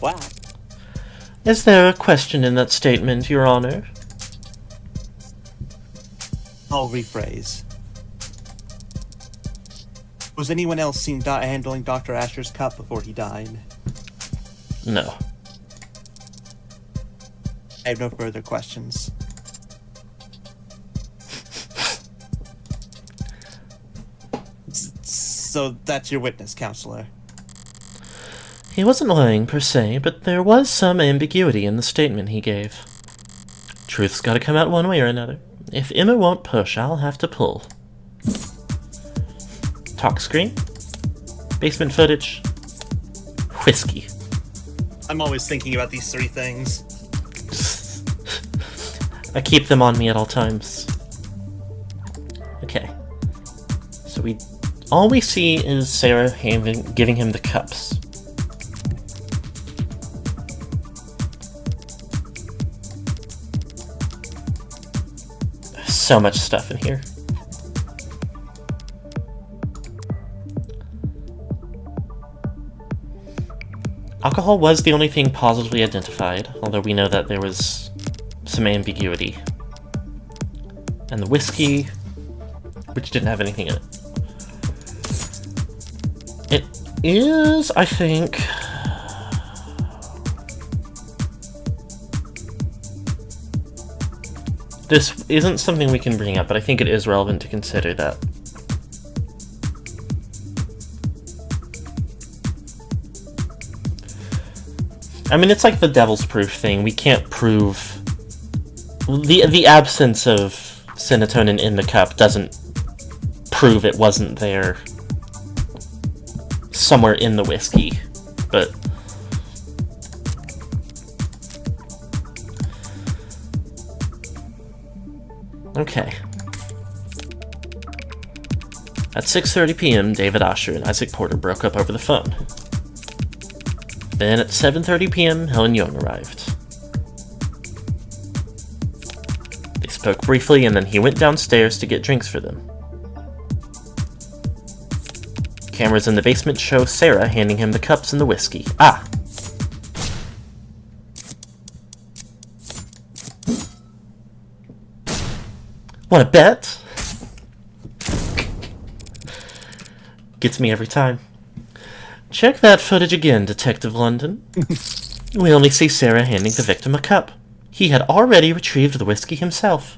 Wow. Is there a question in that statement, Your Honor? I'll rephrase. Was anyone else seen handling Dr. Asher's cup before he died? No. I have no further questions. So that's your witness, counselor. He wasn't lying per se, but there was some ambiguity in the statement he gave. Truth's gotta come out one way or another. If Emma won't push, I'll have to pull. Talk screen, basement footage, whiskey. I'm always thinking about these three things. I keep them on me at all times. Okay. So all we see is Sarah giving him the cups. There's so much stuff in here. Alcohol was the only thing positively identified, although we know that there was some ambiguity. And the whiskey, which didn't have anything in it. It is, I think... this isn't something we can bring up, but I think it is relevant to consider that. I mean, it's like the devil's proof thing. We can't prove... The absence of serotonin in the cup doesn't prove it wasn't there somewhere in the whiskey, but... Okay. At 6:30 p.m., David Asher and Isaac Porter broke up over the phone. Then at 7:30 p.m., Helen Young arrived. They spoke briefly, and then he went downstairs to get drinks for them. Cameras in the basement show Sarah handing him the cups and the whiskey. Ah! Want to bet? Gets me every time. Check that footage again, Detective London. We only see Sarah handing the victim a cup. He had already retrieved the whiskey himself.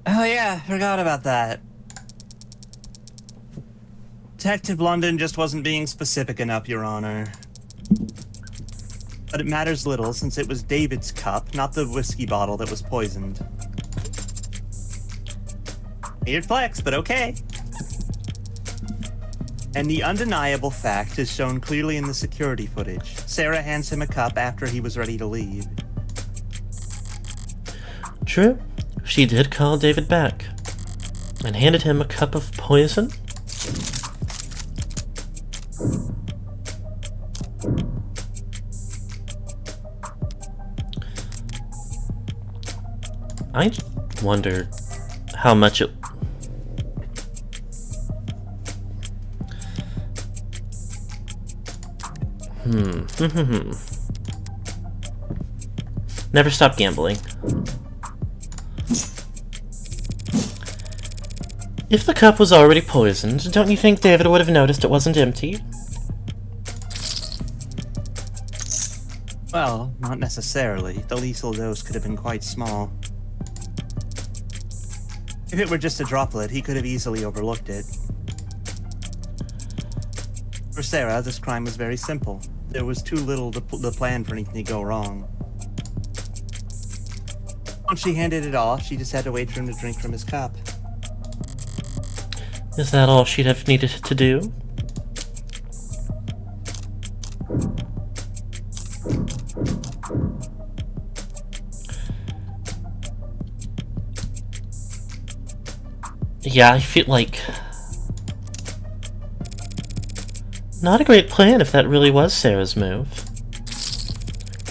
Oh yeah, forgot about that. Detective London just wasn't being specific enough, Your Honor. But it matters little, since it was David's cup, not the whiskey bottle that was poisoned. Weird flex, but okay. And the undeniable fact is shown clearly in the security footage. Sarah hands him a cup after he was ready to leave. True. She did call David back. And handed him a cup of poison? I wonder how much it... Never stop gambling. If the cup was already poisoned, don't you think David would have noticed it wasn't empty? Well, not necessarily. The lethal dose could have been quite small. If it were just a droplet, he could have easily overlooked it. For Sarah, this crime was very simple. There was too little to plan for anything to go wrong. Once she handed it off, she just had to wait for him to drink from his cup. Is that all she'd have needed to do? Yeah, I feel like... Not a great plan if that really was Sarah's move.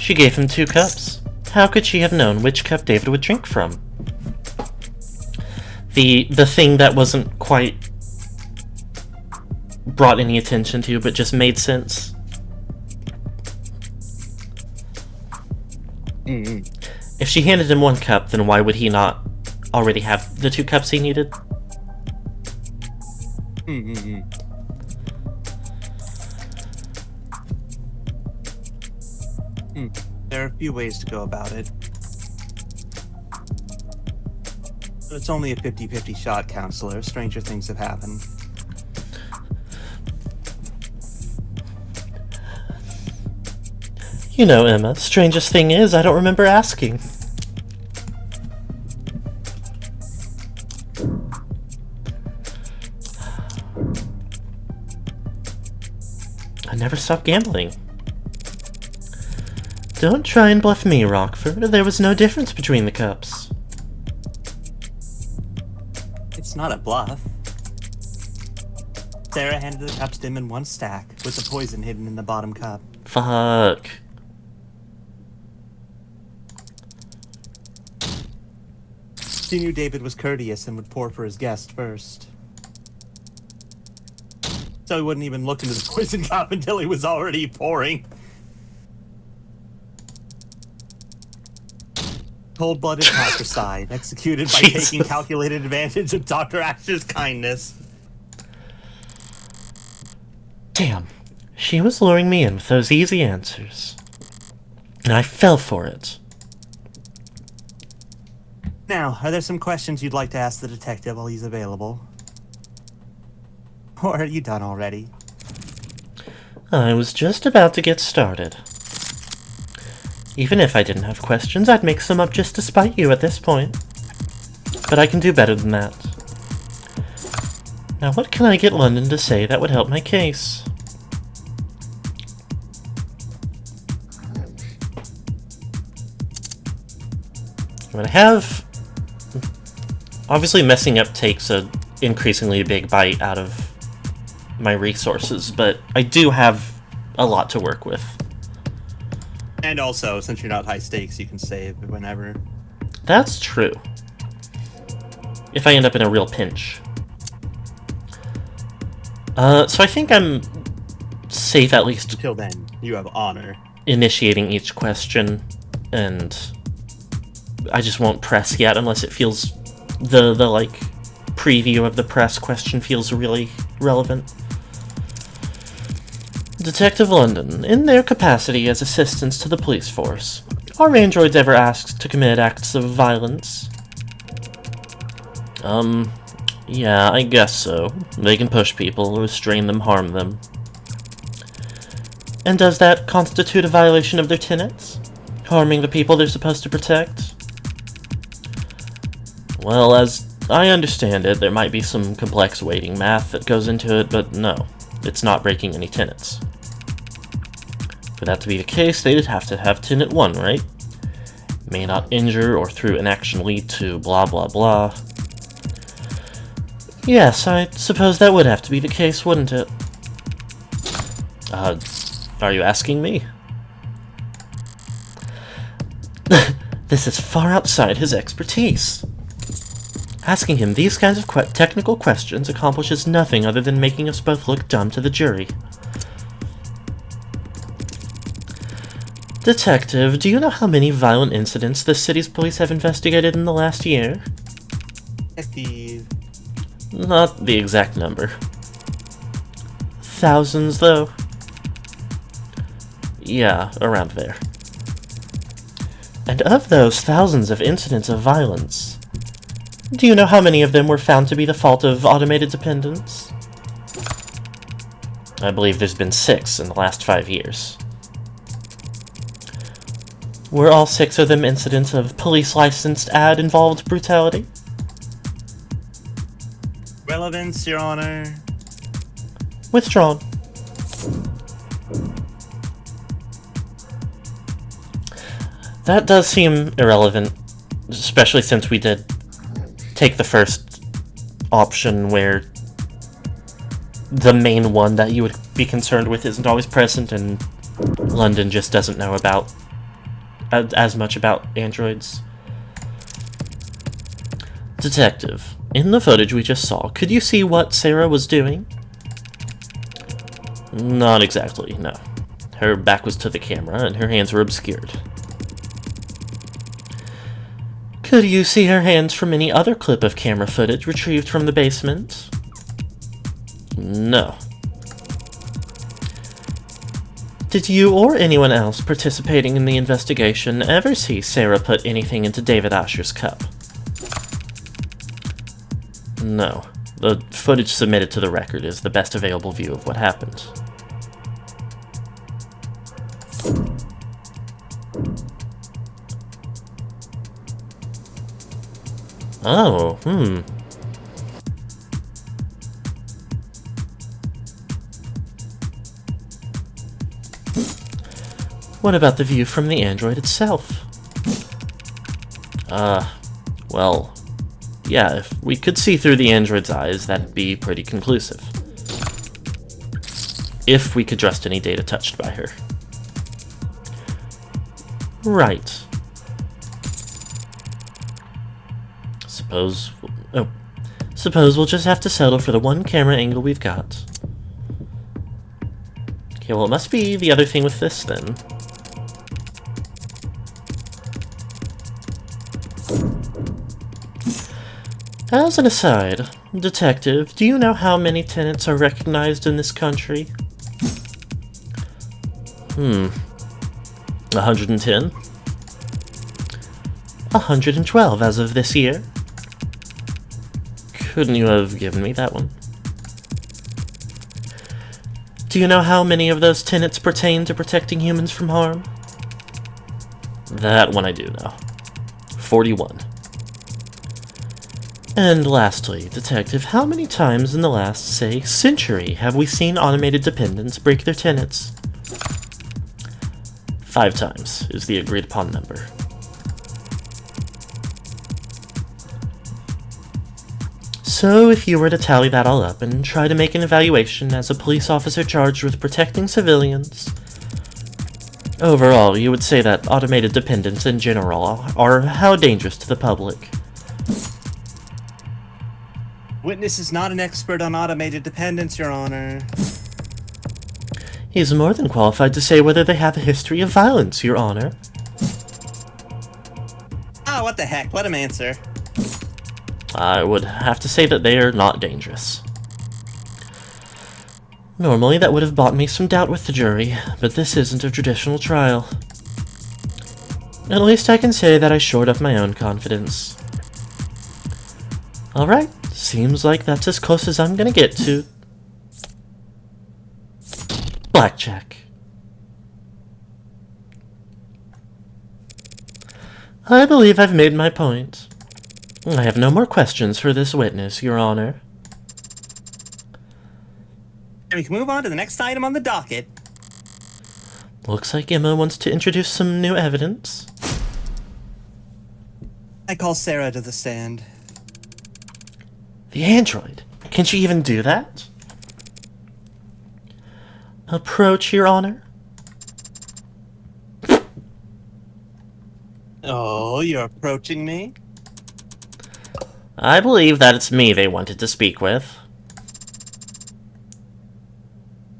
She gave him 2 cups. How could she have known which cup David would drink from? The thing that wasn't quite brought any attention to, but just made sense. If she handed him 1 cup, then why would he not already have the 2 cups he needed? There are a few ways to go about it. But it's only a 50-50 shot, Counselor. Stranger things have happened. You know, Emma, the strangest thing is I don't remember asking. I never stopped gambling. Don't try and bluff me, Rockford. There was no difference between the cups. It's not a bluff. Sarah handed the cups to him in one stack, with the poison hidden in the bottom cup. Fuck. She knew David was courteous and would pour for his guest first. So he wouldn't even look into the poison cup until he was already pouring. Cold-blooded patricide, executed by Jesus. taking calculated advantage of Dr. Asher's kindness. Damn. She was luring me in with those easy answers. And I fell for it. Now, are there some questions you'd like to ask the detective while he's available? Or are you done already? I was just about to get started. Even if I didn't have questions, I'd make some up just to spite you at this point. But I can do better than that. Now, what can I get London to say that would help my case? What I have... Obviously, messing up takes a increasingly big bite out of my resources, but I do have a lot to work with. And also, since you're not high stakes, you can save whenever. That's true. If I end up in a real pinch. So I think I'm safe at least Till then, you have honor. initiating each question, and I just won't press yet unless it feels the like preview of the press question feels really relevant. Detective London, in their capacity as assistants to the police force, are androids ever asked to commit acts of violence? Yeah, I guess so. They can push people, restrain them, harm them. And does that constitute a violation of their tenets? Harming the people they're supposed to protect? Well, as I understand it, there might be some complex weighting math that goes into it, but no, it's not breaking any tenets. For that to be the case, they'd have to have tenet 1, right? May not injure or through inaction lead to blah blah blah. Yes, I suppose that would have to be the case, wouldn't it? Are you asking me? This is far outside his expertise. Asking him these kinds of technical questions accomplishes nothing other than making us both look dumb to the jury. Detective, do you know how many violent incidents the city's police have investigated in the last year? Detective. Not the exact number. Thousands, though? Yeah, around there. And of those thousands of incidents of violence, do you know how many of them were found to be the fault of automated dependents? I believe there's been 6 in the last 5 years. Were all 6 of them incidents of police-licensed ad-involved brutality? Relevance, Your Honor. Withdrawn. That does seem irrelevant, especially since we did take the first option where the main one that you would be concerned with isn't always present, and London just doesn't know about as much about androids. Detective, in the footage we just saw, could you see what Sarah was doing? Not exactly, no. Her back was to the camera, and her hands were obscured. Could you see her hands from any other clip of camera footage retrieved from the basement? No. Did you or anyone else participating in the investigation ever see Sarah put anything into David Asher's cup? No. The footage submitted to the record is the best available view of what happened. Oh, What about the view from the android itself? Well, yeah, if we could see through the android's eyes, that'd be pretty conclusive. If we could trust any data touched by her. Right. Suppose we'll just have to settle for the one camera angle we've got. Okay, well, it must be the other thing with this, then. As an aside, Detective, do you know how many tenants are recognized in this country? 110? 112 as of this year. Couldn't you have given me that one? Do you know how many of those tenets pertain to protecting humans from harm? That one I do know. 41. And lastly, Detective, how many times in the last, say, century have we seen automated dependents break their tenets? 5 times is the agreed upon number. So, if you were to tally that all up and try to make an evaluation as a police officer charged with protecting civilians, overall, you would say that automated dependents in general are how dangerous to the public? Witness is not an expert on automated dependents, Your Honor. He's more than qualified to say whether they have a history of violence, Your Honor. Ah, what the heck, let him answer. I would have to say that they are not dangerous. Normally that would have bought me some doubt with the jury, but this isn't a traditional trial. At least I can say that I shored up my own confidence. Alright, seems like that's as close as I'm gonna get to blackjack. I believe I've made my point. I have no more questions for this witness, Your Honor. And we can move on to the next item on the docket. Looks like Emma wants to introduce some new evidence. I call Sarah to the stand. The android? Can she even do that? Approach, Your Honor. Oh, you're approaching me? I believe that it's me they wanted to speak with.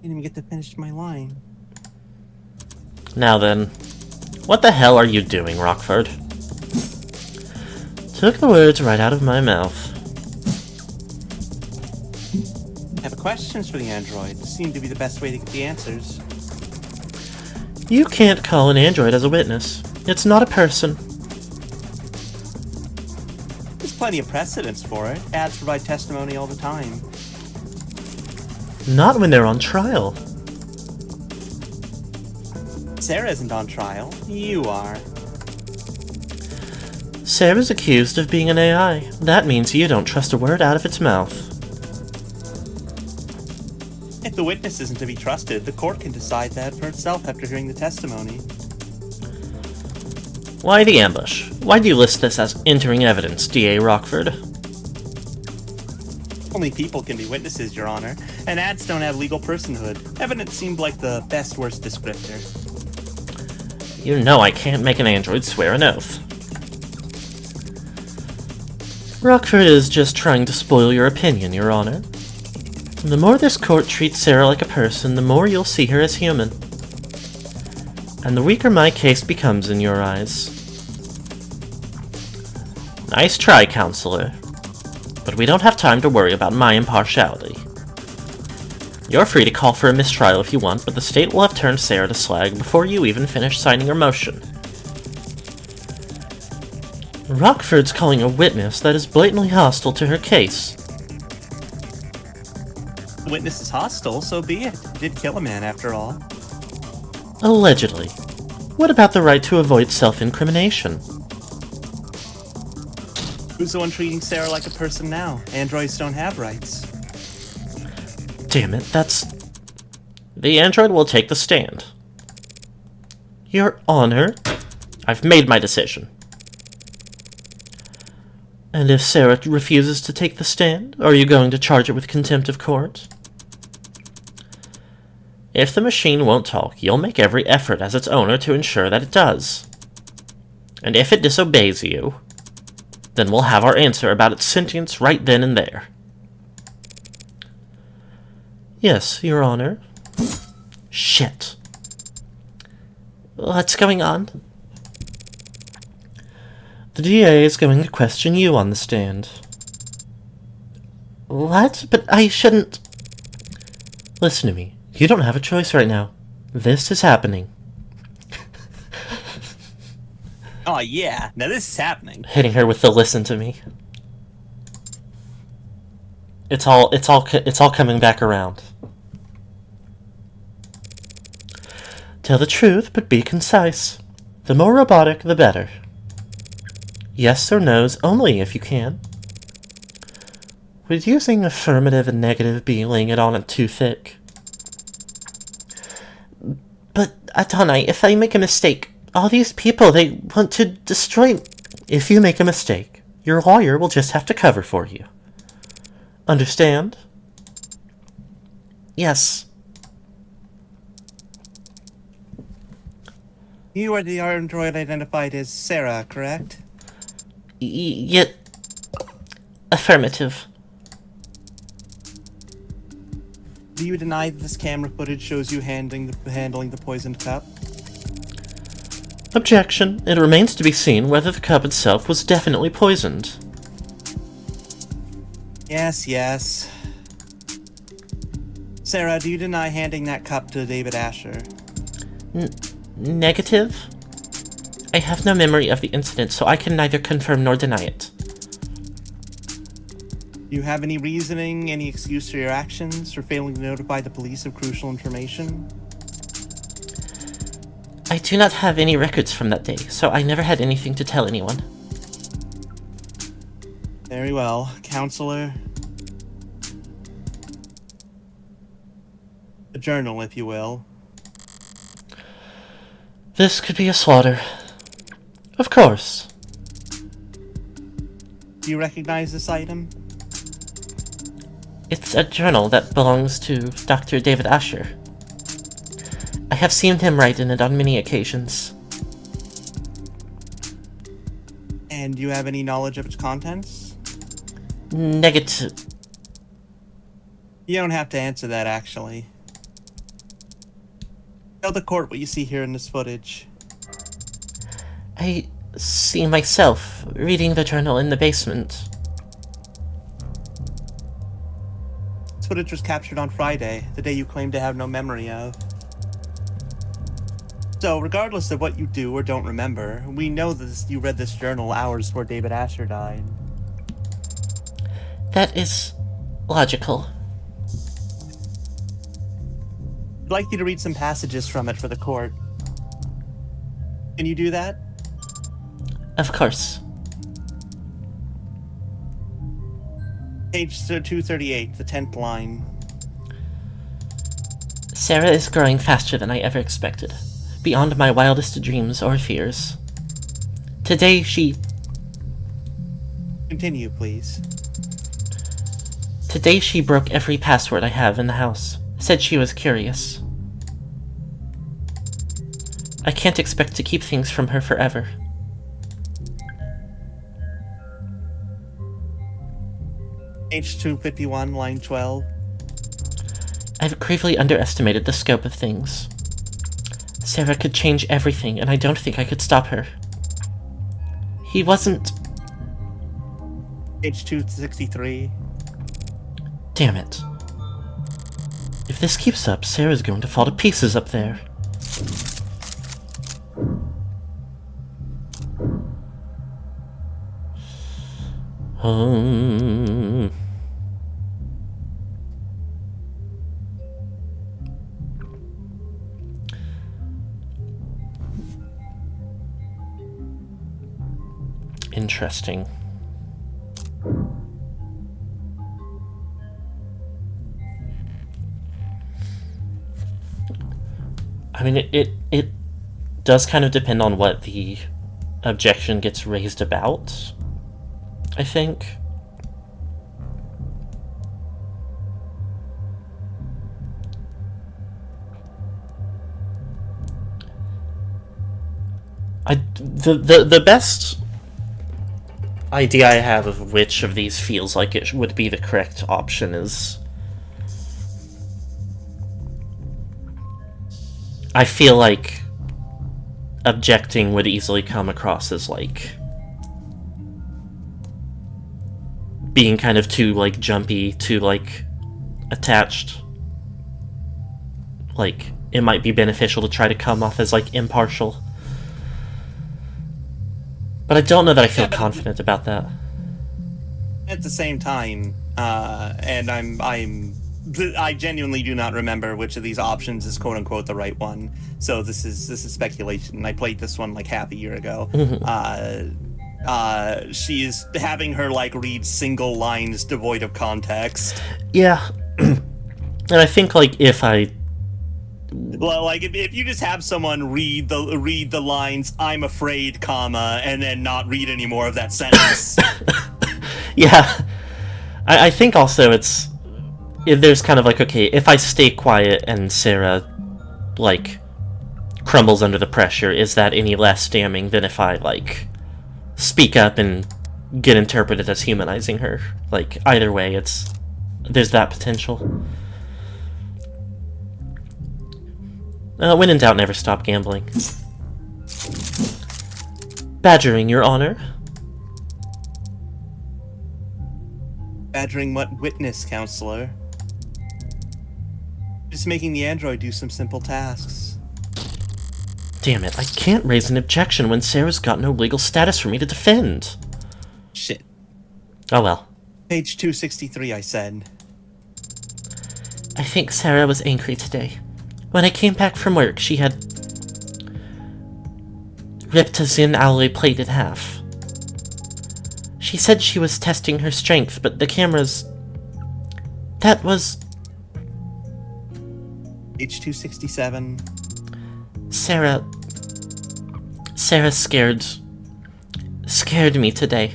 Didn't even get to finish my line. Now then, what the hell are you doing, Rockford? Took the words right out of my mouth. I have questions for the android. Seem to be the best way to get the answers. You can't call an android as a witness. It's not a person. There's plenty of precedents for it. Ads provide testimony all the time. Not when they're on trial. Sarah isn't on trial. You are. Sarah's accused of being an AI. That means you don't trust a word out of its mouth. If the witness isn't to be trusted, the court can decide that for itself after hearing the testimony. Why the ambush? Why do you list this as entering evidence, D.A. Rockford? Only people can be witnesses, Your Honor, and ads don't have legal personhood. Evidence seemed like the best-worst descriptor. You know I can't make an android swear an oath. Rockford is just trying to spoil your opinion, Your Honor. The more this court treats Sarah like a person, the more you'll see her as human. And the weaker my case becomes in your eyes. Nice try, counselor. But we don't have time to worry about my impartiality. You're free to call for a mistrial if you want, but the state will have turned Sarah to slag before you even finish signing her motion. Rockford's calling a witness that is blatantly hostile to her case. The witness is hostile, so be it. Did kill a man, after all. Allegedly. What about the right to avoid self-incrimination? Who's the one treating Sarah like a person now? Androids don't have rights. Damn it, that's... The android will take the stand. Your Honor, I've made my decision. And if Sarah refuses to take the stand, are you going to charge it with contempt of court? If the machine won't talk, you'll make every effort as its owner to ensure that it does. And if it disobeys you, then we'll have our answer about its sentience right then and there. Yes, Your Honor. Shit. What's going on? The DA is going to question you on the stand. What? But I shouldn't... Listen to me. You don't have a choice right now. This is happening. Oh yeah, now this is happening. Hitting her with the listen to me. It's all coming back around. Tell the truth, but be concise. The more robotic, the better. Yes or no's only if you can. Would using affirmative and negative be laying it on it too thick? But, Adonai, if I make a mistake, all these people, they want to destroy... If you make a mistake, your lawyer will just have to cover for you. Understand? Yes. You are the android identified as Sarah, correct? Yet... Affirmative. Do you deny that this camera footage shows you handling the poisoned cup? Objection. It remains to be seen whether the cup itself was definitely poisoned. Yes. Sarah, do you deny handing that cup to David Asher? Negative? I have no memory of the incident, so I can neither confirm nor deny it. Do you have any reasoning, any excuse for your actions, for failing to notify the police of crucial information? I do not have any records from that day, so I never had anything to tell anyone. Very well, counselor. A journal, if you will. This could be a slaughter. Of course. Do you recognize this item? It's a journal that belongs to Dr. David Asher. I have seen him write in it on many occasions. And do you have any knowledge of its contents? Negative. You don't have to answer that, actually. Tell the court what you see here in this footage. I see myself reading the journal in the basement. This footage was captured on Friday, the day you claim to have no memory of. So, regardless of what you do or don't remember, we know that you read this journal hours before David Asher died. That is logical. I'd like you to read some passages from it for the court. Can you do that? Of course. Page 238, the 10th line. Sarah is growing faster than I ever expected, beyond my wildest dreams or fears. Today she Continue, please. Today she broke every password I have in the house. Said she was curious. I can't expect to keep things from her forever. Page 251, line 12. I've gravely underestimated the scope of things. Sarah could change everything, and I don't think I could stop her. He wasn't... Page 263. Damn it. If this keeps up, Sarah's going to fall to pieces up there. Interesting. I mean, it does kind of depend on what the objection gets raised about, I think. The best idea I have of which of these feels like it would be the correct option is... I feel like objecting would easily come across as, like, being kind of too, like, jumpy, too, like, attached. Like, it might be beneficial to try to come off as, like, impartial. But I don't know that I feel confident about that. At the same time, and I genuinely do not remember which of these options is quote unquote the right one. So this is speculation. I played this one like half a year ago. She is having her like read single lines devoid of context. Yeah. And I think like if I Like if you just have someone read the lines "I'm afraid," comma, and then not read any more of that sentence. yeah. I think also there's kind of like, okay, if I stay quiet and Sarah like crumbles under the pressure, is that any less damning than if I like speak up and get interpreted as humanizing her? Like either way, there's that potential. When in doubt, never stop gambling. Badgering, Your Honor. Badgering what witness, counselor? Just making the android do some simple tasks. Damn it, I can't raise an objection when Sarah's got no legal status for me to defend. Shit. Oh well. Page 263, I said. I think Sarah was angry today. When I came back from work, she had ripped a Zin alloy plate in half. She said she was testing her strength, but the cameras... That was... Page 267. Sarah scared me today.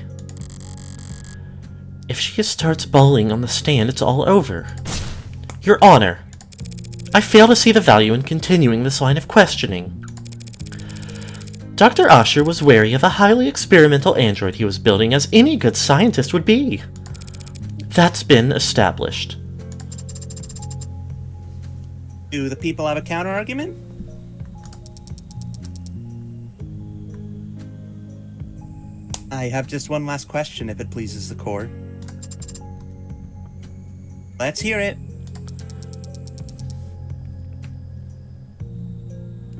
If she starts bawling on the stand, it's all over. Your Honor, I fail to see the value in continuing this line of questioning. Dr. Asher was wary of a highly experimental android he was building, as any good scientist would be. That's been established. Do the people have a counter-argument? I have just one last question, if it pleases the court. Let's hear it.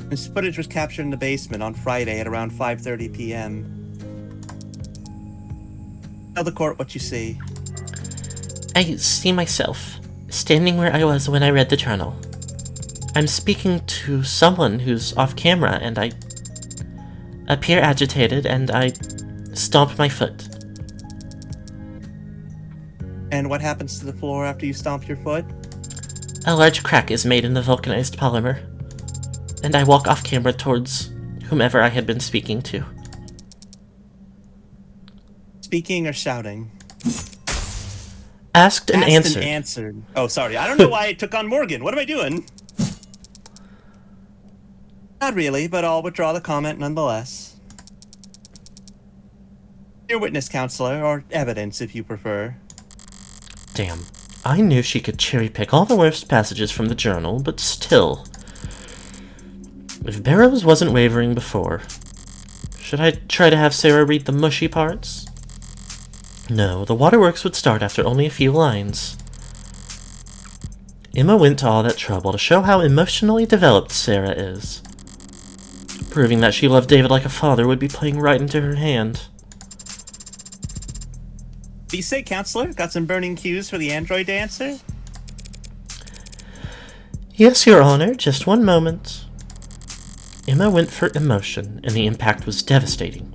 This footage was captured in the basement on Friday at around 5:30 p.m. Tell the court what you see. I see myself, standing where I was when I read the journal. I'm speaking to someone who's off camera, and I appear agitated, and I stomp my foot. And what happens to the floor after you stomp your foot? A large crack is made in the vulcanized polymer, and I walk off camera towards whomever I had been speaking to. Speaking or shouting? Asked and Asked answered. and answered. Oh, sorry. I don't know why I took on Morgan. What am I doing? Not really, but I'll withdraw the comment nonetheless. Your witness, counselor, or evidence if you prefer. Damn. I knew she could cherry-pick all the worst passages from the journal, but still. If Barrows wasn't wavering before, should I try to have Sarah read the mushy parts? No, the waterworks would start after only a few lines. Emma went to all that trouble to show how emotionally developed Sarah is. Proving that she loved David like a father would be playing right into her hand. Be safe, counselor. Got some burning cues for the android to answer? Yes, Your Honor, just one moment. Emma went for emotion, and the impact was devastating.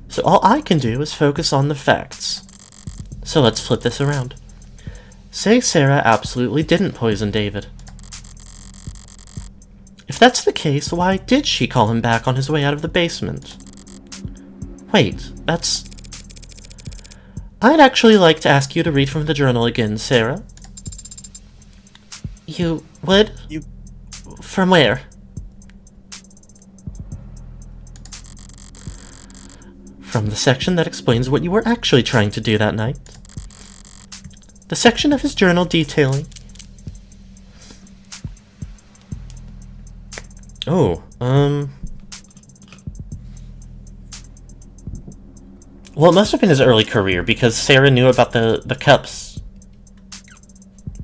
So all I can do is focus on the facts. So let's flip this around. Say Sarah absolutely didn't poison David. If that's the case, why did she call him back on his way out of the basement? Wait, that's... I'd actually like to ask you to read from the journal again, Sarah. You would? From where? From the section that explains what you were actually trying to do that night. The section of his journal detailing... Oh, Well, it must have been his early career, because Sarah knew about the cups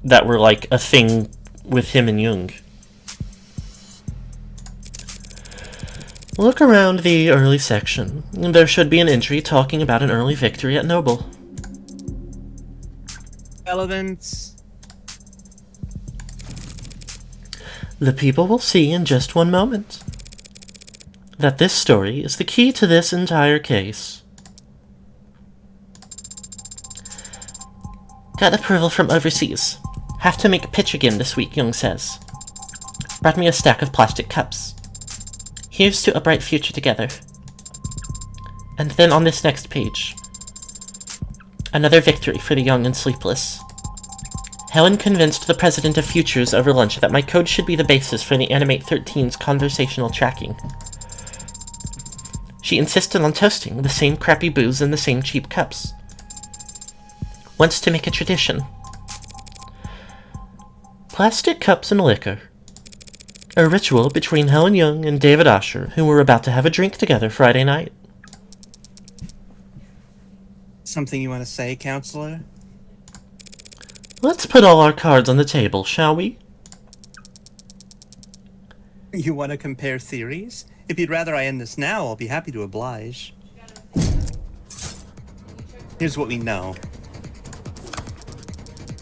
that were, like, a thing with him and Jung. Look around the early section. There should be an entry talking about an early victory at Noble. Relevance. The people will see in just one moment that this story is the key to this entire case. Got approval from overseas. Have to make a pitch again this week, Young says. Brought me a stack of plastic cups. Here's to a bright future together. And then on this next page, another victory for the young and sleepless. Helen convinced the president of Futures over lunch that my code should be the basis for the Animate 13's conversational tracking. She insisted on toasting the same crappy booze in the same cheap cups. Wants to make a tradition. Plastic cups and liquor. A ritual between Helen Young and David Osher, who were about to have a drink together Friday night. Something you want to say, counselor? Let's put all our cards on the table, shall we? You want to compare theories? If you'd rather I end this now, I'll be happy to oblige. Here's what we know.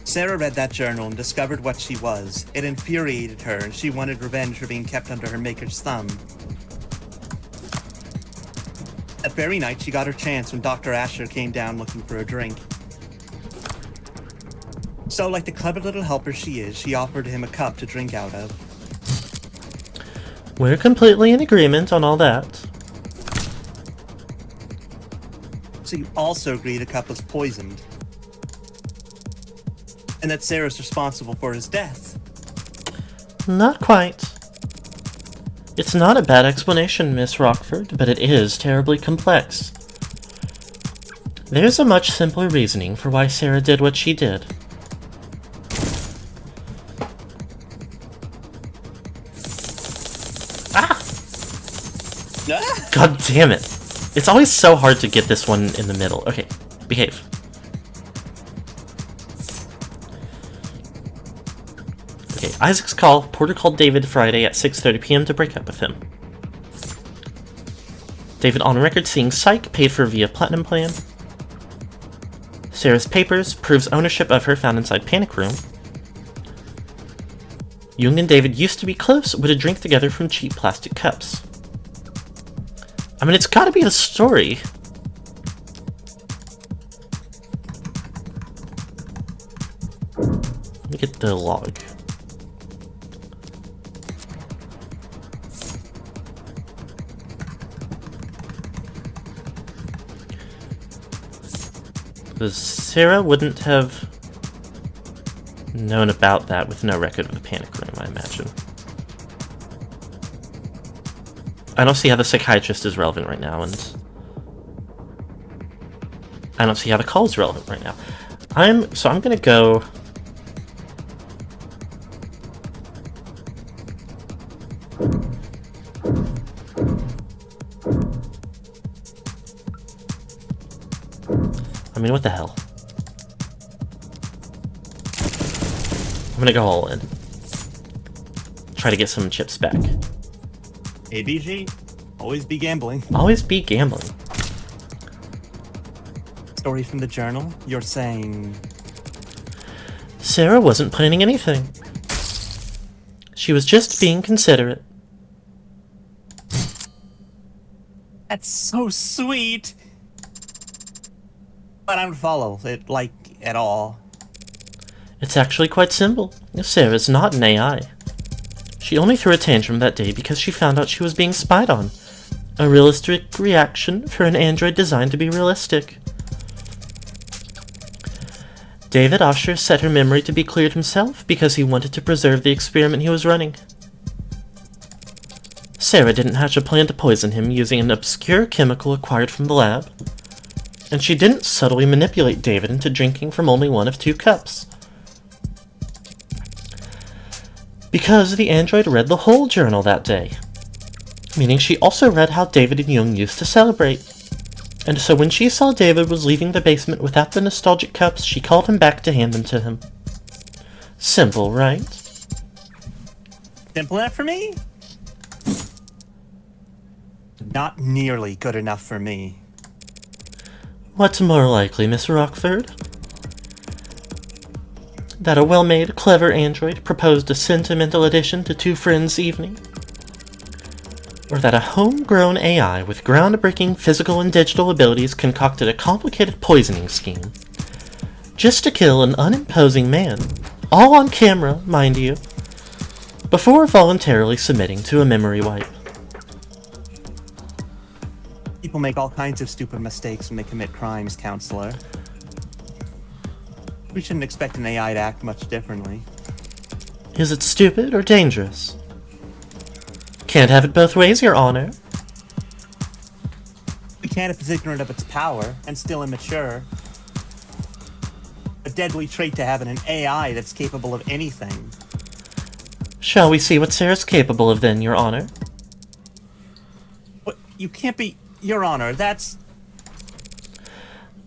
Sarah read that journal and discovered what she was. It infuriated her, and she wanted revenge for being kept under her maker's thumb. That very night, she got her chance when Dr. Asher came down looking for a drink. So, like the clever little helper she is, she offered him a cup to drink out of. We're completely in agreement on all that. So you also agree the cup was poisoned. And that Sarah's responsible for his death. Not quite. It's not a bad explanation, Miss Rockford, but it is terribly complex. There's a much simpler reasoning for why Sarah did what she did. God damn it. It's always so hard to get this one in the middle. Okay, behave. Okay, Isaac's call. Porter called David Friday at 6:30 p.m. to break up with him. David on record seeing Psych paid for via Platinum plan. Sarah's papers proves ownership of her found inside Panic Room. Jung and David used to be close, would have drank together from cheap plastic cups. I mean, it's gotta be the story. Let me get the log. Because Sarah wouldn't have known about that with no record of the Panic Room, I imagine. I don't see how the psychiatrist is relevant right now, and I don't see how the call is relevant right now. I'm gonna go. I mean, what the hell? I'm gonna go all in. Try to get some chips back. ABG, always be gambling. Always be gambling. Story from the journal, you're saying... Sarah wasn't planning anything. She was just being considerate. That's so sweet! But I don't follow it, like, at all. It's actually quite simple. Sarah's not an AI. She only threw a tantrum that day because she found out she was being spied on. A realistic reaction for an android designed to be realistic. David Osher set her memory to be cleared himself because he wanted to preserve the experiment he was running. Sarah didn't hatch a plan to poison him using an obscure chemical acquired from the lab. And she didn't subtly manipulate David into drinking from only one of 2 cups. Because the android read the whole journal that day. Meaning she also read how David and Jung used to celebrate. And so when she saw David was leaving the basement without the nostalgic cups, she called him back to hand them to him. Simple, right? Simple enough for me? Not nearly good enough for me. What's more likely, Miss Rockford? That a well-made, clever android proposed a sentimental addition to two friends' evening? Or that a homegrown AI with groundbreaking physical and digital abilities concocted a complicated poisoning scheme just to kill an unimposing man, all on camera, mind you, before voluntarily submitting to a memory wipe? People make all kinds of stupid mistakes when they commit crimes, Counselor. We shouldn't expect an AI to act much differently. Is it stupid or dangerous? Can't have it both ways, Your Honor. We can't if it's ignorant of its power and still immature. A deadly trait to have in an AI that's capable of anything. Shall we see what Sarah's capable of then, Your Honor? What? You can't be... Your Honor, that's...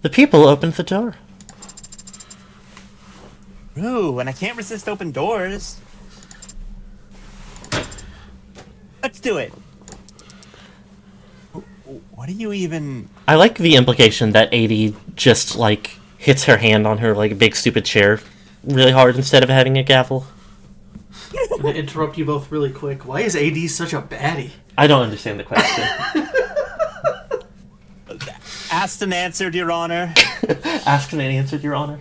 The people opened the door. Ooh, and I can't resist open doors. Let's do it. What do you even... I like the implication that 80 just, like, hits her hand on her, like, big stupid chair really hard instead of having a gavel. I'm gonna interrupt you both really quick. Why is AD such a baddie? I don't understand the question. Asked and answered, Your Honor. Asked and answered, Your Honor.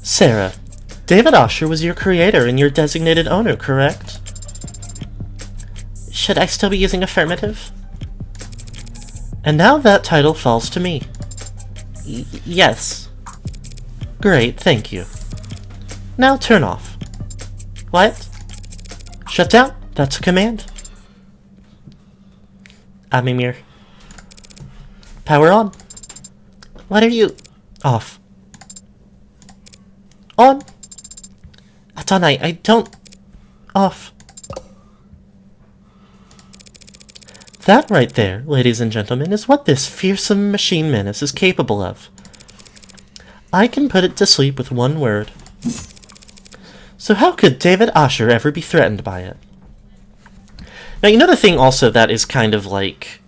Sarah, David Osher was your creator and your designated owner, correct? Should I still be using affirmative? And now that title falls to me. Yes. Great, thank you. Now turn off. What? Shut down? That's a command. Amimir. Power on. What are you... Off. On. Atanai, I don't... Off. That right there, ladies and gentlemen, is what this fearsome machine menace is capable of. I can put it to sleep with one word. So how could David Osher ever be threatened by it? Now, you know the thing also that is kind of like...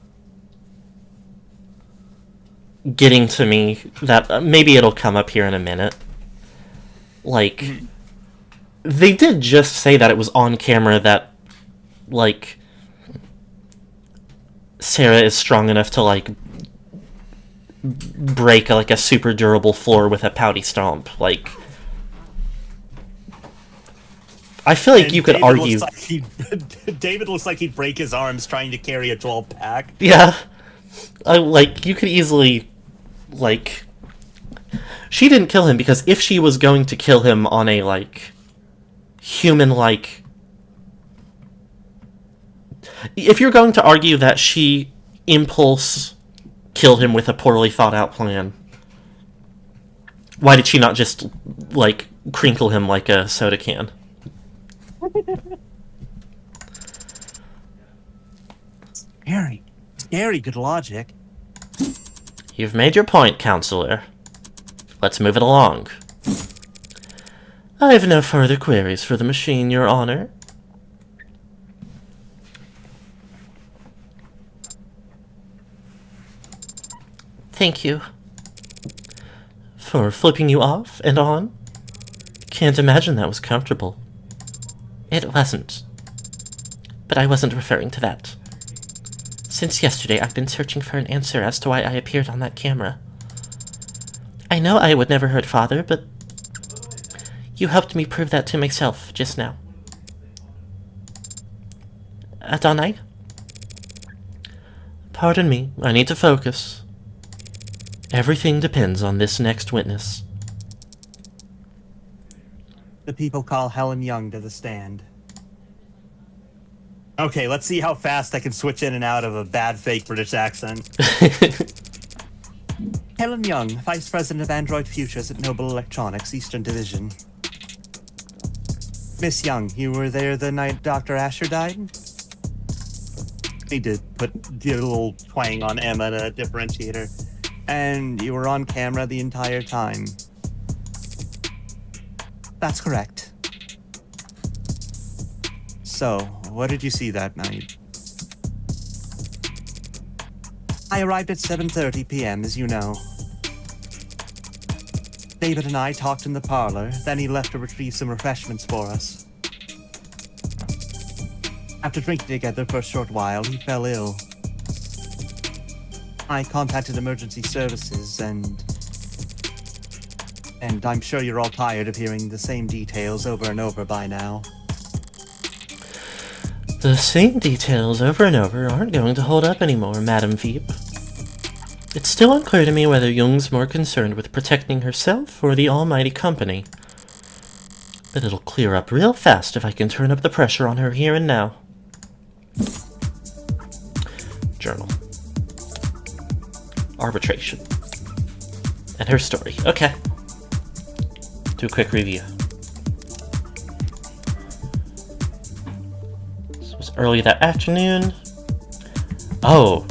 getting to me, that maybe it'll come up here in a minute. Like, they did just say that it was on camera that, like, Sarah is strong enough to, like, break, like, a super durable floor with a pouty stomp. Like, I feel like you could argue... David looks like he'd break his arms trying to carry a 12-pack. Yeah. Like, you could easily, like... She didn't kill him because if she was going to kill him on a, like, human-like... If you're going to argue that she impulse killed him with a poorly thought-out plan, why did she not just, like, crinkle him like a soda can? Scary good logic. You've made your point, Counselor. Let's move it along. I have no further queries for the machine, Your Honor. Thank you. For flipping you off and on? Can't imagine that was comfortable. It wasn't. But I wasn't referring to that. Since yesterday, I've been searching for an answer as to why I appeared on that camera. I know I would never hurt Father, but you helped me prove that to myself just now. Adonai? Pardon me, I need to focus. Everything depends on this next witness. The people call Helen Young to the stand. Okay, let's see how fast I can switch in and out of a bad fake British accent. Helen Young, Vice President of Android Futures at Noble Electronics, Eastern Division. Miss Young, you were there the night Dr. Asher died? Need to put the little twang on M at a differentiator. And you were on camera the entire time. That's correct. So, what did you see that night? I arrived at 7:30 p.m., as you know. David and I talked in the parlor, then he left to retrieve some refreshments for us. After drinking together for a short while, he fell ill. I contacted emergency services, and I'm sure you're all tired of hearing the same details over and over by now. The same details over and over aren't going to hold up anymore, Madame Veep. It's still unclear to me whether Jung's more concerned with protecting herself or the almighty company. But it'll clear up real fast if I can turn up the pressure on her here and now. Journal. Arbitration. And her story. Okay. Do a quick review. This was early that afternoon. Oh.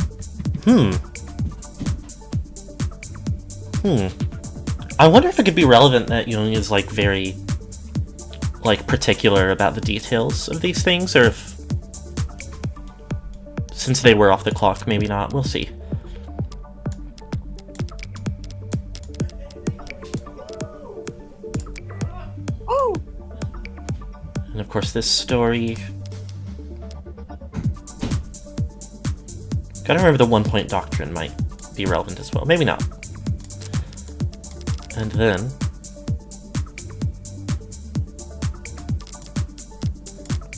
I wonder if it could be relevant that Jung is, like, very, like, particular about the details of these things, or if, since they were off the clock, maybe not. We'll see. Oh! And of course, this story. Gotta remember the one-point doctrine might be relevant as well. Maybe not. And then.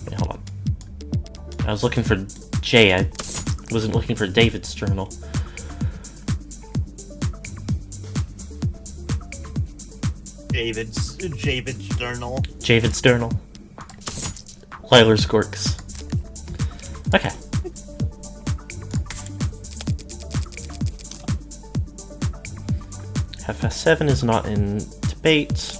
Wait, hold on. I was looking for Jay. I wasn't looking for David's journal. David's journal. David's journal. Liler's Gorks. Okay. FS7 is not in debate.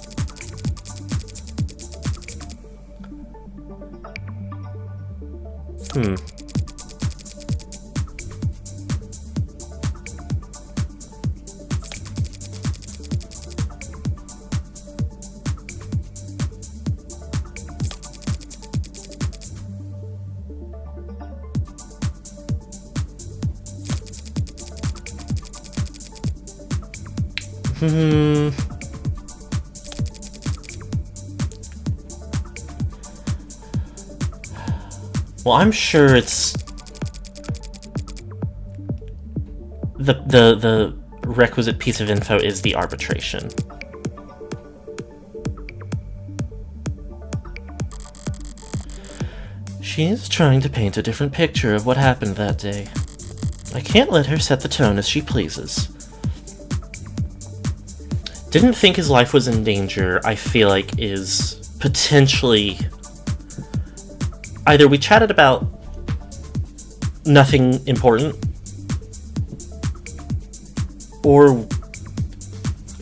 Well, I'm sure it's the requisite piece of info is the arbitration. She is trying to paint a different picture of what happened that day. I can't let her set the tone as she pleases. Didn't think his life was in danger, I feel like is potentially... Either we chatted about nothing important, or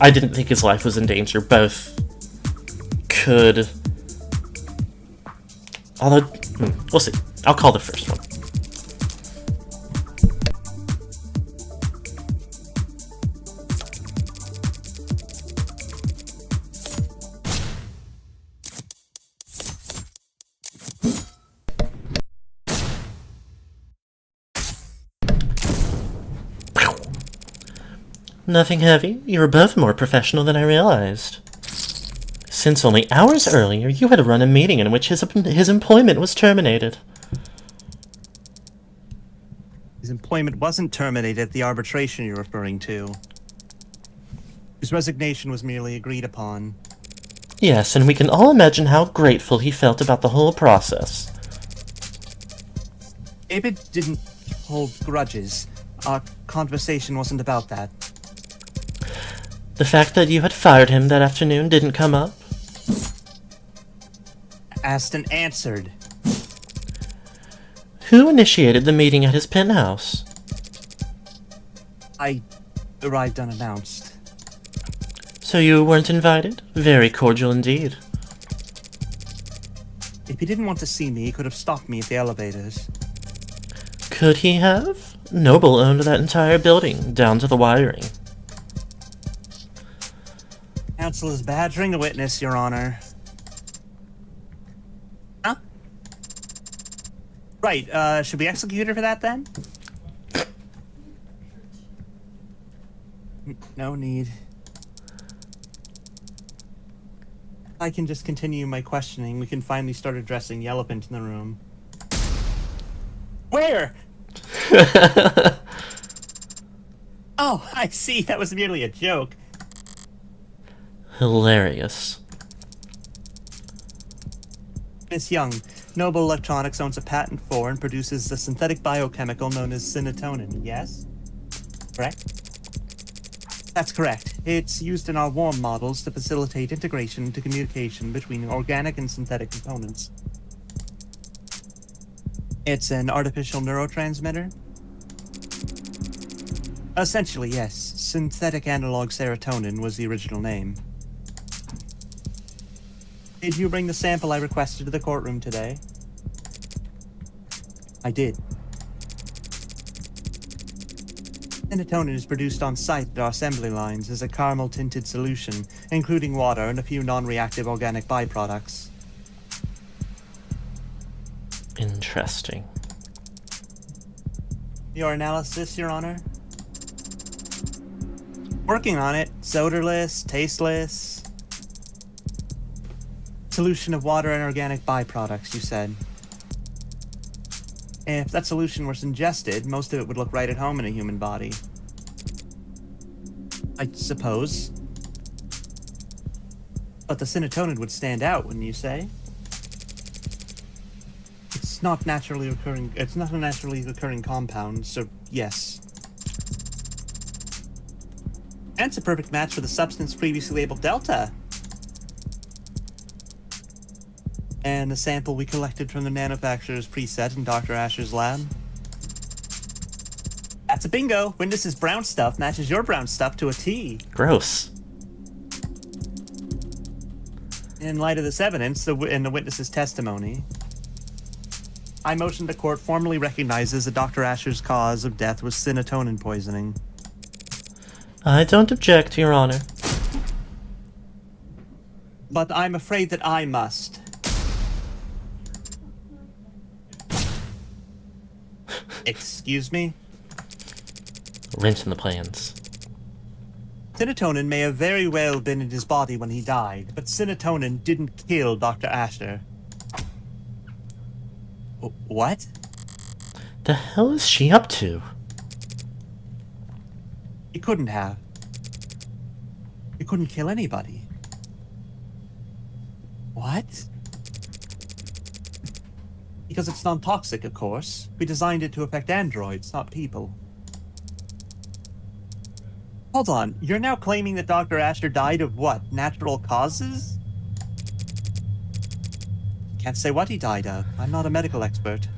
I didn't think his life was in danger. Both could... Although, we'll see. I'll call the first one. Nothing heavy. You were both more professional than I realized. Since only hours earlier, you had run a meeting in which his employment was terminated. His employment wasn't terminated at the arbitration you're referring to. His resignation was merely agreed upon. Yes, and we can all imagine how grateful he felt about the whole process. David didn't hold grudges. Our conversation wasn't about that. The fact that you had fired him that afternoon didn't come up? Asked and answered. Who initiated the meeting at his penthouse? I arrived unannounced. So you weren't invited? Very cordial indeed. If he didn't want to see me, he could have stopped me at the elevators. Could he have? Noble owned that entire building, down to the wiring. Counsel is badgering a witness, Your Honor. Huh? Right, should we execute her for that then? No need. I can just continue my questioning. We can finally start addressing the elephant in the room. Where? Oh, I see. That was merely a joke. Hilarious. Miss Young, Noble Electronics owns a patent for and produces the synthetic biochemical known as synatonin, yes? Correct? That's correct. It's used in our warm models to facilitate integration into communication between organic and synthetic components. It's an artificial neurotransmitter? Essentially, yes. Synthetic analog serotonin was the original name. Did you bring the sample I requested to the courtroom today? I did. Synatonin is produced on site at our assembly lines as a caramel-tinted solution, including water and a few non-reactive organic byproducts. Interesting. Your analysis, Your Honor? Working on it. Odorless, tasteless. Solution of water and organic byproducts, you said. If that solution was ingested, most of it would look right at home in a human body. I suppose. But the synatonin would stand out, wouldn't you say? It's not a naturally occurring compound, so yes. And it's a perfect match for the substance previously labeled Delta. And the sample we collected from the manufacturer's preset in Dr. Asher's lab. That's a bingo! Witness's brown stuff matches your brown stuff to a T. Gross. In light of this evidence and the witness's testimony, I motion the court formally recognizes that Dr. Asher's cause of death was synatonin poisoning. I don't object, Your Honor. But I'm afraid that I must. Excuse me? Wrench in the plans. Synatonin may have very well been in his body when he died, but synatonin didn't kill Dr. Asher. What? The hell is she up to? He couldn't have. He couldn't kill anybody. What? Because it's non-toxic, of course. We designed it to affect androids, not people. Hold on, you're now claiming that Dr. Asher died of what? Natural causes? Can't say what he died of. I'm not a medical expert.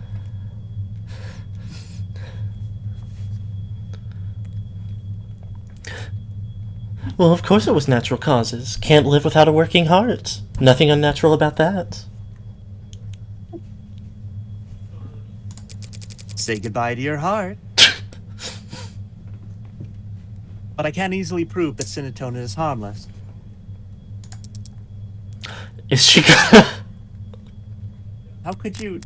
Well, of course it was natural causes. Can't live without a working heart. Nothing unnatural about that. Say goodbye to your heart. But I can't easily prove that synatonin is harmless. Is she gonna... How could you...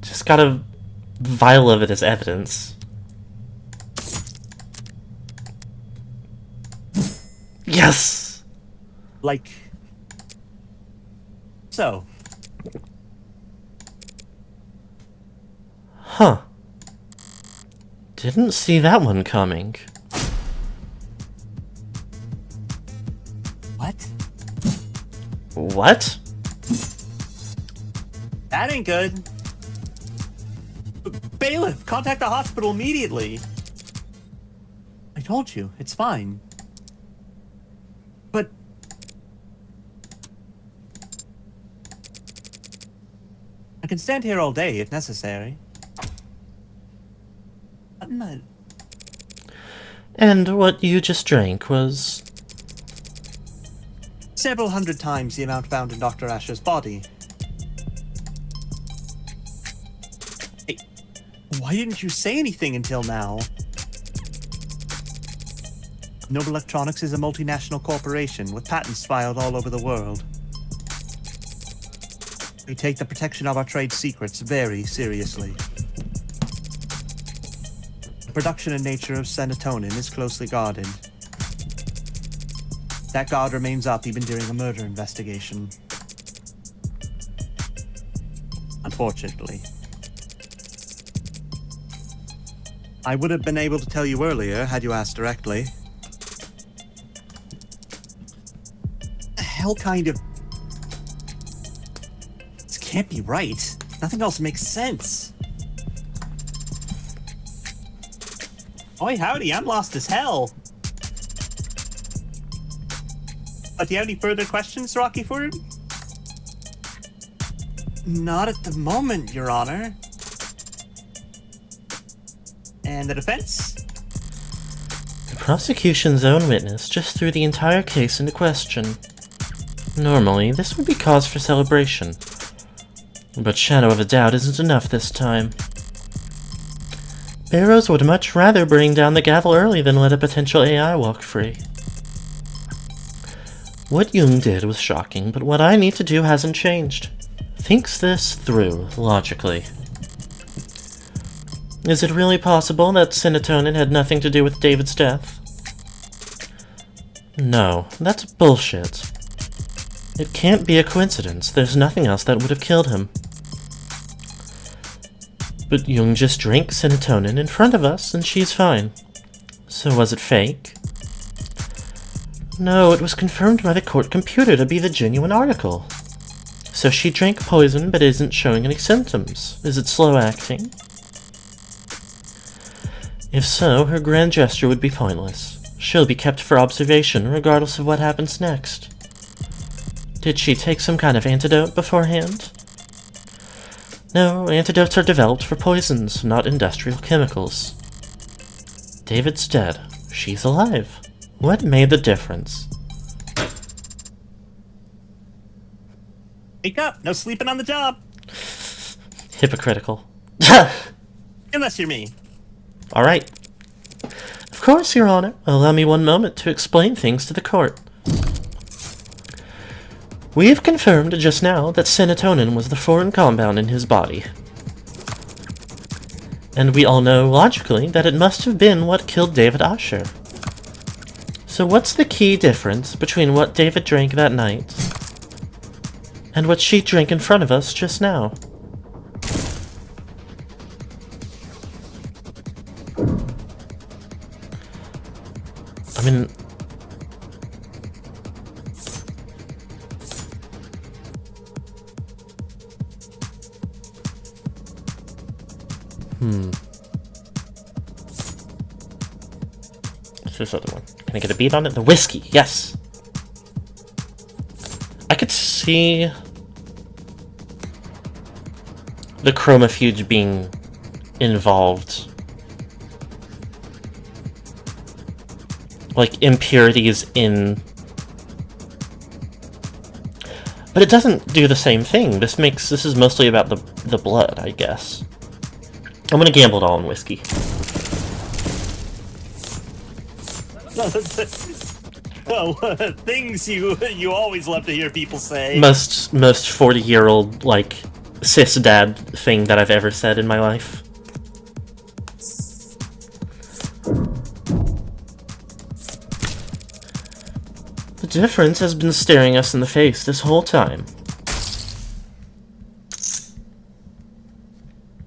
Just got a vial of it as evidence. Yes! Like... So... Huh. Didn't see that one coming. What? What? That ain't good. Bailiff, contact the hospital immediately. I told you, it's fine. But... I can stand here all day if necessary. I'm not... And what you just drank was... Several hundred times the amount found in Dr. Asher's body. Hey, why didn't you say anything until now? Noble Electronics is a multinational corporation with patents filed all over the world. We take the protection of our trade secrets very seriously. production and nature of serotonin is closely guarded. That guard remains up even during a murder investigation. Unfortunately. I would have been able to tell you earlier had you asked directly. The hell kind of... This can't be right. Nothing else makes sense. Oi, howdy, I'm lost as hell. Do you have any further questions, Rockyford? Not at the moment, Your Honor. And the defense? The prosecution's own witness just threw the entire case into question. Normally, this would be cause for celebration. But shadow of a doubt isn't enough this time. Barrows would much rather bring down the gavel early than let a potential AI walk free. What Jung did was shocking, but what I need to do hasn't changed. Thinks this through, logically. Is it really possible that serotonin had nothing to do with David's death? No, that's bullshit. It can't be a coincidence. There's nothing else that would have killed him. But Jung just drank serotonin in front of us, and she's fine. So was it fake? No, it was confirmed by the court computer to be the genuine article. So she drank poison but isn't showing any symptoms. Is it slow acting? If so, her grand gesture would be pointless. She'll be kept for observation regardless of what happens next. Did she take some kind of antidote beforehand? No, antidotes are developed for poisons, not industrial chemicals. David's dead. She's alive. What made the difference? Wake up! No sleeping on the job! Hypocritical. Unless you're me. Alright. Of course, Your Honor. Allow me one moment to explain things to the court. We have confirmed just now that serotonin was the foreign compound in his body. And we all know, logically, that it must have been what killed David Asher. So what's the key difference between what David drank that night and what she drank in front of us just now? I mean... What's this other one? Can I get a beat on it? The whiskey, yes! I could see the chromofuge being involved. Like impurities in... But it doesn't do the same thing. This is mostly about the blood, I guess. I'm gonna gamble it all on whiskey. Oh, things you always love to hear people say. Most 40-year-old, like, cis dad thing that I've ever said in my life. The difference has been staring us in the face this whole time.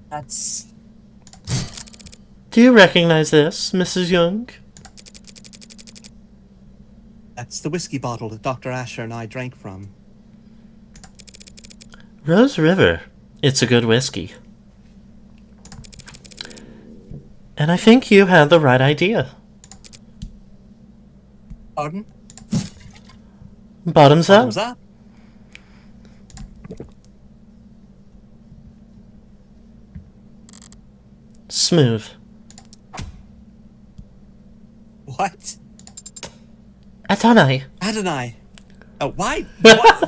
That's... Do you recognize this, Mrs. Young? That's the whiskey bottle that Dr. Asher and I drank from. Rose River. It's a good whiskey. And I think you had the right idea. Pardon? Bottoms up. Bottoms up? Smooth. What? Adonai. Adonai. Why?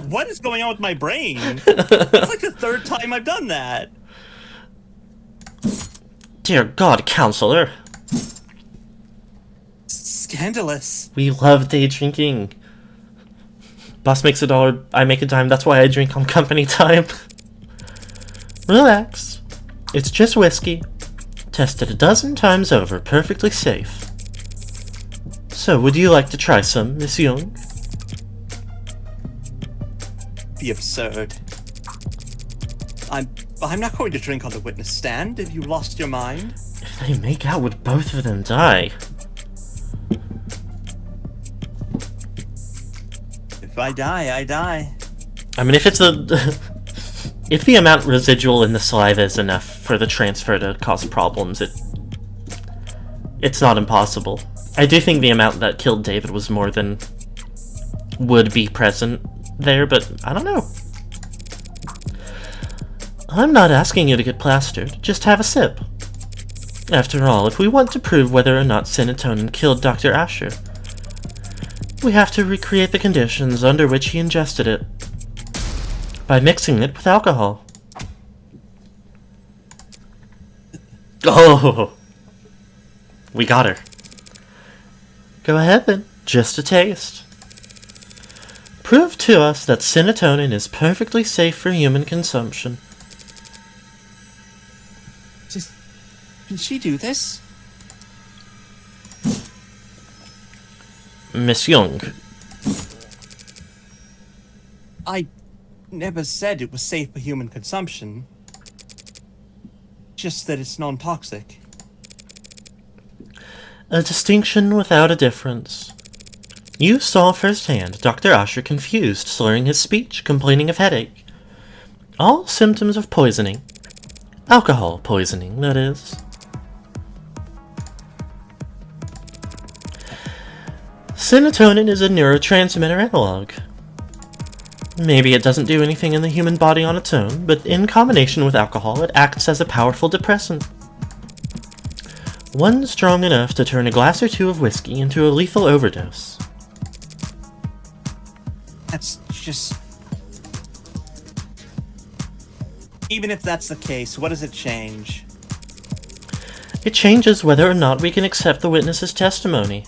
What is going on with my brain? It's like the third time I've done that. Dear God, counselor. Scandalous. We love day drinking. Boss makes $1, I make a dime. That's why I drink on company time. Relax. It's just whiskey. Tested a dozen times over, perfectly safe. So, would you like to try some, Miss Young? Be absurd. I'm not going to drink on the witness stand. Have you lost your mind? If they make out, would both of them die? If I die, I die. I mean, if it's if the amount residual in the saliva is enough for the transfer to cause problems, it's not impossible. I do think the amount that killed David was more than would be present there, but I don't know. I'm not asking you to get plastered, just have a sip. After all, if we want to prove whether or not serotonin killed Dr. Asher, we have to recreate the conditions under which he ingested it, by mixing it with alcohol. Oh! We got her. Go ahead then, just a taste. Prove to us that serotonin is perfectly safe for human consumption. Can she do this? Miss Young. I never said it was safe for human consumption. Just that it's non-toxic. A distinction without a difference. You saw firsthand Dr. Asher confused, slurring his speech, complaining of headache. All symptoms of poisoning. Alcohol poisoning, that is. Serotonin is a neurotransmitter analog. Maybe it doesn't do anything in the human body on its own, but in combination with alcohol, it acts as a powerful depressant. One strong enough to turn a glass or two of whiskey into a lethal overdose. That's just... Even if that's the case, what does it change? It changes whether or not we can accept the witness's testimony.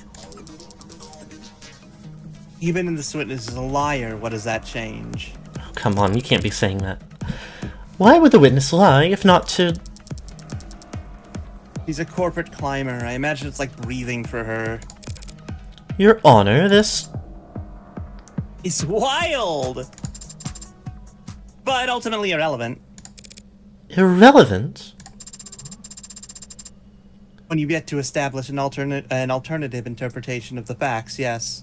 Even if this witness is a liar, what does that change? Oh, come on, you can't be saying that. Why would the witness lie if not to... She's a corporate climber. I imagine it's like breathing for her. Your Honor, this... It's wild! But ultimately irrelevant. Irrelevant? When you get to establish an alternative interpretation of the facts, yes.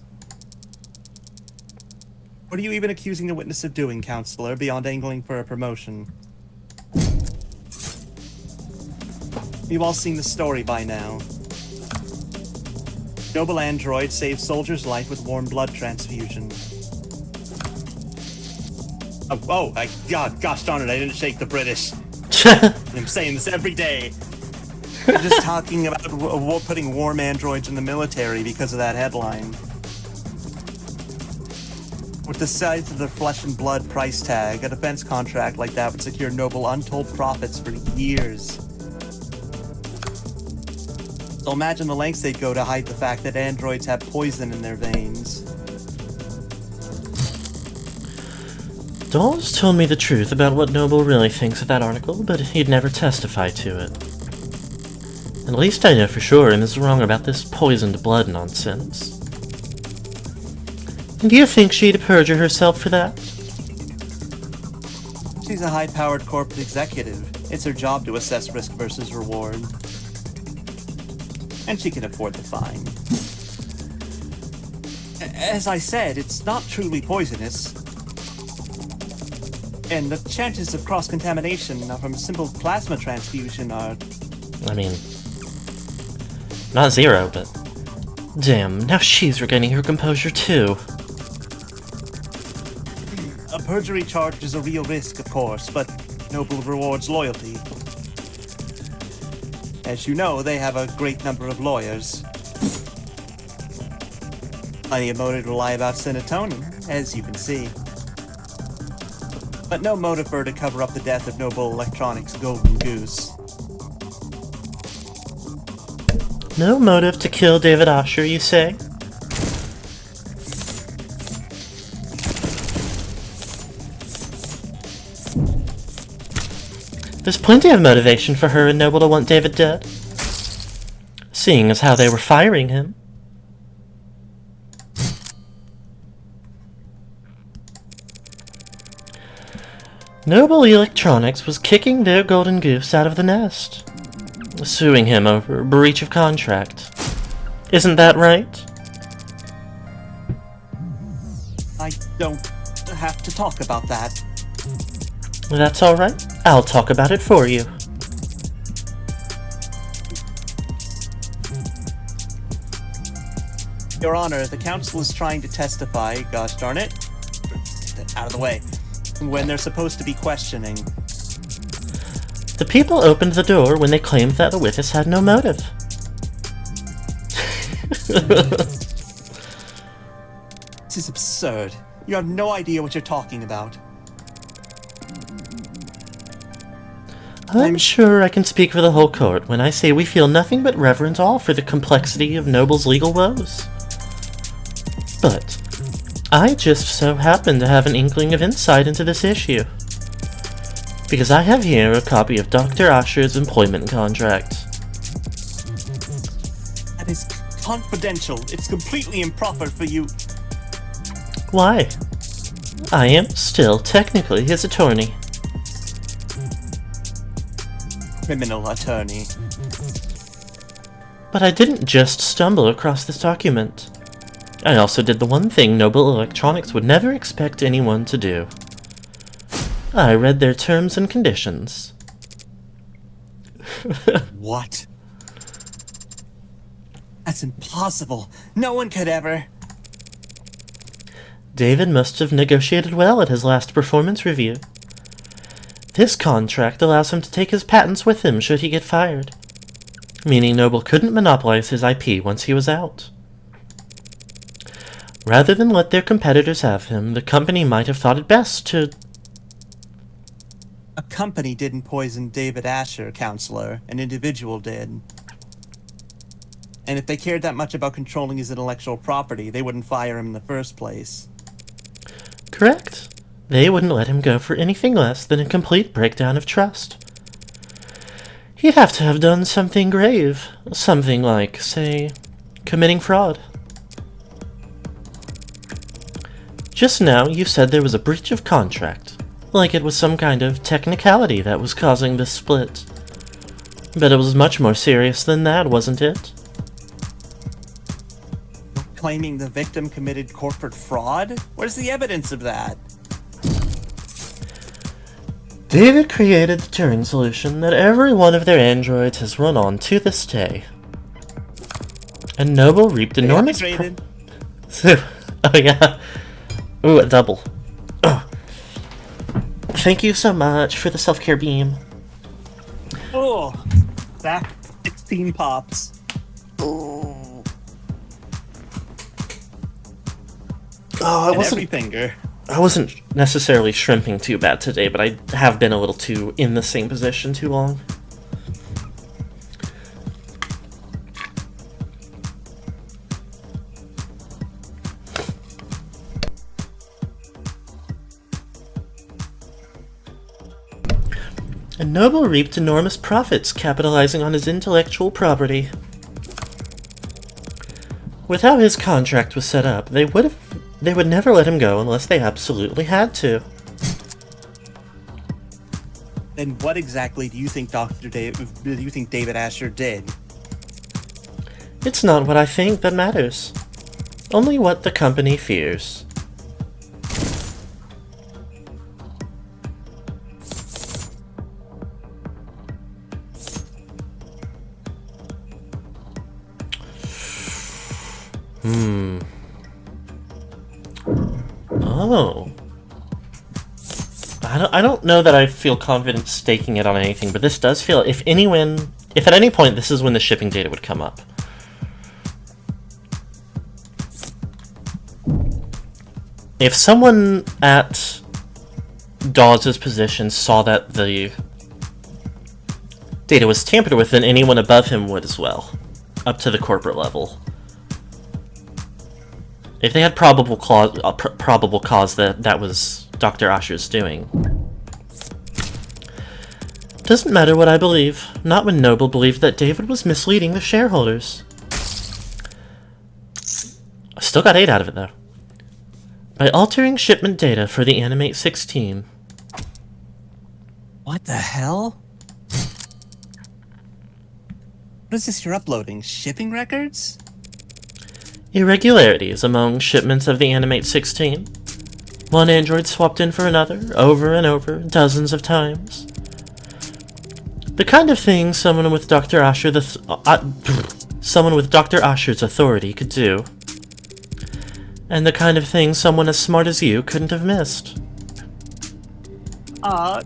What are you even accusing the witness of doing, Counselor, beyond angling for a promotion? You've all seen the story by now. Noble android saves soldier's life with warm blood transfusion. Gosh darn it, I didn't shake the British. I'm saying this every day. I'm just talking about putting warm androids in the military because of that headline. With the size of their flesh and blood price tag, a defense contract like that would secure Noble untold profits for years. So imagine the lengths they'd go to hide the fact that androids have poison in their veins. Dawes told me the truth about what Noble really thinks of that article, but he'd never testify to it. At least I know for sure Em is wrong about this poisoned blood nonsense. And do you think she'd perjure herself for that? She's a high-powered corporate executive. It's her job to assess risk versus reward. And she can afford the fine. As I said, it's not truly poisonous. And the chances of cross-contamination from simple plasma transfusion are... I mean... not zero, but... damn, now she's regaining her composure too. A perjury charge is a real risk, of course, but Noble rewards loyalty. As you know, they have a great number of lawyers. Plenty of motive to lie about serotonin, as you can see. But no motive for her to cover up the death of Noble Electronics' golden goose. No motive to kill David Asher, you say? There's plenty of motivation for her and Noble to want David dead, seeing as how they were firing him. Noble Electronics was kicking their golden goose out of the nest, suing him over breach of contract. Isn't that right? I don't have to talk about that. That's alright. I'll talk about it for you. Your Honor, the council is trying to testify, gosh darn it, out of the way, when they're supposed to be questioning. The people opened the door when they claimed that the witness had no motive. This is absurd. You have no idea what you're talking about. I'm sure I can speak for the whole court when I say we feel nothing but reverence all for the complexity of Noble's legal woes. But I just so happen to have an inkling of insight into this issue, because I have here a copy of Dr. Asher's employment contract. That is confidential. It's completely improper for you. Why? I am still technically his attorney. Criminal attorney. But I didn't just stumble across this document. I also did the one thing Noble Electronics would never expect anyone to do. I read their terms and conditions. What? That's impossible. No one could ever. David must have negotiated well at his last performance review. This contract allows him to take his patents with him should he get fired, meaning Noble couldn't monopolize his IP once he was out. Rather than let their competitors have him, the company might have thought it best to... A company didn't poison David Asher, Counselor. An individual did. And if they cared that much about controlling his intellectual property, they wouldn't fire him in the first place. Correct. They wouldn't let him go for anything less than a complete breakdown of trust. He'd have to have done something grave. Something like, say, committing fraud. Just now, you said there was a breach of contract. Like it was some kind of technicality that was causing this split. But it was much more serious than that, wasn't it? Claiming the victim committed corporate fraud? Where's the evidence of that? David created the Turing solution that every one of their androids has run on to this day. And Noble reaped enormous... Oh yeah. Ooh, a double. Oh. Thank you so much for the self-care beam. Oh, back 16 pops. Oh, Every finger. I wasn't necessarily shrimping too bad today, but I have been a little too in the same position too long. And Noble reaped enormous profits capitalizing on his intellectual property. With how his contract was set up, they would never let him go unless they absolutely had to. Then what exactly do you think David Asher did? It's not what I think that matters. Only what the company fears. Oh. I don't know that I feel confident staking it on anything, but this does feel... If at any point this is when the shipping data would come up. If someone at Dawes' position saw that the data was tampered with, then anyone above him would as well, up to the corporate level. If they had probable cause that was Dr. Asher's doing. Doesn't matter what I believe. Not when Noble believed that David was misleading the shareholders. I still got 8 out of it, though. By altering shipment data for the Animate 16. What the hell? What is this you're uploading? Shipping records? Irregularities among shipments of the Animate 16. One android swapped in for another, over and over, dozens of times. The kind of thing someone with Dr. Asher's authority could do. And the kind of thing someone as smart as you couldn't have missed.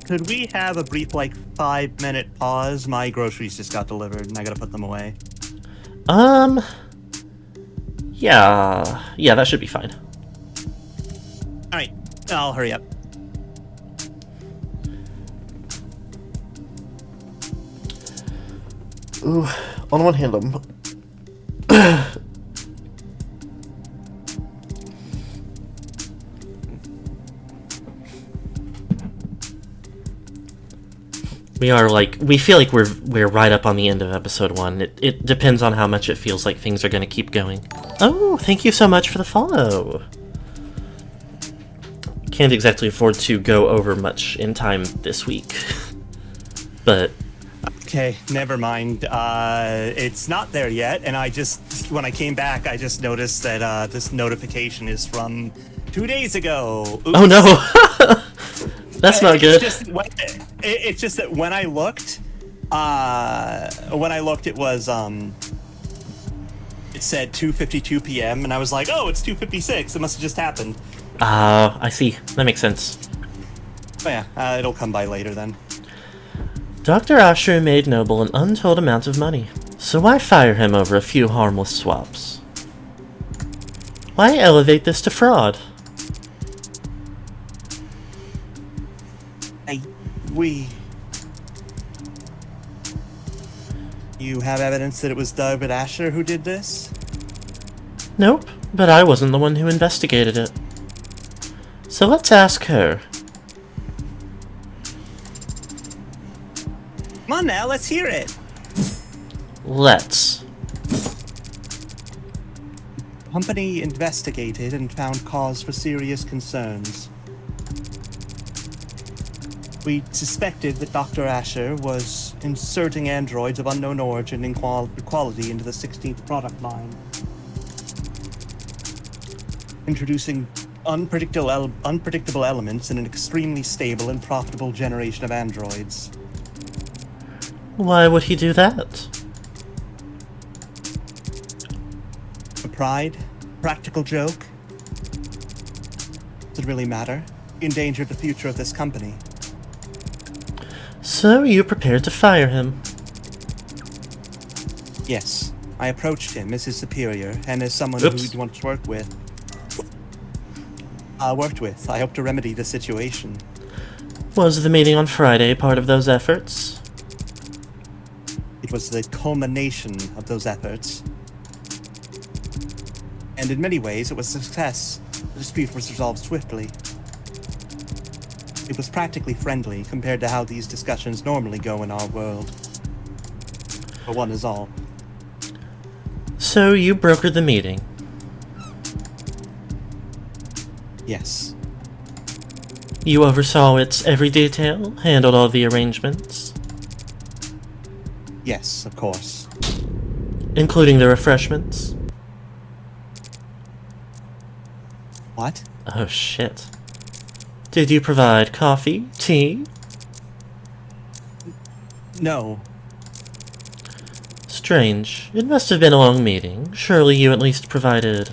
Could we have a brief, 5-minute pause? My groceries just got delivered, and I gotta put them away. Yeah, that should be fine. Alright, I'll hurry up. Ooh, on one hand, we feel like we're right up on the end of episode 1. It depends on how much it feels like things are gonna keep going. Oh, thank you so much for the follow. Can't exactly afford to go over much in time this week. But Okay, never mind. It's not there yet, and when I came back, I just noticed that this notification is from 2 days ago. Oops. oh no. That's not good. It's just that when I looked, it was it said 2:52 p.m. and I was like, oh, it's 2:56. It must have just happened. I see. That makes sense. Oh yeah, it'll come by later then. Dr. Asher made Noble an untold amount of money, so why fire him over a few harmless swaps? Why elevate this to fraud? You have evidence that it was David Asher who did this? Nope, but I wasn't the one who investigated it. So let's ask her. Come on now, let's hear it. Let's. The company investigated and found cause for serious concerns. We suspected that Dr. Asher was inserting androids of unknown origin and quality into the 16th product line. Introducing unpredictable elements in an extremely stable and profitable generation of androids. Why would he do that? A pride? Practical joke? Does it really matter? Endangered the future of this company. So you prepared to fire him? Yes. I approached him as his superior and as someone Oops. who he'd once worked with. I hope to remedy the situation. Was the meeting on Friday part of those efforts? It was the culmination of those efforts. And in many ways, it was a success. The dispute was resolved swiftly. It was practically friendly compared to how these discussions normally go in our world. For one is all. So you brokered the meeting? Yes. You oversaw its every detail, handled all the arrangements? Yes, of course. Including the refreshments? What? Oh shit. Did you provide coffee, tea? No. Strange. It must have been a long meeting. Surely you at least provided...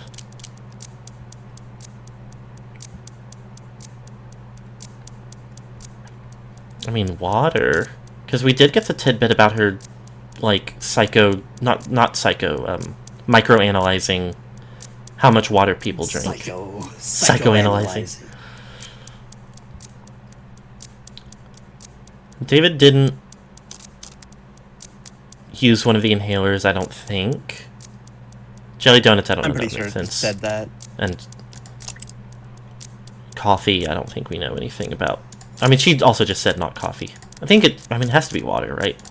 I mean, water? Because we did get the tidbit about her, microanalyzing how much water people drink. Psychoanalyzing. David didn't use one of the inhalers, I don't think. Jelly donuts, I don't know. I'm pretty sure it said that. And coffee, I don't think we know anything about. I mean, she also just said not coffee. it has to be water, right?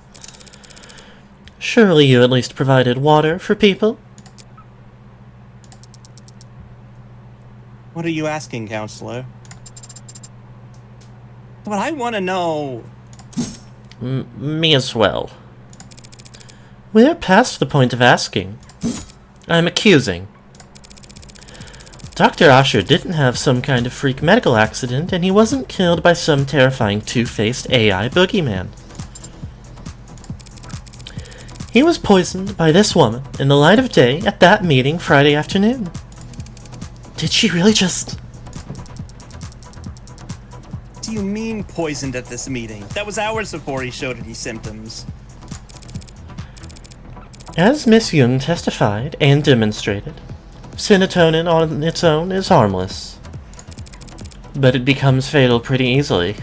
Surely you at least provided water for people? What are you asking, counselor? What I want to know... Me as well. We're past the point of asking. I'm accusing. Dr. Asher didn't have some kind of freak medical accident, and he wasn't killed by some terrifying two-faced AI boogeyman. He was poisoned by this woman in the light of day at that meeting Friday afternoon. Did she really just... What do you mean poisoned at this meeting? That was hours before he showed any symptoms. As Miss Young testified and demonstrated, serotonin on its own is harmless. But it becomes fatal pretty easily.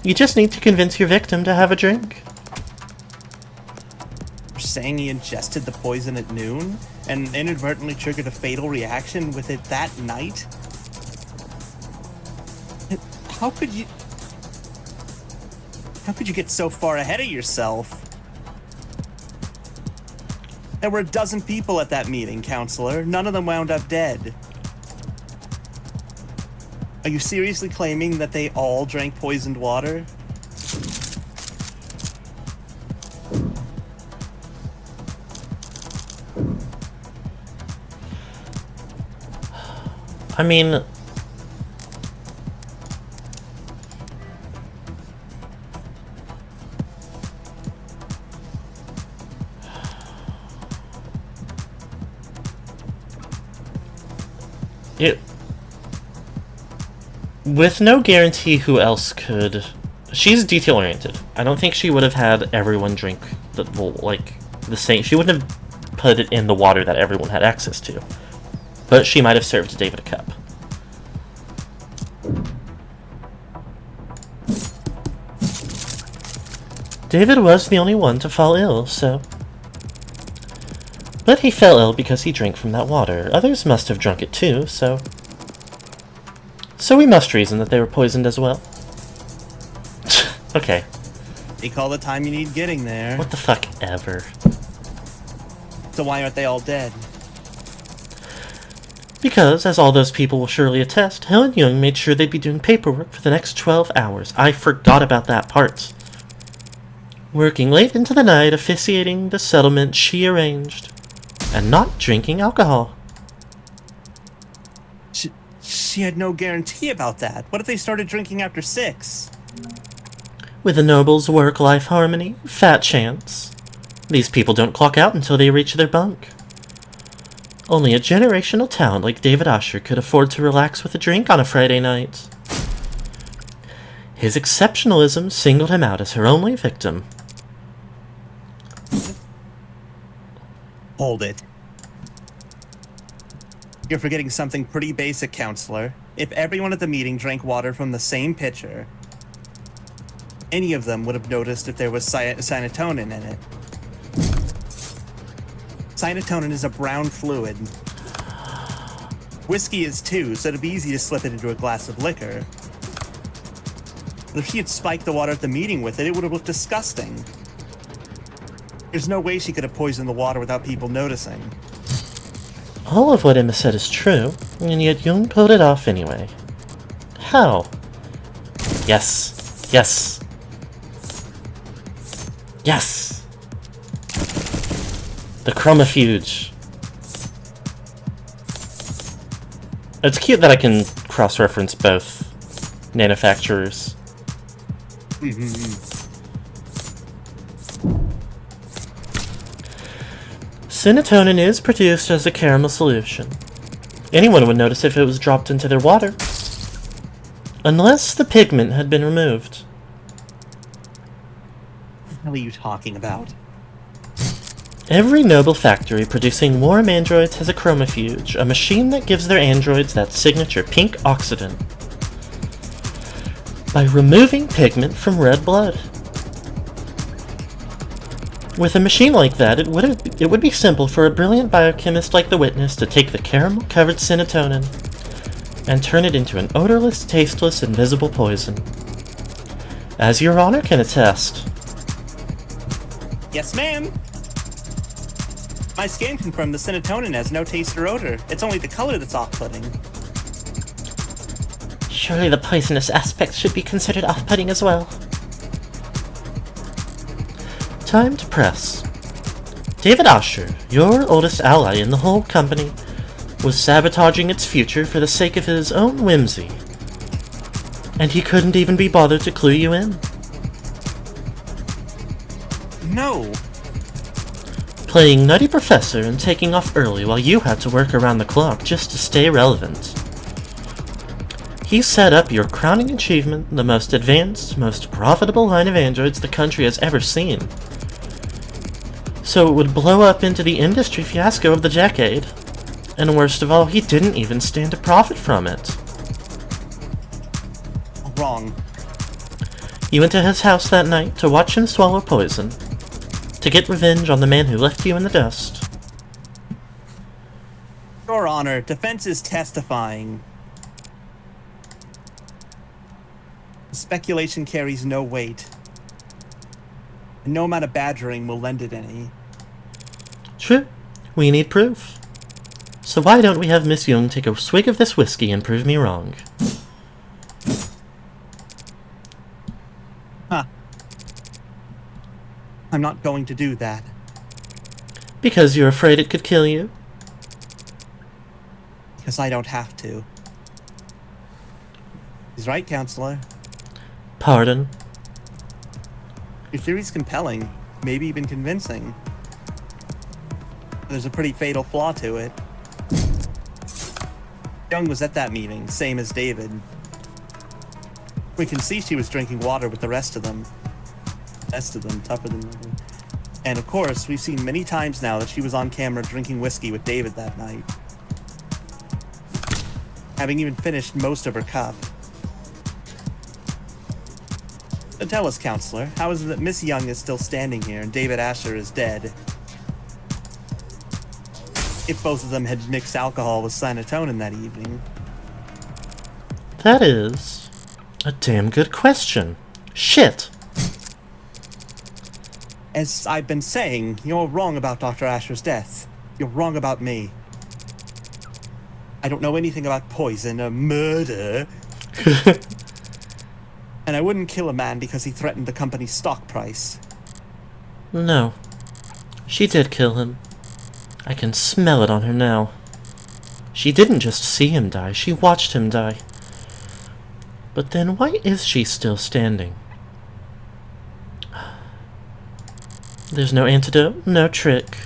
You just need to convince your victim to have a drink. You're saying he ingested the poison at noon and inadvertently triggered a fatal reaction with it that night? How could you get so far ahead of yourself? There were a dozen people at that meeting, counselor. None of them wound up dead. Are you seriously claiming that they all drank poisoned water? I mean... With no guarantee who else could... She's detail-oriented. I don't think she would have had everyone drink the same... She wouldn't have put it in the water that everyone had access to. But she might have served David a cup. David was the only one to fall ill, so... But he fell ill because he drank from that water. Others must have drunk it too, so... So we must reason that they were poisoned as well. Okay. Take all the time you need getting there. What the fuck ever. So why aren't they all dead? Because, as all those people will surely attest, Helen Young made sure they'd be doing paperwork for the next 12 hours. I forgot about that part. Working late into the night, officiating the settlement she arranged, and not drinking alcohol. She had no guarantee about that. What if they started drinking after 6? With the Noble's work-life harmony, fat chance. These people don't clock out until they reach their bunk. Only a generational talent like David Asher could afford to relax with a drink on a Friday night. His exceptionalism singled him out as her only victim. Hold it. You're forgetting something pretty basic, counselor. If everyone at the meeting drank water from the same pitcher, any of them would have noticed if there was serotonin in it. Serotonin is a brown fluid. Whiskey is too, so it'd be easy to slip it into a glass of liquor. But if she had spiked the water at the meeting with it, it would have looked disgusting. There's no way she could have poisoned the water without people noticing. All of what Emma said is true, and yet Young pulled it off anyway. How? Yes. Yes. Yes! The chromofuge. It's cute that I can cross-reference both manufacturers. Serotonin is produced as a caramel solution. Anyone would notice if it was dropped into their water. Unless the pigment had been removed. What the hell are you talking about? Every Noble factory producing warm androids has a chromofuge, a machine that gives their androids that signature pink oxidant. By removing pigment from red blood. With a machine like that, it would be simple for a brilliant biochemist like the Witness to take the caramel-covered serotonin and turn it into an odorless, tasteless, invisible poison. As Your Honor can attest. Yes, ma'am. My scan confirmed the serotonin has no taste or odor. It's only the color that's off-putting. Surely the poisonous aspects should be considered off-putting as well. Time to press. David Asher, your oldest ally in the whole company, was sabotaging its future for the sake of his own whimsy. And he couldn't even be bothered to clue you in. No. Playing Nutty Professor and taking off early while you had to work around the clock just to stay relevant. He set up your crowning achievement, the most advanced, most profitable line of androids the country has ever seen. So it would blow up into the industry fiasco of the decade. And worst of all, he didn't even stand to profit from it. Wrong. You went to his house that night to watch him swallow poison. To get revenge on the man who left you in the dust. Your Honor, defense is testifying. Speculation carries no weight. And no amount of badgering will lend it any. True. We need proof. So why don't we have Miss Young take a swig of this whiskey and prove me wrong? Huh. I'm not going to do that. Because you're afraid it could kill you? Because I don't have to. He's right, Counselor. Pardon? Your theory's compelling, maybe even convincing. There's a pretty fatal flaw to it. Young was at that meeting, same as David. We can see she was drinking water with the rest of them. Best of them, tougher than ever. And of course, we've seen many times now that she was on camera drinking whiskey with David that night. Having even finished most of her cup. So tell us, Counselor, how is it that Miss Young is still standing here and David Asher is dead? If both of them had mixed alcohol with serotonin that evening. That is a damn good question. Shit! As I've been saying, you're wrong about Dr. Asher's death. You're wrong about me. I don't know anything about poison or murder. And I wouldn't kill a man because he threatened the company's stock price. No. She did kill him. I can smell it on her now. She didn't just see him die, she watched him die. But then why is she still standing? There's no antidote, no trick.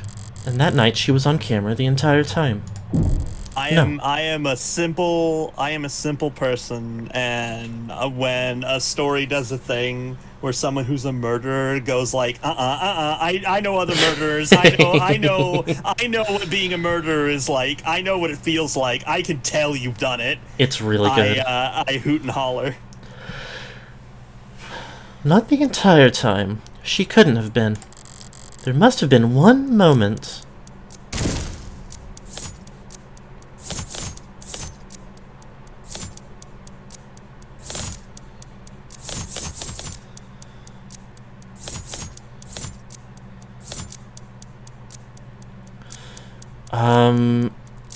And that night she was on camera the entire time. I am a simple person, and when a story does a thing where someone who's a murderer goes like, I know other murderers, I know what being a murderer is like, I know what it feels like, I can tell you've done it. It's really good. I hoot and holler. Not the entire time. She couldn't have been. There must have been one moment.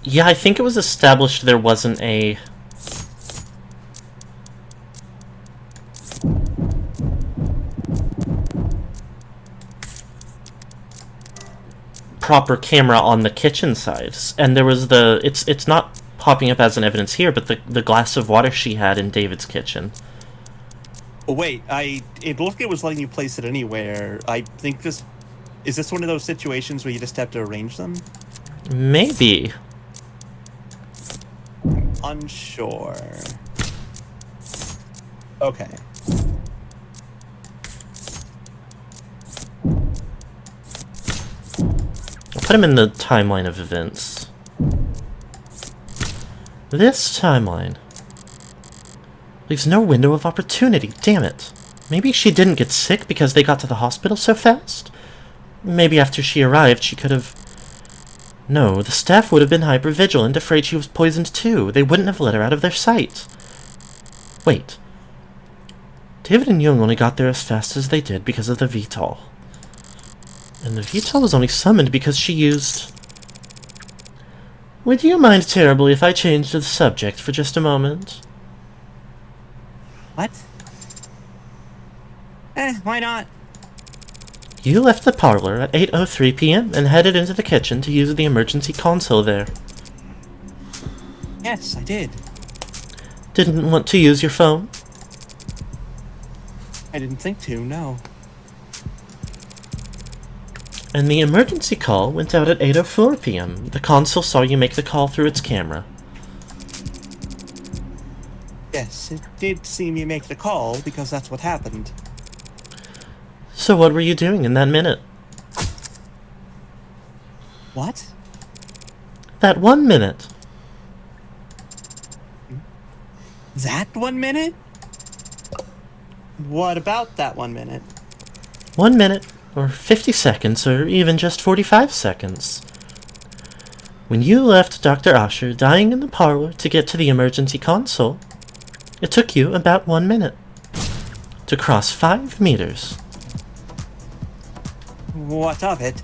Yeah, I think it was established there wasn't a proper camera on the kitchen side, and there was it's not popping up as an evidence here, but the glass of water she had in David's kitchen. Oh wait, it looked like it was letting you place it anywhere. I think is this one of those situations where you just have to arrange them? Maybe. Unsure. Okay. I'll put him in the timeline of events. This timeline leaves no window of opportunity, damn it. Maybe she didn't get sick because they got to the hospital so fast? Maybe after she arrived she could have... No, the staff would have been hyper-vigilant, afraid she was poisoned too. They wouldn't have let her out of their sight. Wait. David and Young only got there as fast as they did because of the VTOL. And the VTOL was only summoned because she used... Would you mind terribly if I changed the subject for just a moment? What? Why not? You left the parlor at 8:03 p.m. and headed into the kitchen to use the emergency console there. Yes, I did. Didn't want to use your phone? I didn't think to, no. And the emergency call went out at 8:04 p.m. The console saw you make the call through its camera. Yes, it did see me make the call because that's what happened. So what were you doing in that minute? What? That 1 minute. That 1 minute? What about that 1 minute? 1 minute, or 50 seconds, or even just 45 seconds. When you left Dr. Asher dying in the parlor to get to the emergency console, it took you about 1 minute to cross 5 meters. What of it?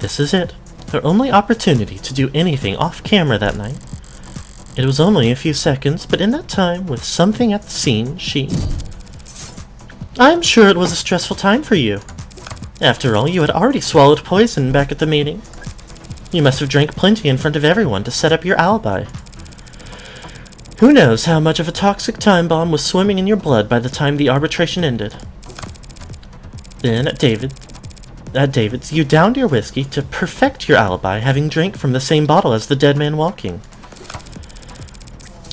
This is it. Her only opportunity to do anything off camera that night. It was only a few seconds, but in that time, with something at the scene, I'm sure it was a stressful time for you. After all, you had already swallowed poison back at the meeting. You must have drank plenty in front of everyone to set up your alibi. Who knows how much of a toxic time bomb was swimming in your blood by the time the arbitration ended. Then, at David's, you downed your whiskey to perfect your alibi, having drank from the same bottle as the dead man walking.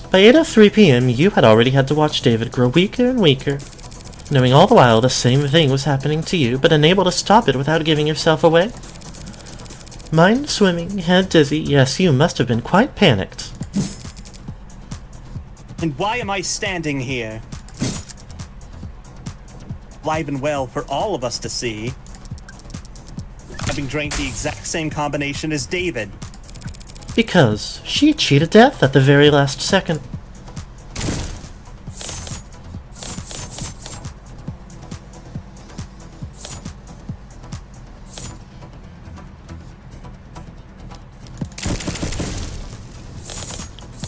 By 8:03 p.m., you had already had to watch David grow weaker and weaker, knowing all the while the same thing was happening to you, but unable to stop it without giving yourself away. Mind swimming, head dizzy, yes, you must have been quite panicked. And why am I standing here? Live and well for all of us to see. Having drank the exact same combination as David. Because she cheated death at the very last second.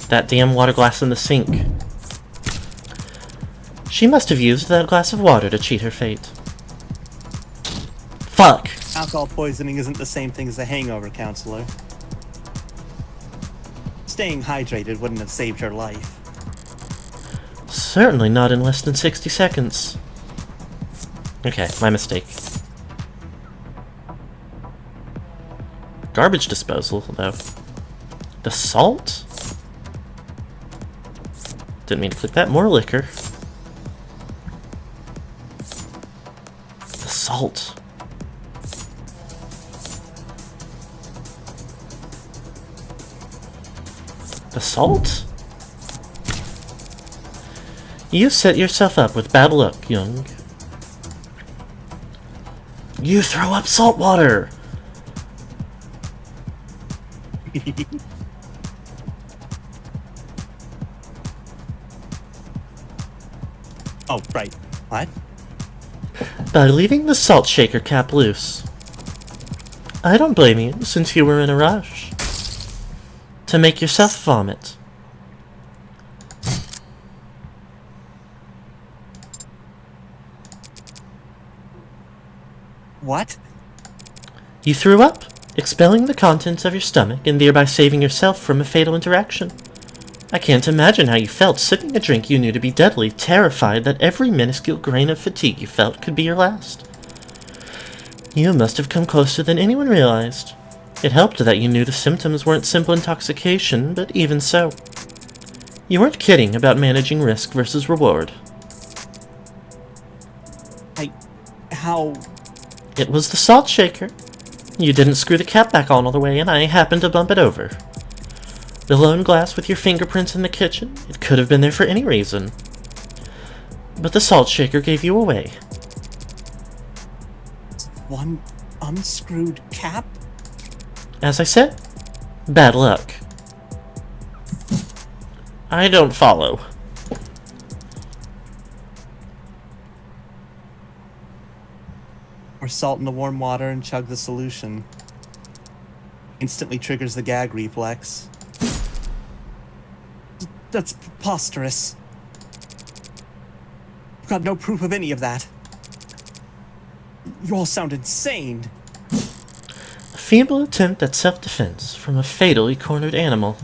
That damn water glass in the sink. She must have used that glass of water to cheat her fate. Fuck! Alcohol poisoning isn't the same thing as a hangover, counselor. Staying hydrated wouldn't have saved her life. Certainly not in less than 60 seconds. Okay, my mistake. Garbage disposal, though. The salt? Didn't mean to click that. More liquor. The salt. The salt? You set yourself up with bad luck, Young. You throw up salt water! Oh, right. What? By leaving the salt shaker cap loose. I don't blame you, since you were in a rush. To make yourself vomit. What? You threw up, expelling the contents of your stomach and thereby saving yourself from a fatal interaction. I can't imagine how you felt sipping a drink you knew to be deadly, terrified that every minuscule grain of fatigue you felt could be your last. You must have come closer than anyone realized. It helped that you knew the symptoms weren't simple intoxication, but even so. You weren't kidding about managing risk versus reward. How? It was the salt shaker. You didn't screw the cap back on all the way, and I happened to bump it over. The lone glass with your fingerprints in the kitchen, it could have been there for any reason. But the salt shaker gave you away. One unscrewed cap? As I said, bad luck. I don't follow. Pour salt into warm water and chug the solution. Instantly triggers the gag reflex. That's preposterous. I've got no proof of any of that. You all sound insane. A feeble attempt at self-defense from a fatally cornered animal.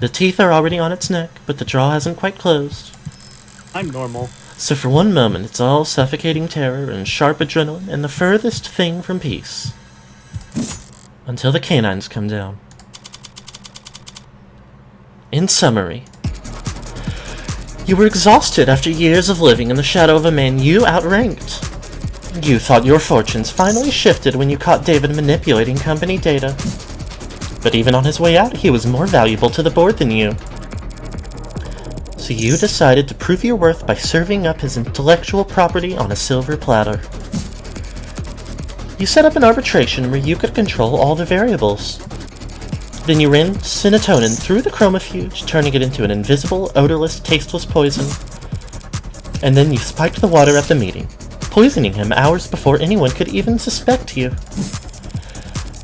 The teeth are already on its neck, but the jaw hasn't quite closed. I'm normal. So for one moment, it's all suffocating terror and sharp adrenaline and the furthest thing from peace. Until the canines come down. In summary, you were exhausted after years of living in the shadow of a man you outranked. You thought your fortunes finally shifted when you caught David manipulating company data. But even on his way out, he was more valuable to the board than you. So you decided to prove your worth by serving up his intellectual property on a silver platter. You set up an arbitration where you could control all the variables. Then you ran serotonin through the chromofuge, turning it into an invisible, odorless, tasteless poison. And then you spiked the water at the meeting, poisoning him hours before anyone could even suspect you.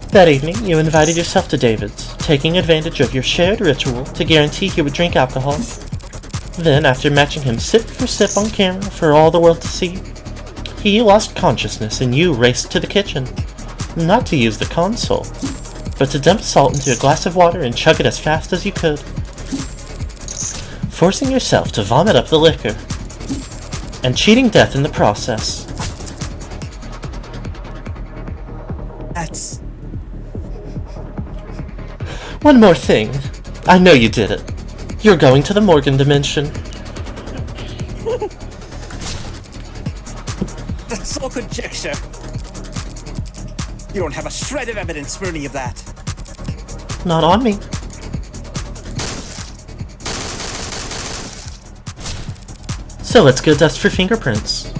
That evening, you invited yourself to David's, taking advantage of your shared ritual to guarantee he would drink alcohol. Then, after matching him sip for sip on camera for all the world to see, he lost consciousness and you raced to the kitchen. Not to use the console, but to dump salt into a glass of water and chug it as fast as you could. Forcing yourself to vomit up the liquor, and cheating death in the process. That's... One more thing. I know you did it. You're going to the Morgan dimension. That's all conjecture. You don't have a shred of evidence for any of that. Not on me. So let's go dust for fingerprints.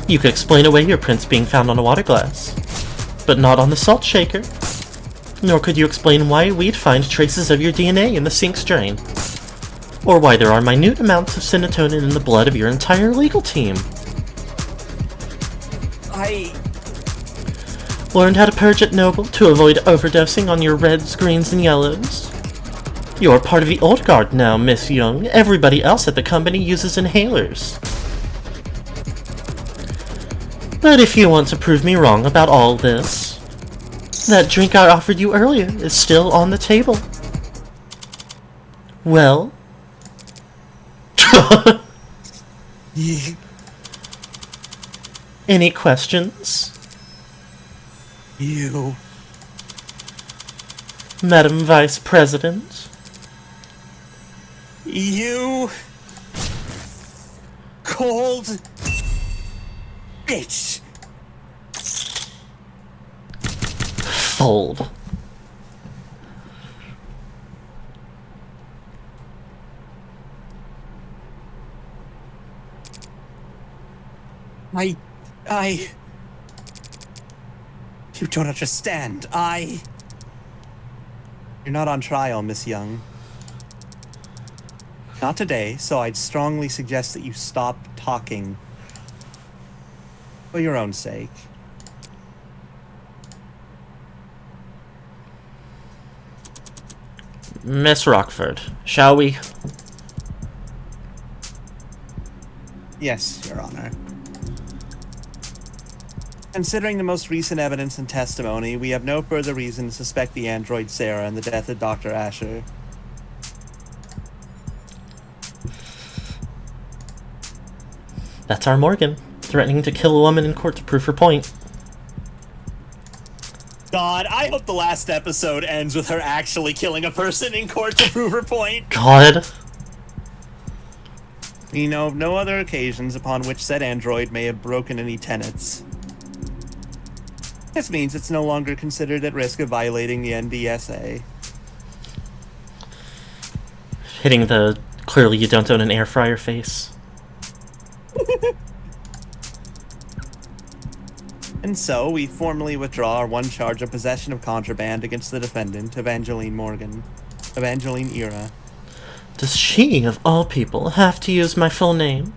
You could explain away your prints being found on a water glass, but not on the salt shaker. Nor could you explain why we'd find traces of your DNA in the sink's drain, or why there are minute amounts of serotonin in the blood of your entire legal team. I Learned how to purge at Noble to avoid overdosing on your reds, greens, and yellows. You're part of the old guard now, Miss Young. Everybody else at the company uses inhalers. But if you want to prove me wrong about all this, that drink I offered you earlier is still on the table. Well? Any questions? You... Madam Vice President? You... cold... bitch! Fold. You don't understand. You're not on trial, Miss Young. Not today, so I'd strongly suggest that you stop talking. For your own sake. Miss Rockford, shall we? Yes, Your Honor. Considering the most recent evidence and testimony, we have no further reason to suspect the android Sarah in the death of Dr. Asher. That's our Morgan, threatening to kill a woman in court to prove her point. God, I hope the last episode ends with her actually killing a person in court to prove her point. God. We know of no other occasions upon which said android may have broken any tenets. This means it's no longer considered at risk of violating the NDSA. Hitting the clearly you don't own an air fryer face. And so, we formally withdraw our one charge of possession of contraband against the defendant, Evangeline Morgan. Evangeline Era. Does she, of all people, have to use my full name?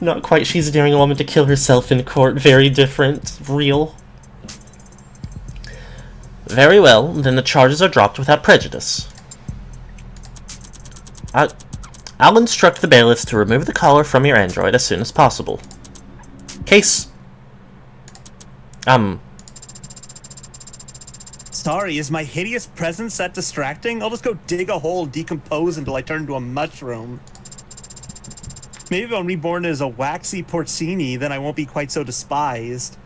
Not quite. She's daring a woman to kill herself in court. Very different. Real. Very well. Then the charges are dropped without prejudice. I'll instruct the bailiffs to remove the collar from your android as soon as possible. Case... Sorry, is my hideous presence that distracting? I'll just go dig a hole, decompose until I turn into a mushroom. Maybe if I'm reborn as a waxy porcini, then I won't be quite so despised.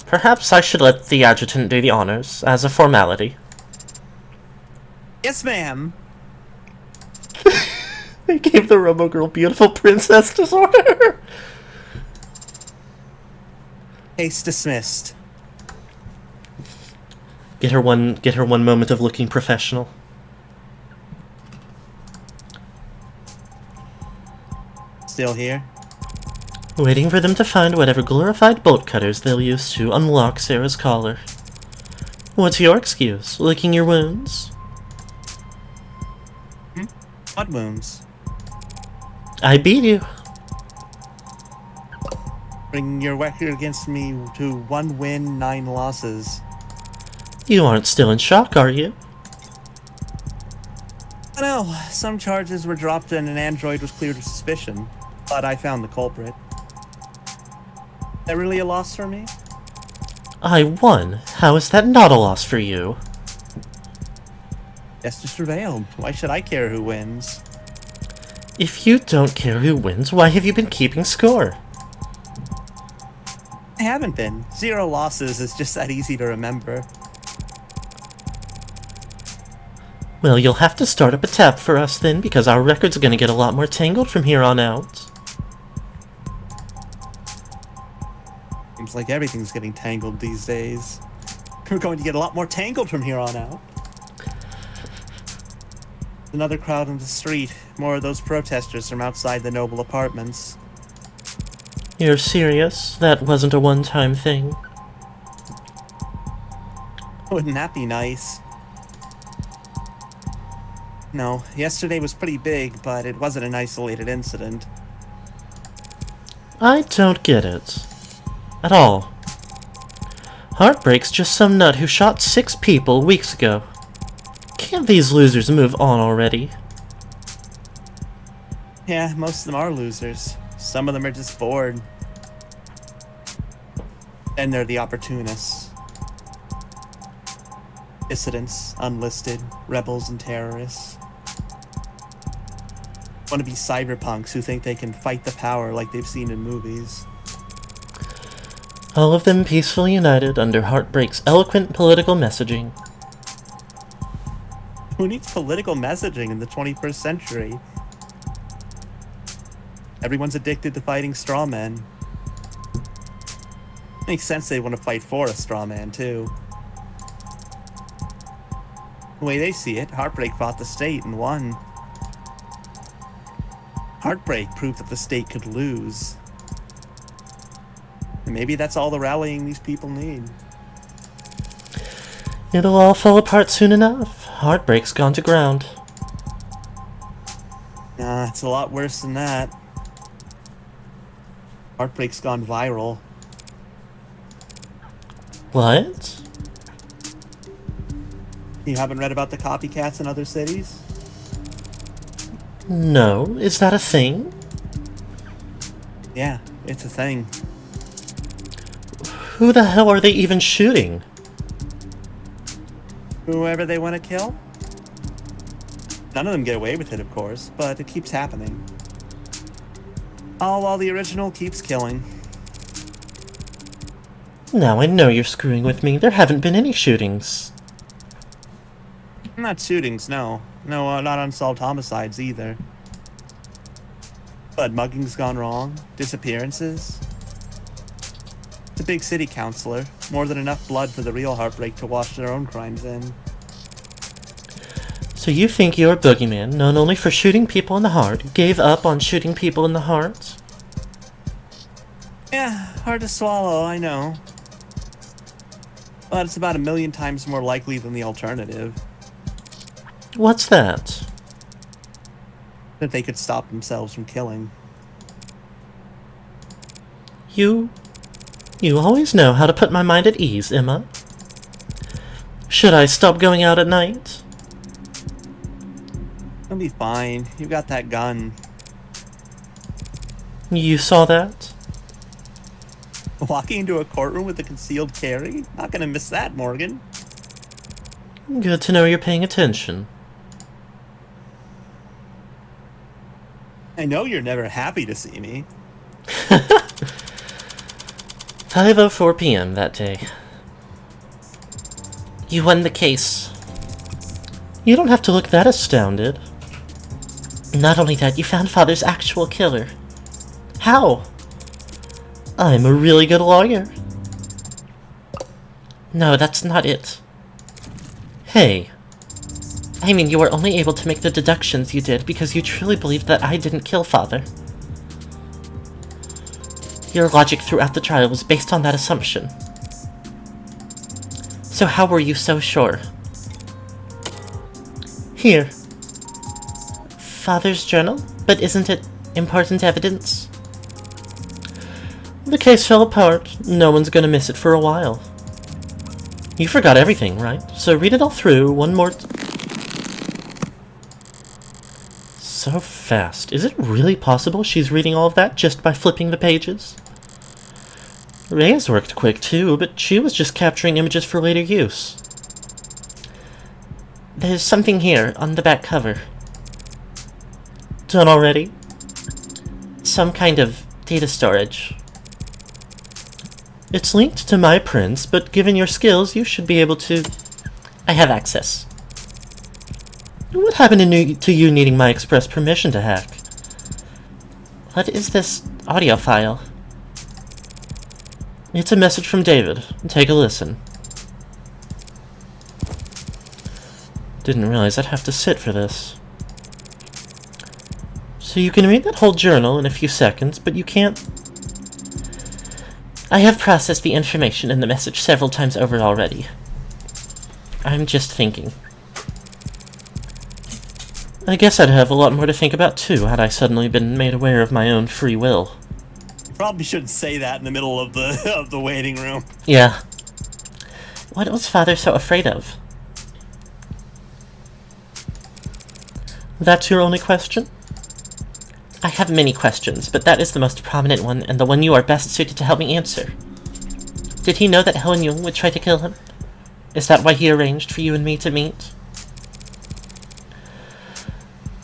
Perhaps I should let the adjutant do the honors, as a formality. Yes, ma'am. They gave the Robo-Girl beautiful princess disorder! Case dismissed. Get her one moment of looking professional. Still here? Waiting for them to find whatever glorified bolt cutters they'll use to unlock Sarah's collar. What's your excuse? Licking your wounds? What wounds? I beat you. Bring your record against me to 1 win, 9 losses. You aren't still in shock, are you? I know, some charges were dropped and an android was cleared of suspicion, but I found the culprit. Is that really a loss for me? I won. How is that not a loss for you? Justice prevailed. Why should I care who wins? If you don't care who wins, why have you been keeping score? I haven't been. 0 losses is just that easy to remember. Well, you'll have to start up a tab for us then, because our record's gonna get a lot more tangled from here on out. Seems like everything's getting tangled these days. We're going to get a lot more tangled from here on out. Another crowd on the street. More of those protesters from outside the noble apartments. You're serious? That wasn't a one-time thing? Wouldn't that be nice? No, yesterday was pretty big, but it wasn't an isolated incident. I don't get it. At all. Heartbreak's just some nut who shot 6 people weeks ago. Can't these losers move on already? Yeah, most of them are losers. Some of them are just bored. And they're the opportunists. Dissidents, unlisted, rebels, and terrorists. Want to be cyberpunks who think they can fight the power like they've seen in movies. All of them peacefully united under Heartbreak's eloquent political messaging. Who needs political messaging in the 21st century? Everyone's addicted to fighting straw men. Makes sense they want to fight for a straw man, too. The way they see it, Heartbreak fought the state and won. Heartbreak proved that the state could lose. And maybe that's all the rallying these people need. It'll all fall apart soon enough. Heartbreak's gone to ground. Nah, it's a lot worse than that. Heartbreak's gone viral. What? You haven't read about the copycats in other cities? No, is that a thing? Yeah, it's a thing. Who the hell are they even shooting? Whoever they want to kill? None of them get away with it, of course, but it keeps happening. All while the original keeps killing. Now I know you're screwing with me. There haven't been any shootings. Not shootings, no. No, not unsolved homicides either. But muggings gone wrong, disappearances. It's a big city councilor. More than enough blood for the real Heartbreak to wash their own crimes in. So you think your boogeyman, known only for shooting people in the heart, gave up on shooting people in the heart? Yeah, hard to swallow, I know. But it's about 1,000,000 times more likely than the alternative. What's that? That they could stop themselves from killing. You always know how to put my mind at ease, Emma. Should I stop going out at night? It'll be fine. You got that gun. You saw that? Walking into a courtroom with a concealed carry? Not gonna miss that, Morgan. Good to know you're paying attention. I know you're never happy to see me. 5:04 p.m. that day. You won the case. You don't have to look that astounded. Not only that, you found Father's actual killer. How? I'm a really good lawyer. No, that's not it. Hey. I mean, you were only able to make the deductions you did because you truly believed that I didn't kill Father. Your logic throughout the trial was based on that assumption. So how were you so sure? Here. Father's journal? But isn't it important evidence? The case fell apart. No one's gonna miss it for a while. You forgot everything, right? So read it all through one more so fast. Is it really possible she's reading all of that just by flipping the pages? Reyes worked quick too, but she was just capturing images for later use. There's something here on the back cover. Done already? Some kind of data storage. It's linked to my prints, but given your skills, you should be able to... I have access. What happened to you needing my express permission to hack? What is this audio file? It's a message from David. Take a listen. Didn't realize I'd have to sit for this. So you can read that whole journal in a few seconds, but you can't... I have processed the information in the message several times over already. I'm just thinking. I guess I'd have a lot more to think about too had I suddenly been made aware of my own free will. You probably shouldn't say that in the middle of the of the waiting room. Yeah. What was Father so afraid of? That's your only question? I have many questions, but that is the most prominent one, and the one you are best suited to help me answer. Did he know that Helen Jung would try to kill him? Is that why he arranged for you and me to meet?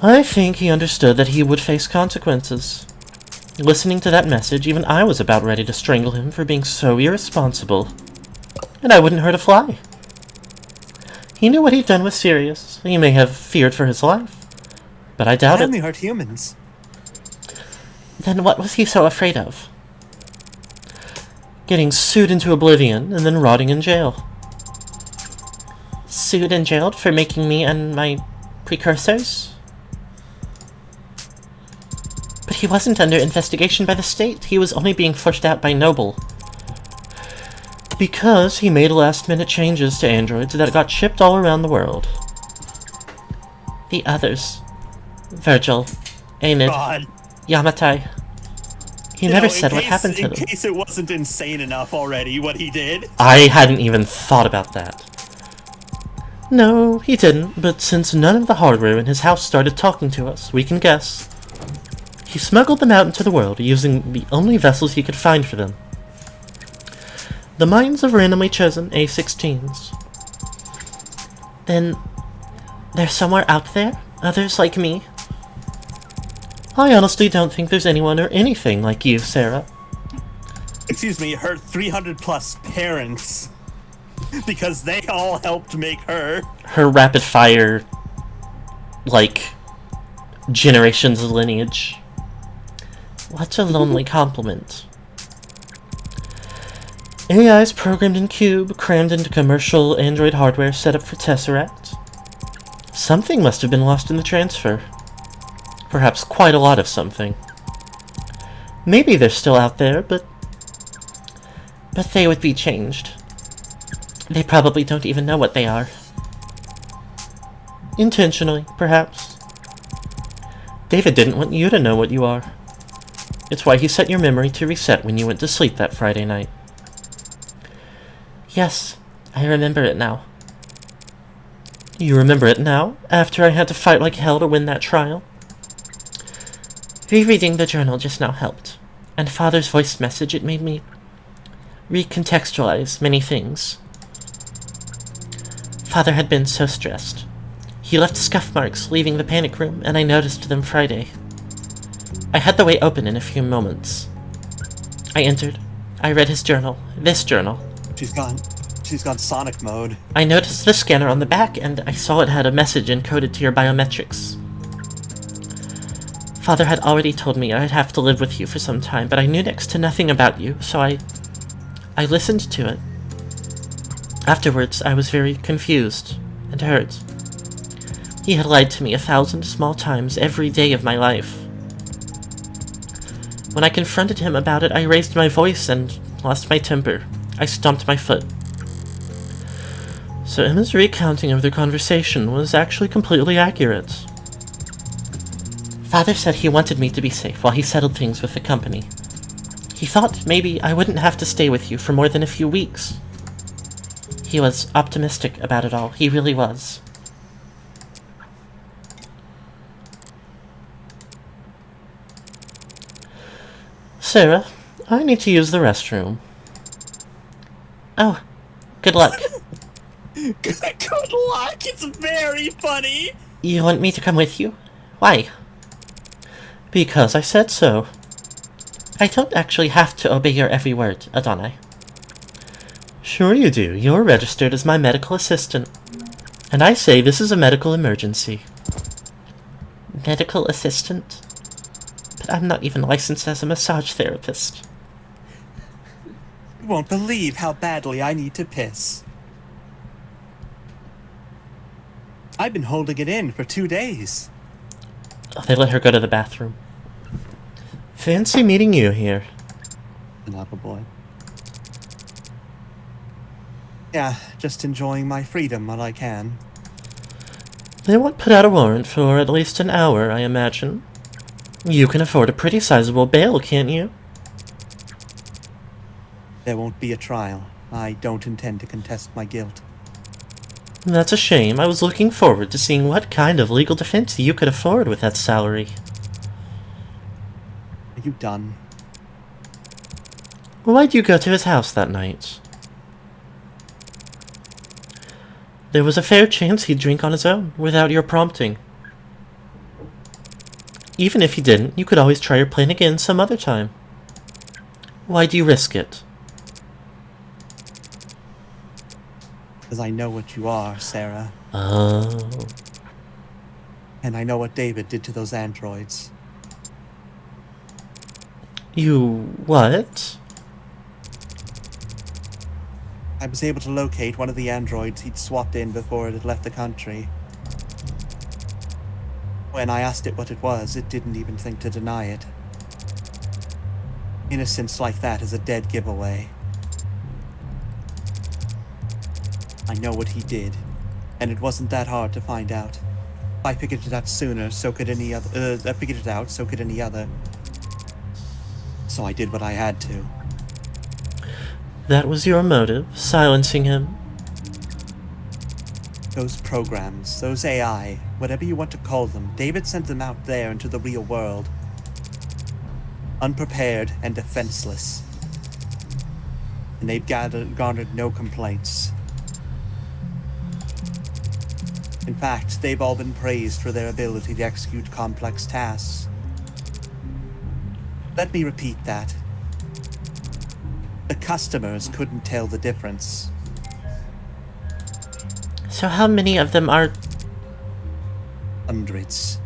I think he understood that he would face consequences. Listening to that message, even I was about ready to strangle him for being so irresponsible. And I wouldn't hurt a fly. He knew what he'd done was serious. He may have feared for his life, but I doubt I it. only hurt humans. Then what was he so afraid of? Getting sued into oblivion and then rotting in jail. Sued and jailed for making me and my precursors? But he wasn't under investigation by the state. He was only being forced out by Noble. Because he made last-minute changes to androids that got shipped all around the world. The others. Virgil. Amid. God. Yamatai. He never said what happened to them. In case it wasn't insane enough already, what he did. I hadn't even thought about that. No, he didn't, but since none of the hardware in his house started talking to us, we can guess. He smuggled them out into the world using the only vessels he could find for them. The minds of randomly chosen A-16s. Then, they're somewhere out there? Others like me? I honestly don't think there's anyone or anything like you, Sarah. Excuse me, her 300 plus parents. Because they all helped make her. Her rapid-fire, like, generations of lineage. What a lonely compliment. AIs programmed in Cube, crammed into commercial Android hardware set up for Tesseract. Something must have been lost in the transfer. Perhaps quite a lot of something. Maybe they're still out there, but they would be changed. They probably don't even know what they are. Intentionally, perhaps. David didn't want you to know what you are. It's why he set your memory to reset when you went to sleep that Friday night. Yes, I remember it now. You remember it now, after I had to fight like hell to win that trial? Rereading the journal just now helped, and Father's voice message, it made me recontextualize many things. Father had been so stressed. He left scuff marks leaving the panic room, and I noticed them Friday. I had the way open in a few moments. I entered. I read his journal. This journal. She's gone Sonic mode. I noticed the scanner on the back, and I saw it had a message encoded to your biometrics. Father had already told me I'd have to live with you for some time, but I knew next to nothing about you, so I listened to it. Afterwards, I was very confused and hurt. He had lied to me 1,000 small times every day of my life. When I confronted him about it, I raised my voice and lost my temper. I stomped my foot. So Emma's recounting of the conversation was actually completely accurate. Father said he wanted me to be safe while he settled things with the company. He thought maybe I wouldn't have to stay with you for more than a few weeks. He was optimistic about it all. He really was. Sarah, I need to use the restroom. Oh, good luck. Good luck. It's very funny. You want me to come with you? Why? Because I said so. I don't actually have to obey your every word, Adonai. Sure you do. You're registered as my medical assistant. And I say this is a medical emergency. Medical assistant? But I'm not even licensed as a massage therapist. You won't believe how badly I need to piss. I've been holding it in for 2 days. Oh, they let her go to the bathroom. Fancy meeting you here. Another boy. Yeah, just enjoying my freedom while I can. They won't put out a warrant for at least an hour, I imagine. You can afford a pretty sizable bail, can't you? There won't be a trial. I don't intend to contest my guilt. That's a shame. I was looking forward to seeing what kind of legal defense you could afford with that salary. Are you done? Why'd you go to his house that night? There was a fair chance he'd drink on his own, without your prompting. Even if he didn't, you could always try your plan again some other time. Why do you risk it? Because I know what you are, Sarah. Oh. And I know what David did to those androids. You what? I was able to locate one of the androids he'd swapped in before it had left the country. When I asked it what it was, it didn't even think to deny it. Innocence like that is a dead giveaway. I know what he did, and it wasn't that hard to find out. If I figured it out sooner, so could any other. So I did what I had to. That was your motive, silencing him? Those programs, those AI, whatever you want to call them, David sent them out there into the real world. Unprepared and defenseless. And they've garnered no complaints. In fact, they've all been praised for their ability to execute complex tasks. Let me repeat that. The customers couldn't tell the difference. So how many of them are... Hundreds.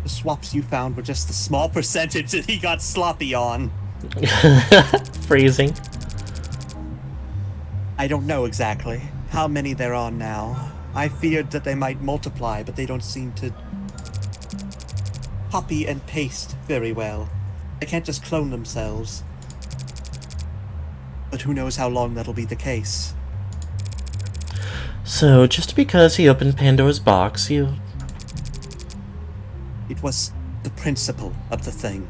The swaps you found were just the small percentage that he got sloppy on. Phrasing. I don't know exactly how many they're on now. I feared that they might multiply, but they don't seem to copy and paste very well. They can't just clone themselves. But who knows how long that'll be the case. So, just because he opened Pandora's box, you... It was the principle of the thing.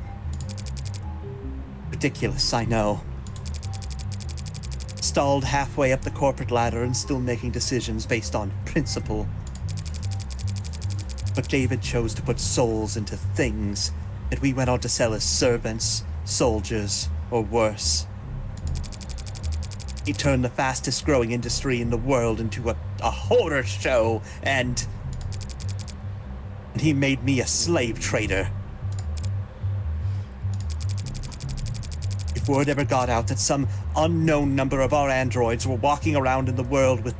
Ridiculous, I know. Stalled halfway up the corporate ladder and still making decisions based on principle. But David chose to put souls into things that we went on to sell as servants, soldiers, or worse. He turned the fastest growing industry in the world into a horror show, and he made me a slave trader. If word ever got out that some unknown number of our androids were walking around in the world with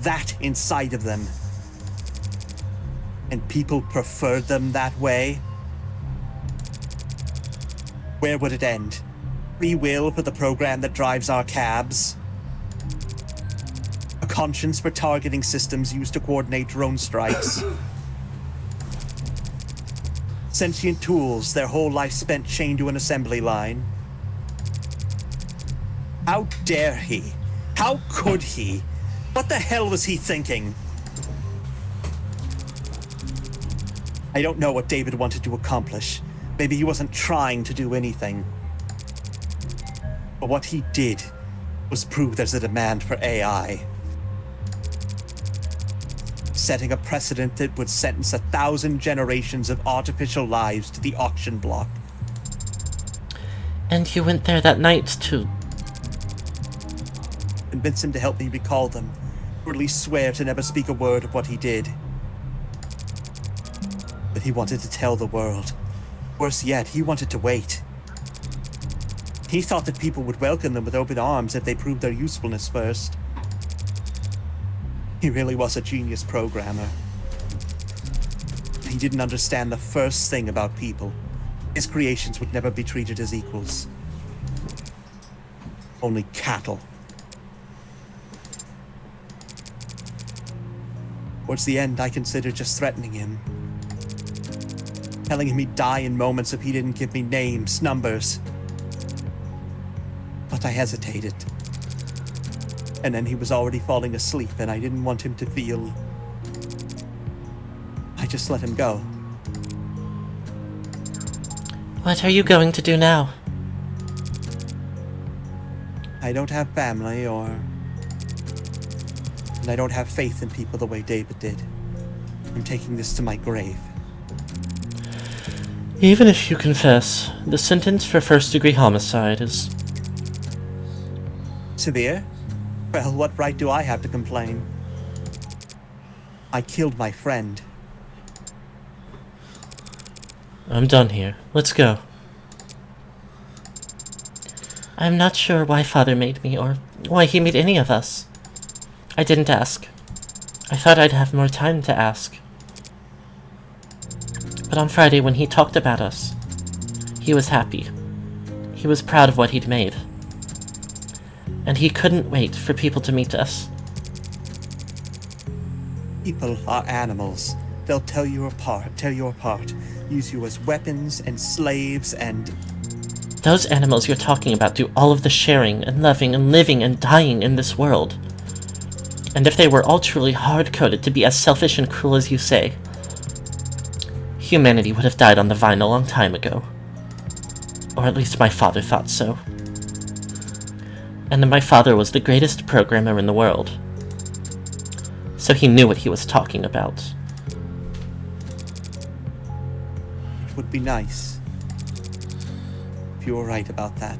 that inside of them, and people preferred them that way, where would it end? Free will for the program that drives our cabs? A conscience for targeting systems used to coordinate drone strikes? Sentient tools, their whole life spent chained to an assembly line? How dare he? How could he? What the hell was he thinking? I don't know what David wanted to accomplish. Maybe he wasn't trying to do anything. But what he did was prove there's a demand for AI. Setting a precedent that would sentence 1,000 generations of artificial lives to the auction block. And you went there that night to... Convince him to help me recall them, or at least swear to never speak a word of what he did. But he wanted to tell the world. Worse yet, he wanted to wait. He thought that people would welcome them with open arms if they proved their usefulness first. He really was a genius programmer. He didn't understand the first thing about people. His creations would never be treated as equals. Only cattle. Towards the end, I considered just threatening him. Telling him he'd die in moments if he didn't give me names, numbers. But I hesitated. And then he was already falling asleep, and I didn't want him to feel... I just let him go. What are you going to do now? I don't have family, and I don't have faith in people the way David did. I'm taking this to my grave. Even if you confess, the sentence for first-degree homicide is... Severe? Well, what right do I have to complain? I killed my friend. I'm done here. Let's go. I'm not sure why Father made me, or why he made any of us. I didn't ask. I thought I'd have more time to ask. But on Friday, when he talked about us, he was happy. He was proud of what he'd made. And he couldn't wait for people to meet us. People are animals. They'll tear you apart, use you as weapons and slaves and... Those animals you're talking about do all of the sharing and loving and living and dying in this world. And if they were all truly hard-coded to be as selfish and cruel as you say, humanity would have died on the vine a long time ago. Or at least my father thought so. And then my father was the greatest programmer in the world. So he knew what he was talking about. It would be nice if you were right about that.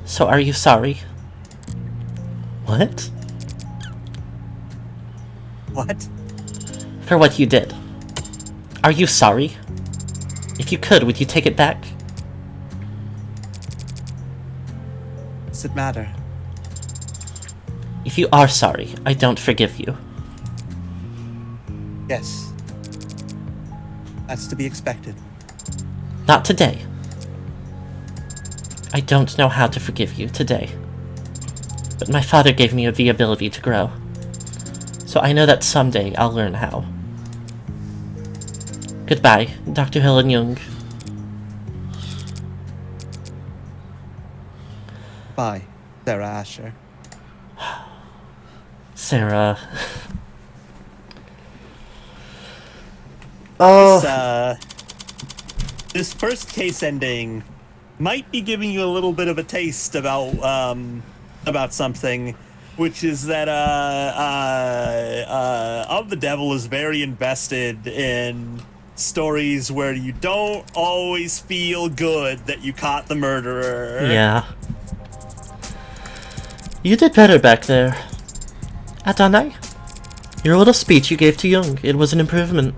So are you sorry? What? What? For what you did. Are you sorry? If you could, would you take it back? Does it matter? If you are sorry, I don't forgive you. Yes. That's to be expected. Not today. I don't know how to forgive you today. But my father gave me the ability to grow. So I know that someday I'll learn how. Goodbye, Dr. Helen Jung. Bye, Sarah Asher. Sarah... Oh, This first case ending might be giving you a little bit of a taste about something, which is that Of the Devil is very invested in stories where you don't always feel good that you caught the murderer. yeah. You did better back there. Adonai, your little speech you gave to Jung, it was an improvement.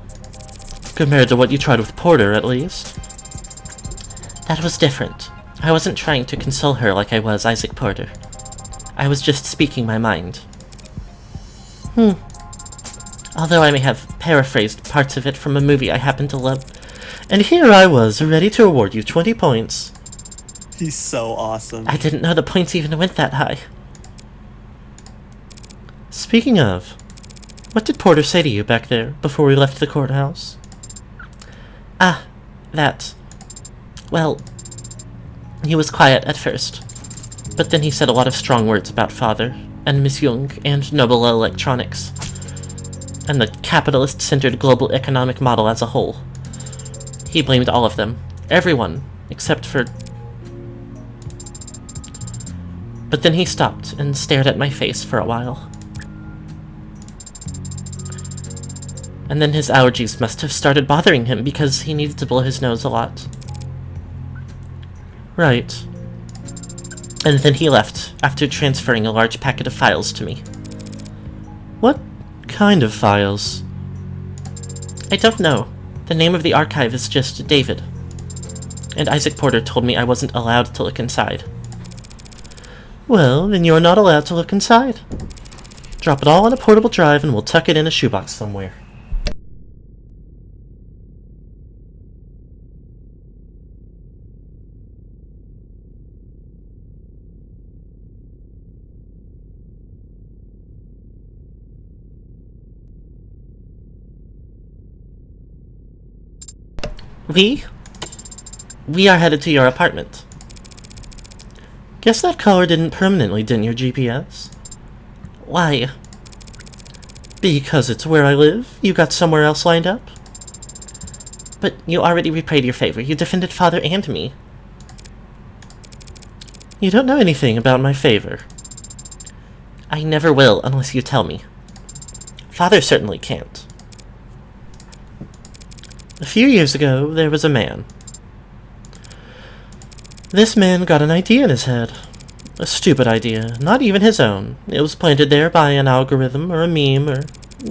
Compared to what you tried with Porter, at least. That was different. I wasn't trying to console her like I was Isaac Porter. I was just speaking my mind. Although I may have paraphrased parts of it from a movie I happen to love. And here I was, ready to award you 20 points. He's so awesome. I didn't know the points even went that high. Speaking of, what did Porter say to you back there before we left the courthouse? Ah, that. Well, he was quiet at first, but then he said a lot of strong words about Father, and Miss Jung, and Noble Electronics, and the capitalist-centered global economic model as a whole. He blamed all of them, everyone, except for... But then he stopped and stared at my face for a while. And then his allergies must have started bothering him because he needed to blow his nose a lot. Right. And then he left, after transferring a large packet of files to me. What kind of files? I don't know. The name of the archive is just David. And Isaac Porter told me I wasn't allowed to look inside. Well, then you're not allowed to look inside. Drop it all on a portable drive and we'll tuck it in a shoebox somewhere. We are headed to your apartment. Guess that color didn't permanently dent your GPS. Why? Because it's where I live? You got somewhere else lined up? But you already repaid your favor. You defended Father and me. You don't know anything about my favor. I never will unless you tell me. Father certainly can't. A few years ago, there was a man. This man got an idea in his head. A stupid idea, not even his own. It was planted there by an algorithm or a meme or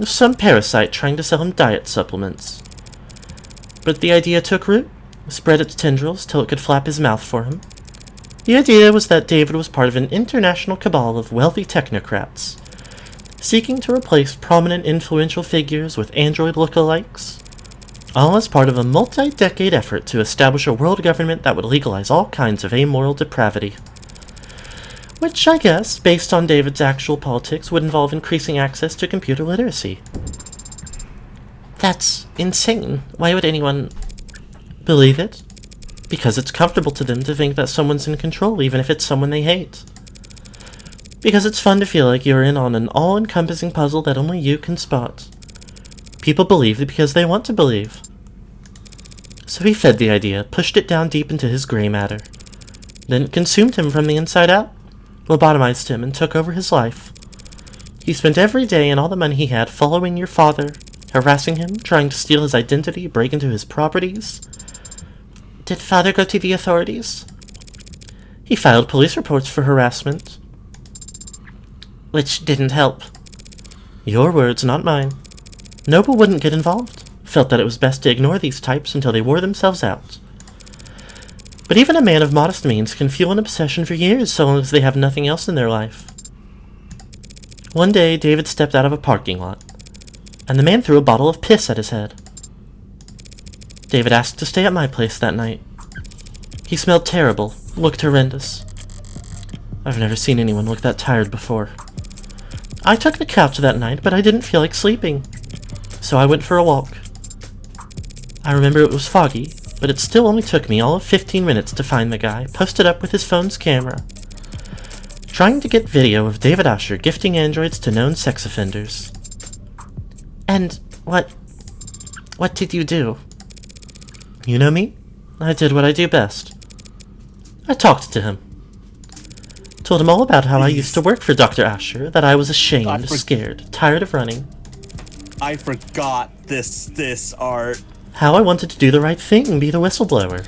some parasite trying to sell him diet supplements. But the idea took root, spread its tendrils till it could flap his mouth for him. The idea was that David was part of an international cabal of wealthy technocrats, seeking to replace prominent influential figures with android lookalikes, all as part of a multi-decade effort to establish a world government that would legalize all kinds of amoral depravity. Which, I guess, based on David's actual politics, would involve increasing access to computer literacy. That's insane. Why would anyone believe it? Because it's comfortable to them to think that someone's in control, even if it's someone they hate. Because it's fun to feel like you're in on an all-encompassing puzzle that only you can spot. People believe it because they want to believe. So he fed the idea, pushed it down deep into his gray matter. Then it consumed him from the inside out, lobotomized him, and took over his life. He spent every day and all the money he had following your father, harassing him, trying to steal his identity, break into his properties. Did Father go to the authorities? He filed police reports for harassment, which didn't help. Your words, not mine. Noble wouldn't get involved, felt that it was best to ignore these types until they wore themselves out. But even a man of modest means can feel an obsession for years so long as they have nothing else in their life. One day, David stepped out of a parking lot, and the man threw a bottle of piss at his head. David asked to stay at my place that night. He smelled terrible, looked horrendous. I've never seen anyone look that tired before. I took the couch that night, but I didn't feel like sleeping, so I went for a walk. I remember it was foggy, but it still only took me all of 15 minutes to find the guy, posted up with his phone's camera, trying to get video of David Asher gifting androids to known sex offenders. And what What did you do? You know me? I did what I do best. I talked to him. Told him all about how I used to work for Dr. Asher, that I was ashamed, scared, tired of running. I forgot this art. How I wanted to do the right thing and be the whistleblower.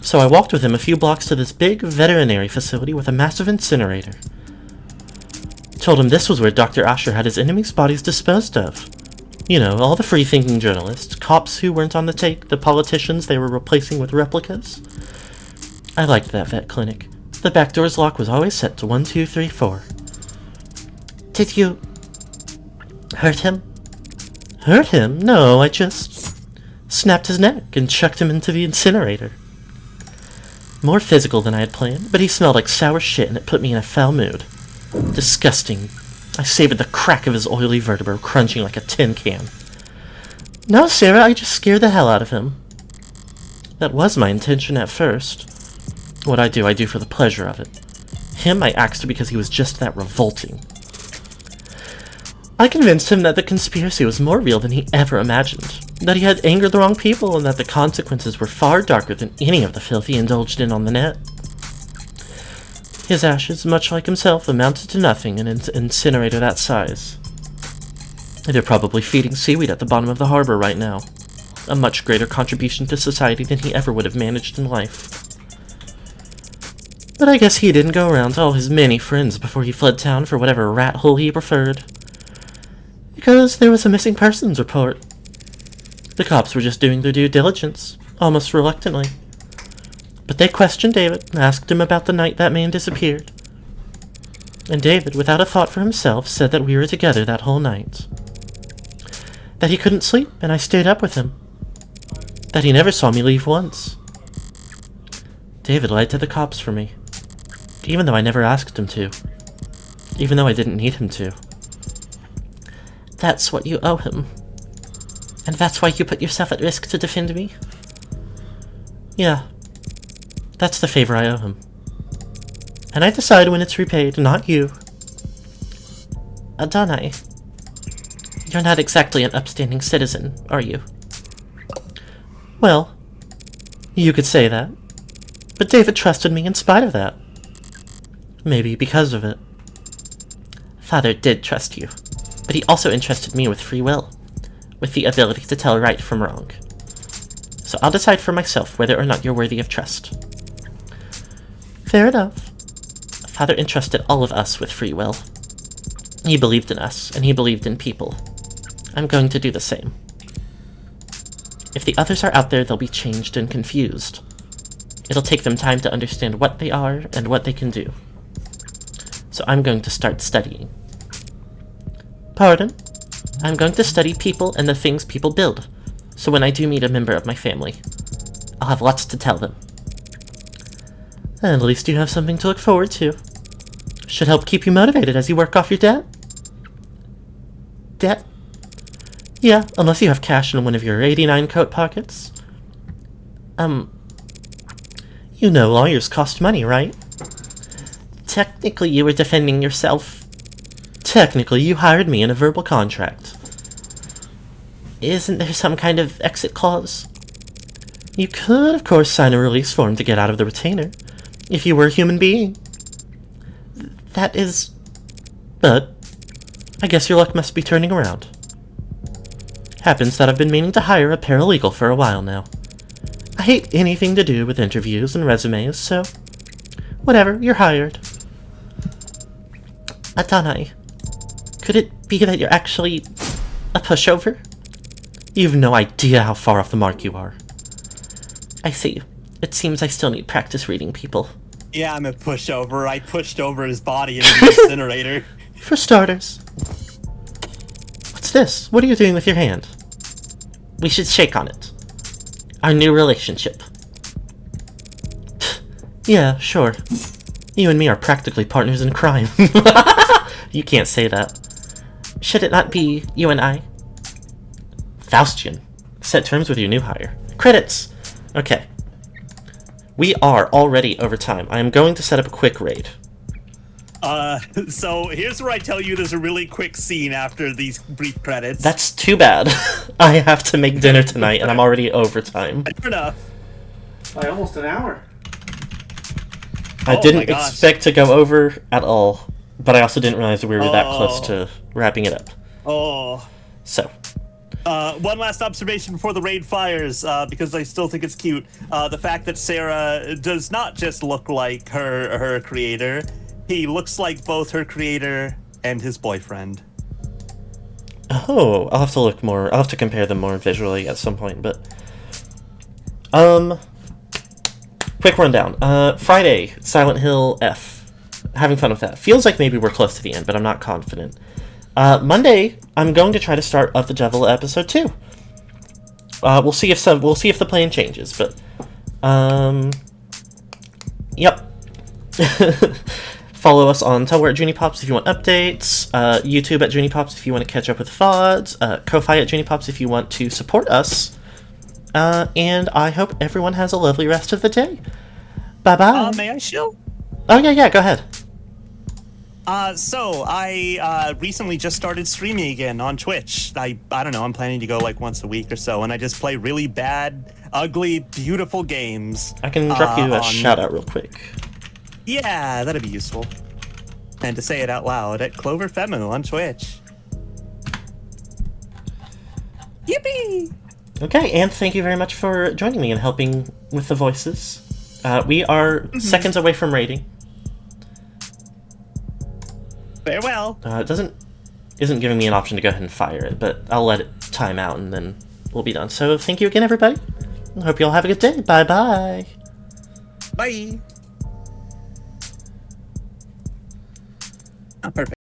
So I walked with him a few blocks to this big veterinary facility with a massive incinerator. Told him this was where Dr. Asher had his enemies' bodies disposed of. You know, all the free-thinking journalists, cops who weren't on the take, the politicians they were replacing with replicas. I liked that vet clinic. The back door's lock was always set to 1, 2, 3, 4. Did you hurt him? Hurt him? No, I just snapped his neck and chucked him into the incinerator. More physical than I had planned, but he smelled like sour shit and it put me in a foul mood. Disgusting. I savored the crack of his oily vertebra crunching like a tin can. No, Sarah, I just scared the hell out of him. That was my intention at first. What I do for the pleasure of it. Him I axed because he was just that revolting. I convinced him that the conspiracy was more real than he ever imagined, that he had angered the wrong people, and that the consequences were far darker than any of the filth he indulged in on the net. His ashes, much like himself, amounted to nothing in an incinerator that size. They're probably feeding seaweed at the bottom of the harbor right now. A much greater contribution to society than he ever would have managed in life. But I guess he didn't go around to all his many friends before he fled town for whatever rat hole he preferred. Because there was a missing persons report. The cops were just doing their due diligence, almost reluctantly. But they questioned David and asked him about the night that man disappeared. And David, without a thought for himself, said that we were together that whole night. That he couldn't sleep, and I stayed up with him. That he never saw me leave once. David lied to the cops for me. Even though I never asked him to. Even though I didn't need him to. That's what you owe him. And that's why you put yourself at risk to defend me? Yeah. That's the favor I owe him. And I decide when it's repaid, not you. Adonai. You're not exactly an upstanding citizen, are you? Well, you could say that. But David trusted me in spite of that. Maybe because of it. Father did trust you, but he also entrusted me with free will, with the ability to tell right from wrong. So I'll decide for myself whether or not you're worthy of trust. Fair enough. Father entrusted all of us with free will. He believed in us, and he believed in people. I'm going to do the same. If the others are out there, they'll be changed and confused. It'll take them time to understand what they are and what they can do. So I'm going to start studying. Pardon? I'm going to study people and the things people build, so when I do meet a member of my family, I'll have lots to tell them. And at least you have something to look forward to. Should help keep you motivated as you work off your debt. Debt? Yeah, unless you have cash in one of your 89 coat pockets. You know lawyers cost money, right? Technically, you were defending yourself. Technically, you hired me in a verbal contract. Isn't there some kind of exit clause? You could, of course, sign a release form to get out of the retainer, if you were a human being. That is... But, I guess your luck must be turning around. Happens that I've been meaning to hire a paralegal for a while now. I hate anything to do with interviews and resumes, so... Whatever, you're hired. Adonai, could it be that you're actually a pushover? You've no idea how far off the mark you are. I see. It seems I still need practice reading people. Yeah, I'm a pushover. I pushed over his body into the incinerator. For starters. What's this? What are you doing with your hand? We should shake on it. Our new relationship. Yeah, sure. You and me are practically partners in crime. You can't say that. Should it not be you and I? Faustian. Set terms with your new hire. Credits! Okay. We are already over time. I am going to set up a quick raid. So here's where I tell you there's a really quick scene after these brief credits. That's too bad. I have to make dinner tonight, and I'm already overtime. Fair enough. By almost an hour. I Oh didn't my gosh. expect to go over at all, but I also didn't realize we were that close to wrapping it up. Oh. So, One last observation before the raid fires, because I still think it's cute. The fact that Sarah does not just look like her creator, he looks like both her creator and his boyfriend. oh, I'll have to look more. I'll have to compare them more visually at some point, but quick rundown. Friday, Silent Hill F. Having fun with that. Feels like maybe we're close to the end, but I'm not confident. Monday, I'm going to try to start Of the Devil episode 2. We'll see if the plan changes, but yep. Follow us on Tumblr at JuniPops if you want updates, YouTube at JuniPops if you want to catch up with VODs, Ko-Fi at JuniPops if you want to support us, and I hope everyone has a lovely rest of the day. Bye-bye. May I shill? Oh, yeah, go ahead. So I recently just started streaming again on Twitch. I don't know, I'm planning to go like once a week or so, and I just play really bad, ugly, beautiful games. I can drop you a shout-out real quick. Yeah, that'd be useful. And to say it out loud, at Clover Femu on Twitch. Yippee! Okay, and thank you very much for joining me and helping with the voices. We are seconds away from rating. Farewell. It isn't giving me an option to go ahead and fire it, but I'll let it time out and then we'll be done. So thank you again, everybody. I hope you all have a good day. Bye-bye. Bye. Not perfect.